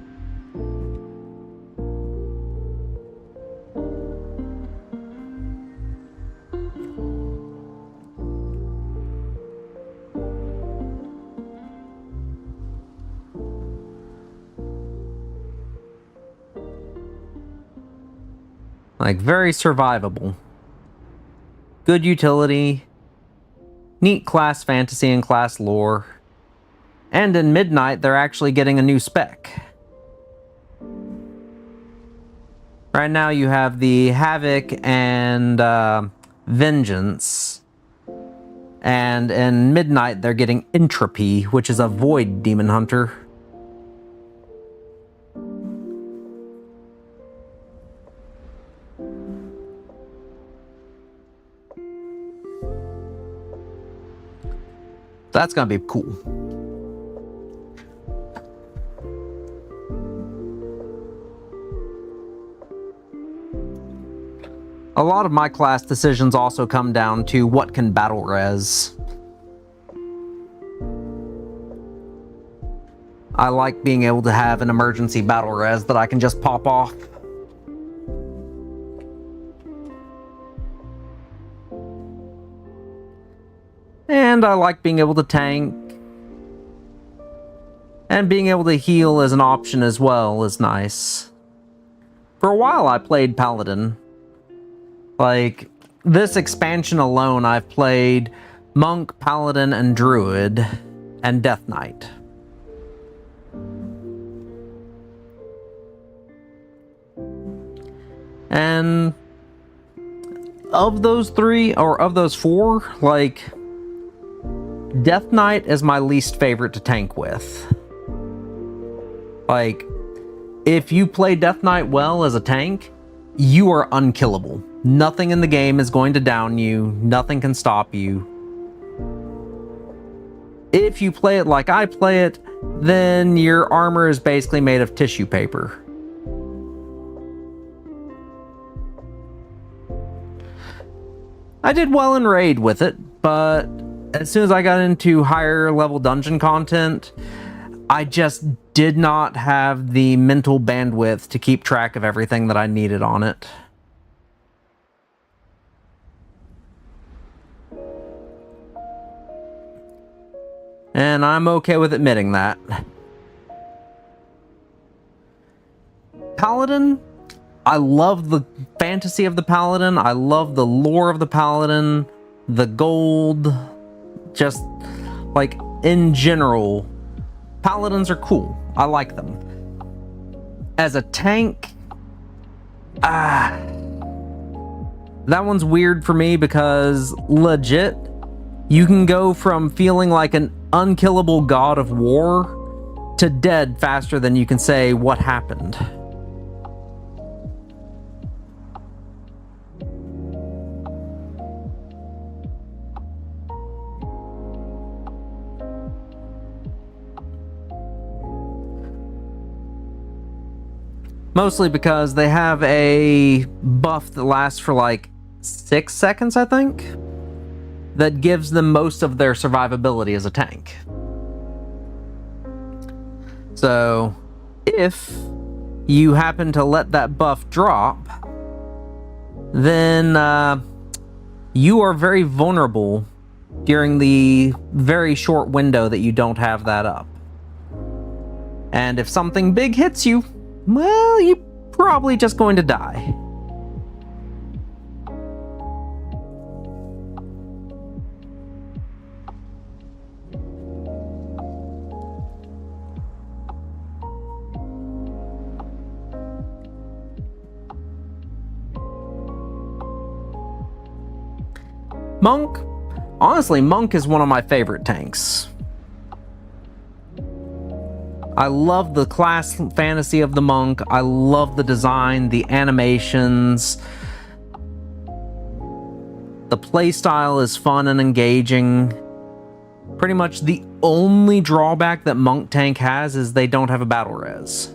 Like, very survivable. Good utility. Neat class fantasy and class lore. And in Midnight, they're actually getting a new spec. Right now you have the Havoc and Vengeance. And in Midnight, they're getting Entropy, which is a Void Demon Hunter. That's gonna be cool. A lot of my class decisions also come down to what can battle res. I like being able to have an emergency battle res that I can just pop off. And I like being able to tank. And being able to heal as an option as well is nice. For a while I played Paladin. Like, this expansion alone I've played Monk, Paladin, and Druid, and Death Knight. And of those three, or of those four, like, Death Knight is my least favorite to tank with. Like, if you play Death Knight well as a tank, you are unkillable. Nothing in the game is going to down you. Nothing can stop you. If you play it like I play it, then your armor is basically made of tissue paper. I did well in Raid with it, but as soon as I got into higher level dungeon content, I just did not have the mental bandwidth to keep track of everything that I needed on it. And I'm okay with admitting that. Paladin, I love the fantasy of the Paladin. I love the lore of the Paladin. The gold. Just, like, in general, Paladins are cool. I like them. As a tank, that one's weird for me because, legit, you can go from feeling like an unkillable god of war to dead faster than you can say what happened. Mostly because they have a buff that lasts for like 6 seconds, I think, that gives them most of their survivability as a tank. So, if you happen to let that buff drop, then you are very vulnerable during the very short window that you don't have that up. And if something big hits you, well, you're probably just going to die. Monk, Honestly, Monk is one of my favorite tanks. I love the class fantasy of the Monk. I love the design, the animations. The playstyle is fun and engaging. Pretty much the only drawback that Monk tank has is they don't have a battle res.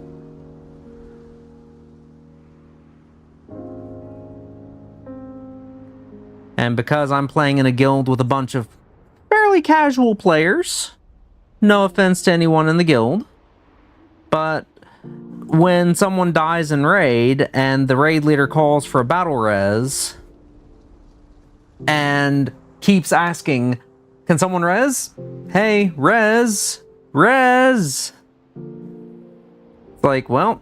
And because I'm playing in a guild with a bunch of fairly casual players, no offense to anyone in the guild, but when someone dies in raid and the raid leader calls for a battle res and keeps asking, can someone res? Hey, res, res. It's like, well,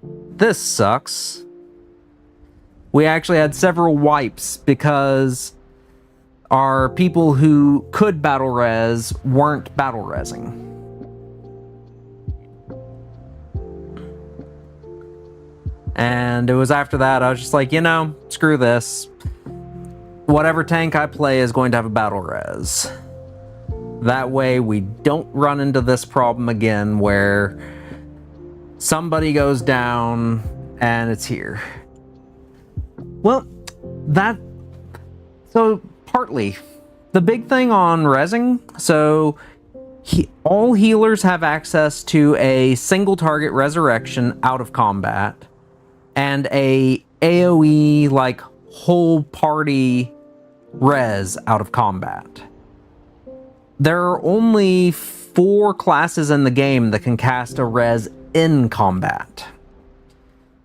this sucks. We actually had several wipes because our people who could battle res weren't battle resing. And it was after that I was just like, you know, screw this. Whatever tank I play is going to have a battle res. That way we don't run into this problem again where somebody goes down and it's here. Well, so partly, the big thing on resing, so all healers have access to a single target resurrection out of combat, and a AoE, like, whole party res out of combat. There are only 4 classes in the game that can cast a res in combat.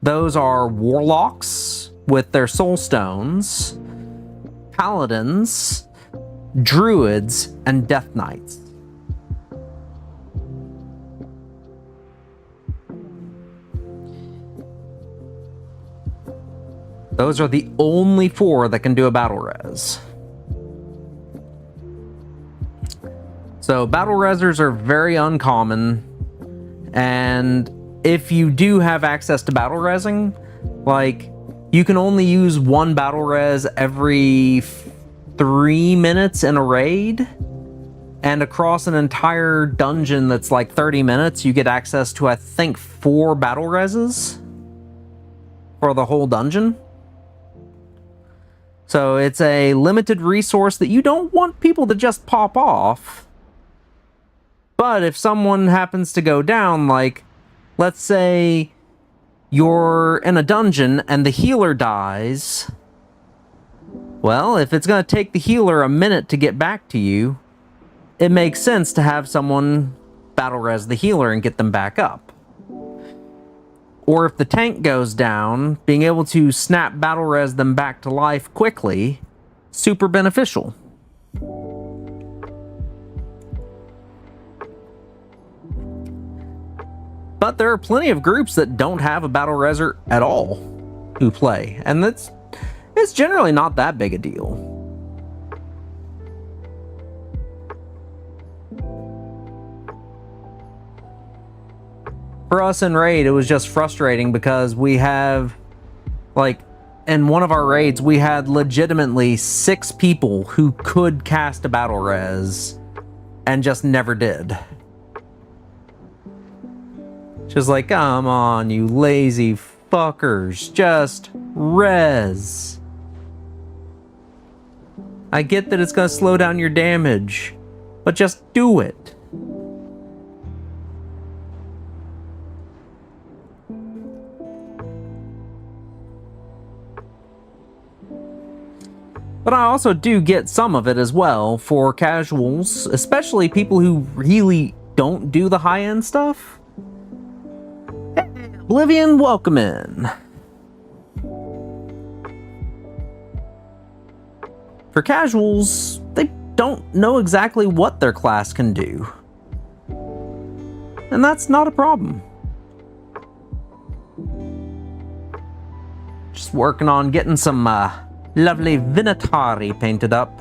Those are Warlocks, with their soul stones, paladins, druids, and death knights. Those are the only 4 that can do a battle res. So battle resers are very uncommon, and if you do have access to battle resing, like, you can only use 1 battle res every 3 minutes in a raid, and across an entire dungeon that's like 30 minutes, you get access to, I think, 4 battle reses for the whole dungeon. So it's a limited resource that you don't want people to just pop off. But if someone happens to go down, like, let's say you're in a dungeon and the healer dies, well, if it's going to take the healer a minute to get back to you, it makes sense to have someone battle res the healer and get them back up. Or if the tank goes down, being able to snap battle res them back to life quickly, super beneficial. But there are plenty of groups that don't have a battle reser at all who play, and it's generally not that big a deal. For us in raid, it was just frustrating because we have, like, in one of our raids, we had legitimately 6 people who could cast a battle res and just never did. Just like, come on, you lazy fuckers, just res. I get that it's gonna slow down your damage, but just do it. But I also do get some of it as well for casuals, especially people who really don't do the high-end stuff. Oblivion, welcome in. For casuals, they don't know exactly what their class can do. And that's not a problem. Just working on getting some lovely Vinatari painted up.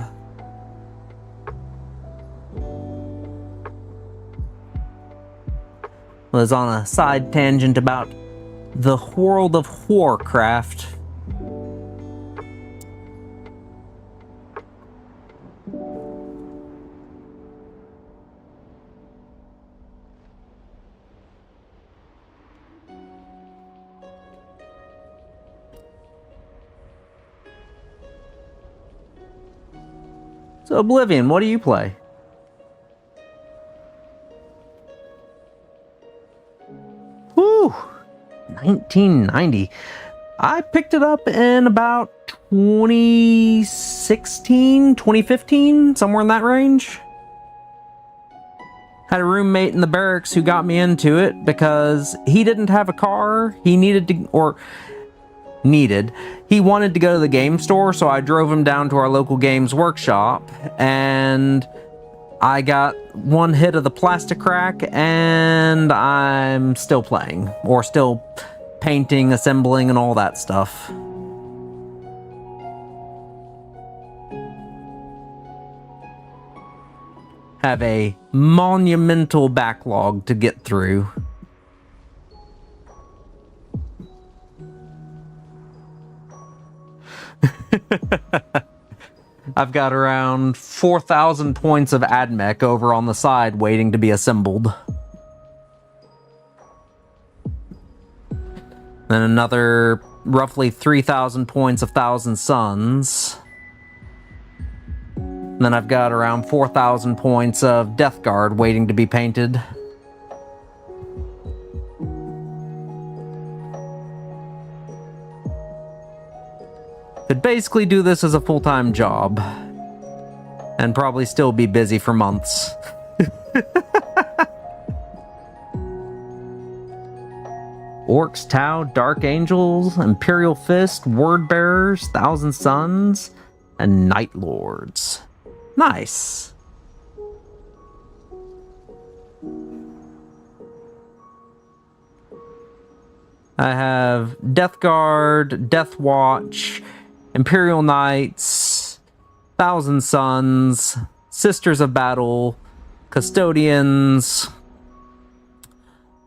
Was on a side tangent about the world of Warcraft. So, Oblivion, what do you play? Whew! 1990. I picked it up in about 2016, 2015, somewhere in that range. Had a roommate in the barracks who got me into it because he didn't have a car. He wanted to go to the game store, so I drove him down to our local games workshop, and I got one hit of the plastic crack, and I'm still playing, or still painting, assembling, and all that stuff. Have a monumental backlog to get through. I've got around 4,000 points of AdMech over on the side waiting to be assembled. Then another roughly 3,000 points of Thousand Suns. Then I've got around 4,000 points of Death Guard waiting to be painted. Could basically do this as a full-time job. And probably still be busy for months. Orcs, Tau, Dark Angels, Imperial Fist, Word Bearers, Thousand Suns, and Night Lords. Nice. I have Death Guard, Death Watch, Imperial Knights, Thousand Suns, Sisters of Battle, Custodians,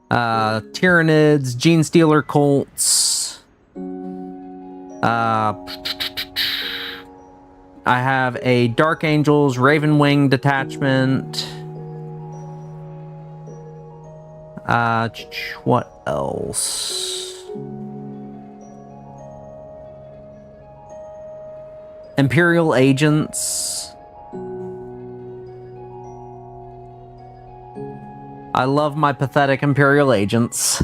Tyranids, Gene Stealer Colts. I have a Dark Angels Ravenwing detachment. What else? Imperial Agents. I love my pathetic Imperial Agents.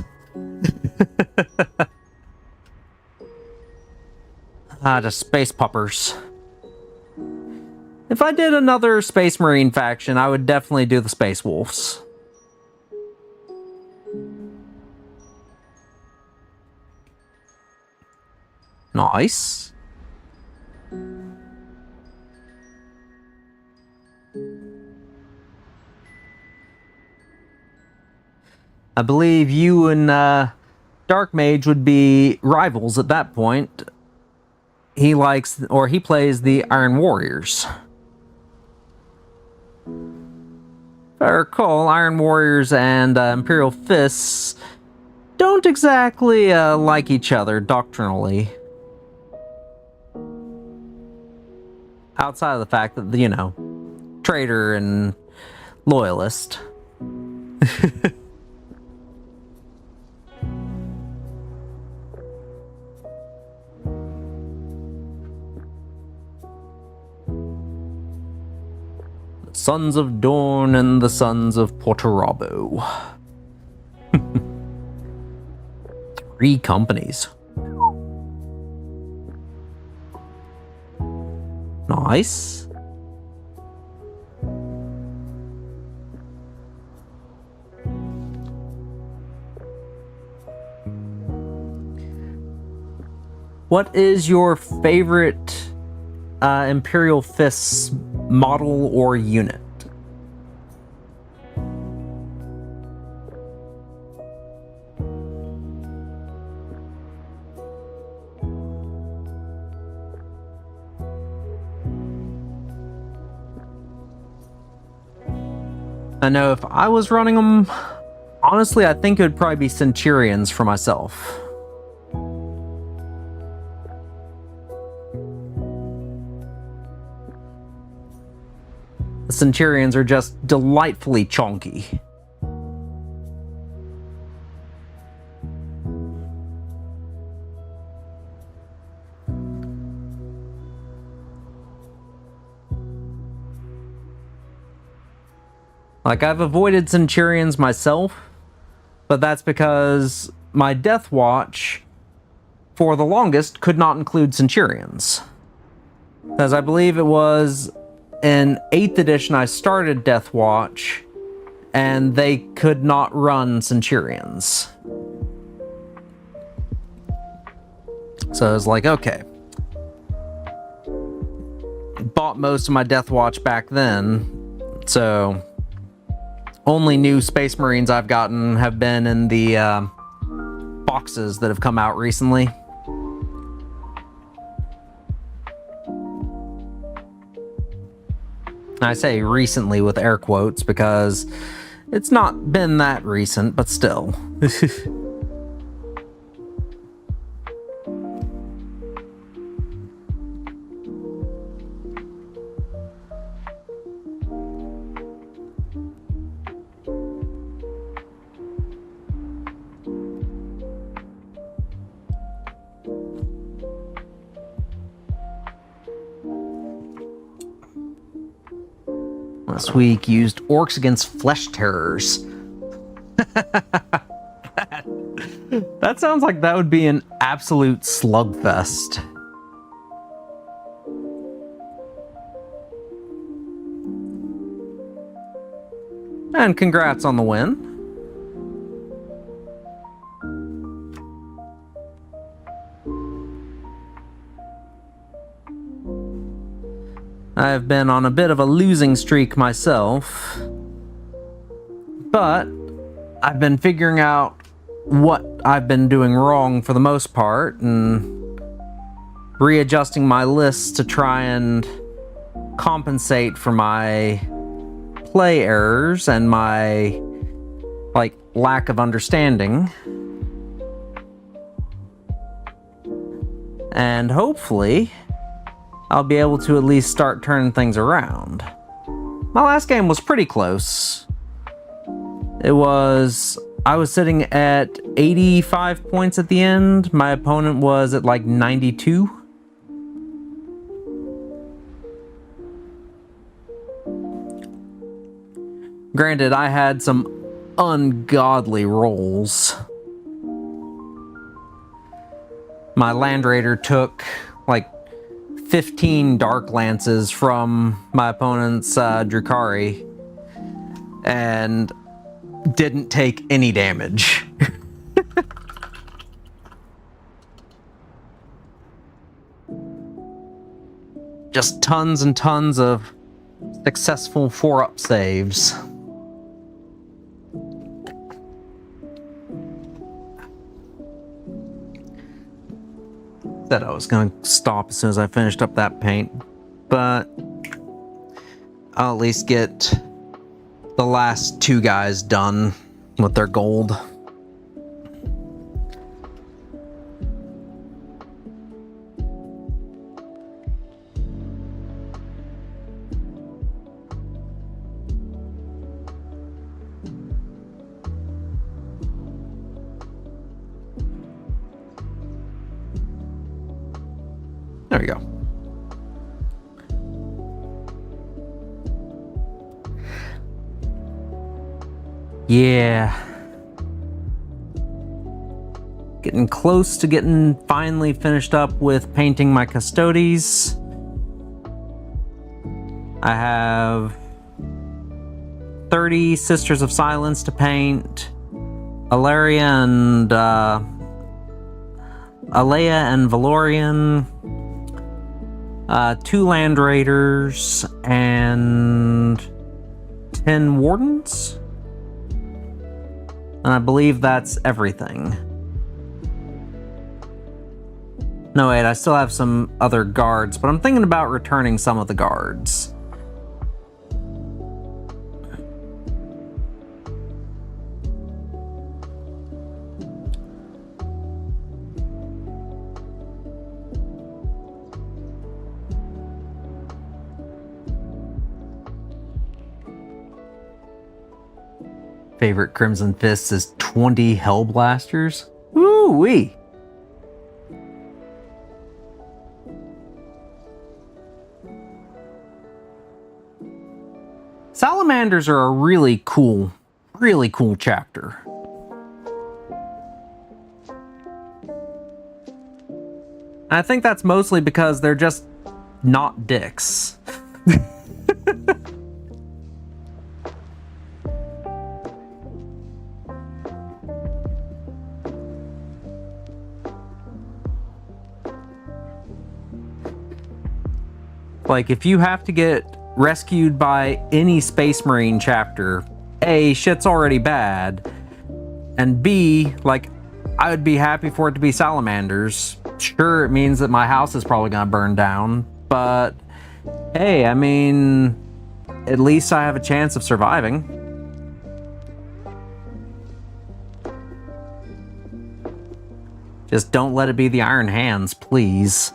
Just space puppers. If I did another Space Marine faction, I would definitely do the Space Wolves. Nice. I believe you and Dark Mage would be rivals at that point. He plays the Iron Warriors. If I recall, Iron Warriors and Imperial Fists don't exactly like each other doctrinally. Outside of the fact that, you know, traitor and loyalist. Sons of Dorn and the Sons of Portorabo. 3 companies. Nice. What is your favorite Imperial Fists model or unit? I know if I was running them, honestly, I think it would probably be Centurions for myself. The Centurions are just delightfully chonky. Like, I've avoided Centurions myself, but that's because my Death Watch, for the longest, could not include Centurions. Because I believe it was in 8th edition I started Death Watch, and they could not run Centurions. So I was like, okay. Bought most of my Death Watch back then, so only new Space Marines I've gotten have been in the boxes that have come out recently. I say recently with air quotes because it's not been that recent, but still. Last week used orcs against flesh terrors. That sounds like that would be an absolute slugfest. And congrats on the win. I've been on a bit of a losing streak myself, but I've been figuring out what I've been doing wrong for the most part and readjusting my lists to try and compensate for my play errors and my lack of understanding. And hopefully I'll be able to at least start turning things around. My last game was pretty close. I was sitting at 85 points at the end. My opponent was at 92. Granted, I had some ungodly rolls. My Land Raider took 15 Dark Lances from my opponent's Drukhari and didn't take any damage. Just tons and tons of successful 4-up saves. Said I was going to stop as soon as I finished up that paint, but I'll at least get the last 2 guys done with their gold. There we go. Yeah. Getting close to getting finally finished up with painting my Custodes. I have 30 Sisters of Silence to paint. Alea and Valorian. 2 Land Raiders and 10 Wardens. And I believe that's everything. No, wait, I still have some other guards, but I'm thinking about returning some of the guards. Favorite Crimson Fists is 20 Hellblasters. Woo-wee! Salamanders are a really cool chapter. And I think that's mostly because they're just not dicks. Like, if you have to get rescued by any Space Marine chapter, A, shit's already bad, and B, like, I would be happy for it to be salamanders. Sure, it means that my house is probably gonna burn down, but hey, I mean, at least I have a chance of surviving. Just don't let it be the Iron Hands, please.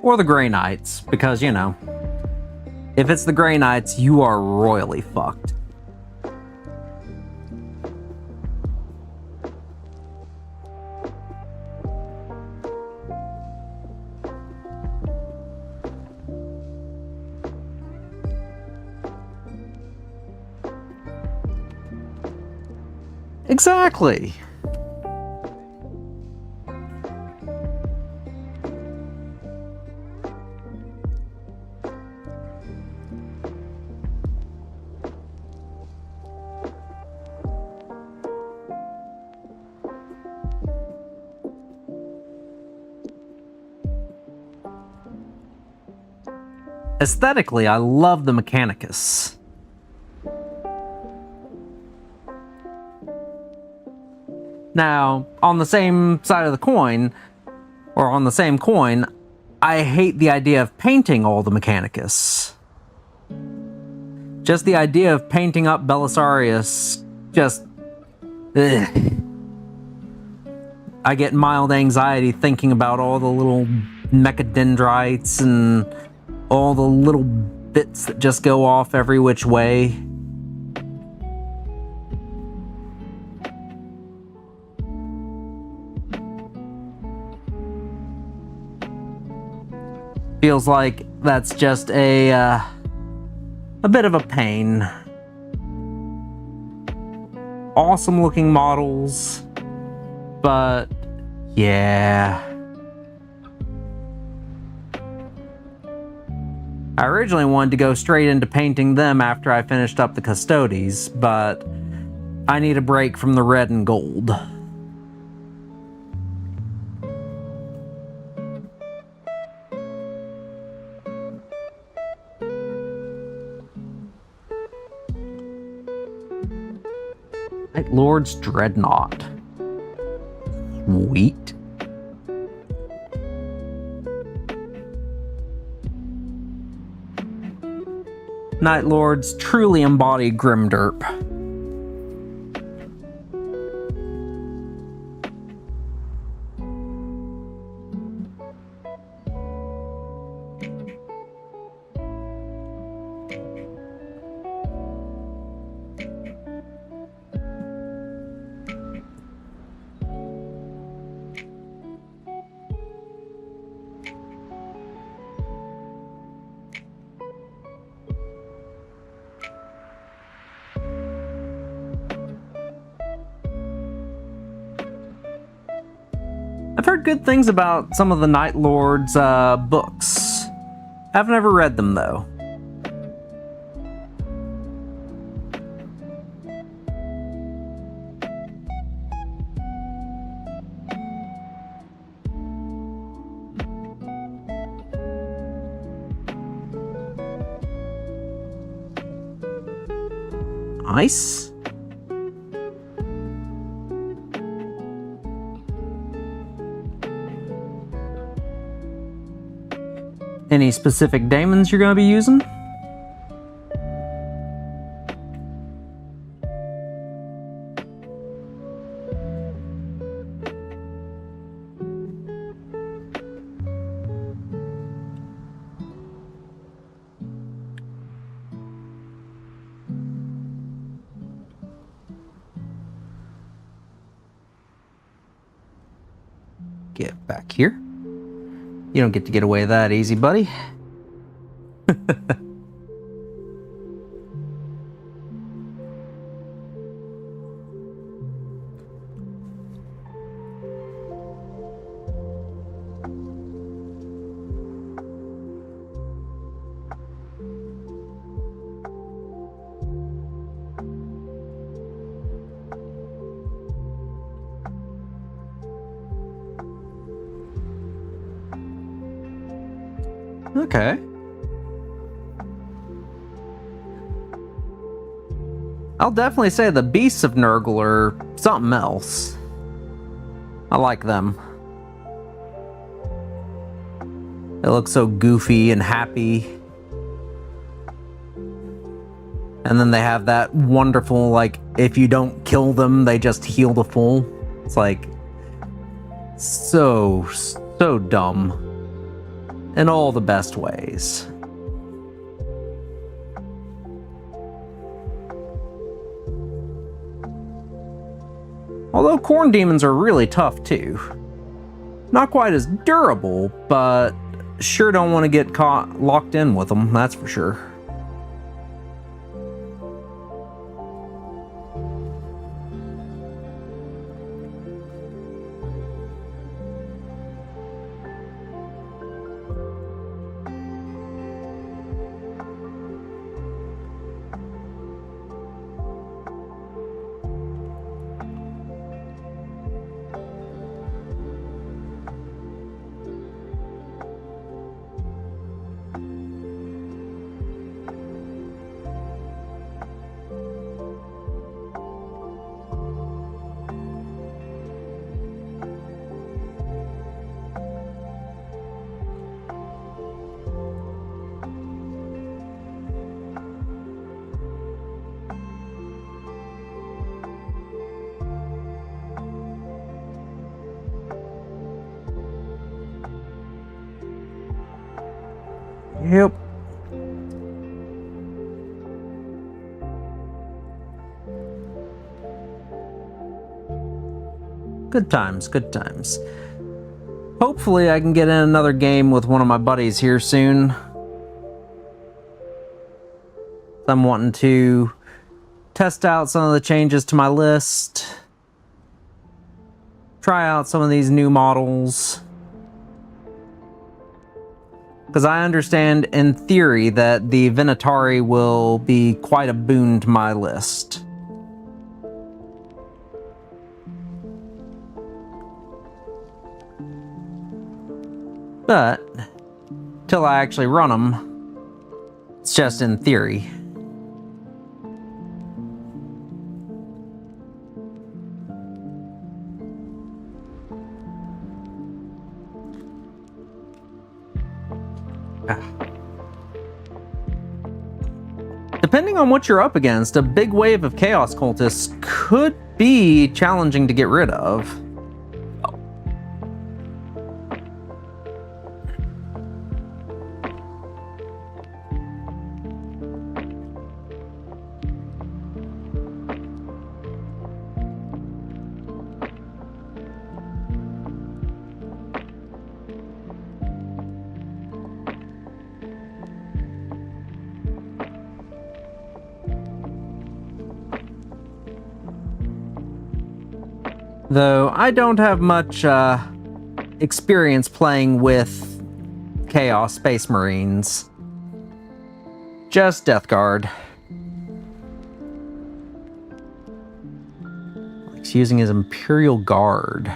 Or the Grey Knights, because, you know, if it's the Grey Knights, you are royally fucked. Exactly. Aesthetically, I love the Mechanicus. Now, on the same side of the coin, or on the same coin, I hate the idea of painting all the Mechanicus. Just the idea of painting up Belisarius, just... ugh. I get mild anxiety thinking about all the little mechadendrites and all the little bits that just go off every which way. Feels like that's just a bit of a pain. Awesome looking models, but yeah. I originally wanted to go straight into painting them after I finished up the Custodes, but I need a break from the red and gold. Night Lord's Dreadnought. Sweet. Night Lords truly embody Grimderp. I've heard good things about some of the Night Lord's books. I've never read them, though. Nice. Any specific daemons you're going to be using? Get back here. You don't get to get away that easy, buddy. Okay. I'll definitely say the Beasts of Nurgle are something else. I like them. They look so goofy and happy. And then they have that wonderful, like, if you don't kill them, they just heal the full. It's like, so dumb. In all the best ways. Although corn demons are really tough too. Not quite as durable, but sure don't want to get caught locked in with them, that's for sure. Yep. Good times, good times. Hopefully I can get in another game with one of my buddies here soon. I'm wanting to test out some of the changes to my list. Try out some of these new models. Because I understand, in theory, that the Venatari will be quite a boon to my list. But, till I actually run them, it's just in theory. Depending on what you're up against, a big wave of Chaos Cultists could be challenging to get rid of. Though I don't have much experience playing with Chaos Space Marines. Just Death Guard. He's using his Imperial Guard.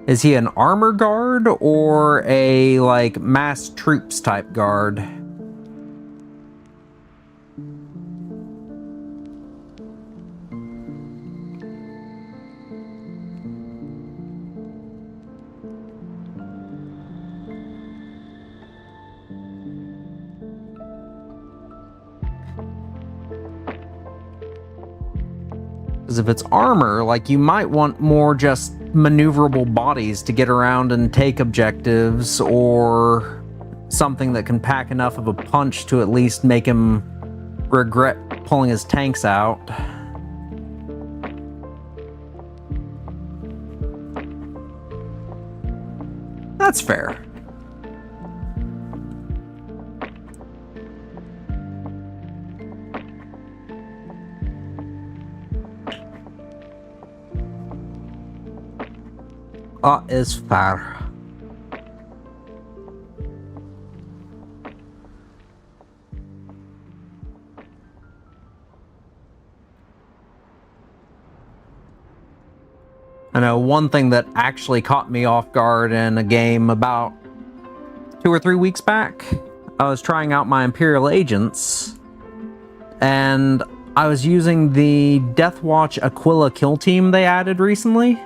Is he an armor guard or a, like, mass troops type guard? Because if it's armor, like, you might want more just maneuverable bodies to get around and take objectives, or something that can pack enough of a punch to at least make him regret pulling his tanks out. That's fair. That is fair. I know one thing that actually caught me off guard in a game about 2 or 3 weeks back. I was trying out my Imperial agents, and I was using the Deathwatch Aquila kill team they added recently.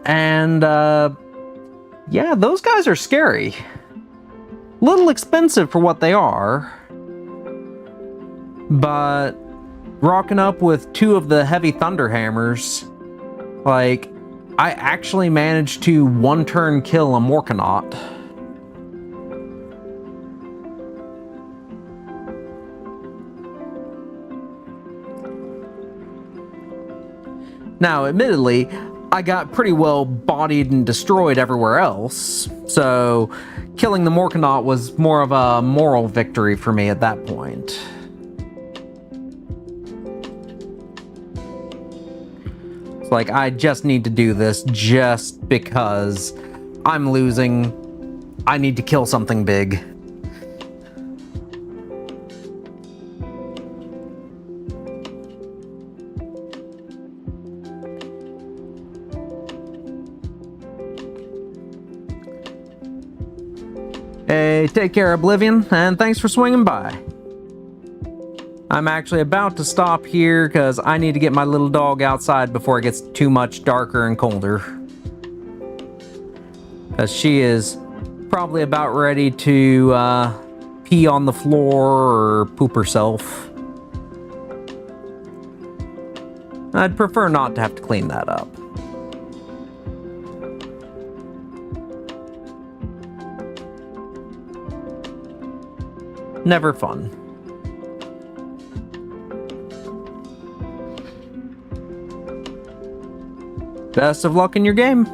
And, yeah, those guys are scary. Little expensive for what they are, but rocking up with 2 of the heavy Thunderhammers, like, I actually managed to one-turn kill a Morkanaut. Now, admittedly, I got pretty well bodied and destroyed everywhere else, so killing the Morkanaut was more of a moral victory for me at that point. It's like, I just need to do this just because I'm losing. I need to kill something big. Hey, take care, Oblivion, and thanks for swinging by. I'm actually about to stop here because I need to get my little dog outside before it gets too much darker and colder. Because she is probably about ready to pee on the floor or poop herself. I'd prefer not to have to clean that up. Never fun. Best of luck in your game.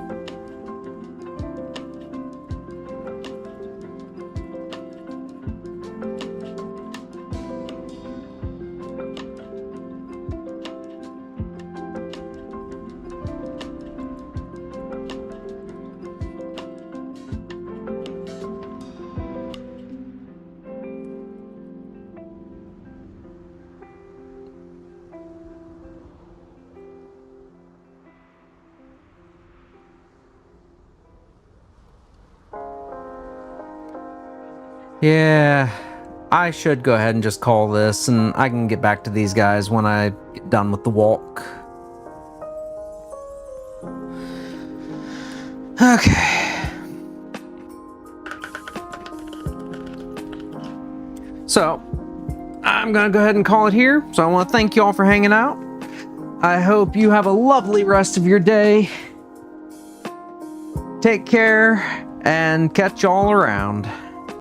Yeah, I should go ahead and just call this, and I can get back to these guys when I get done with the walk. Okay. So, I'm gonna go ahead and call it here. So I want to thank you all for hanging out. I hope you have a lovely rest of your day. Take care, and catch y'all around.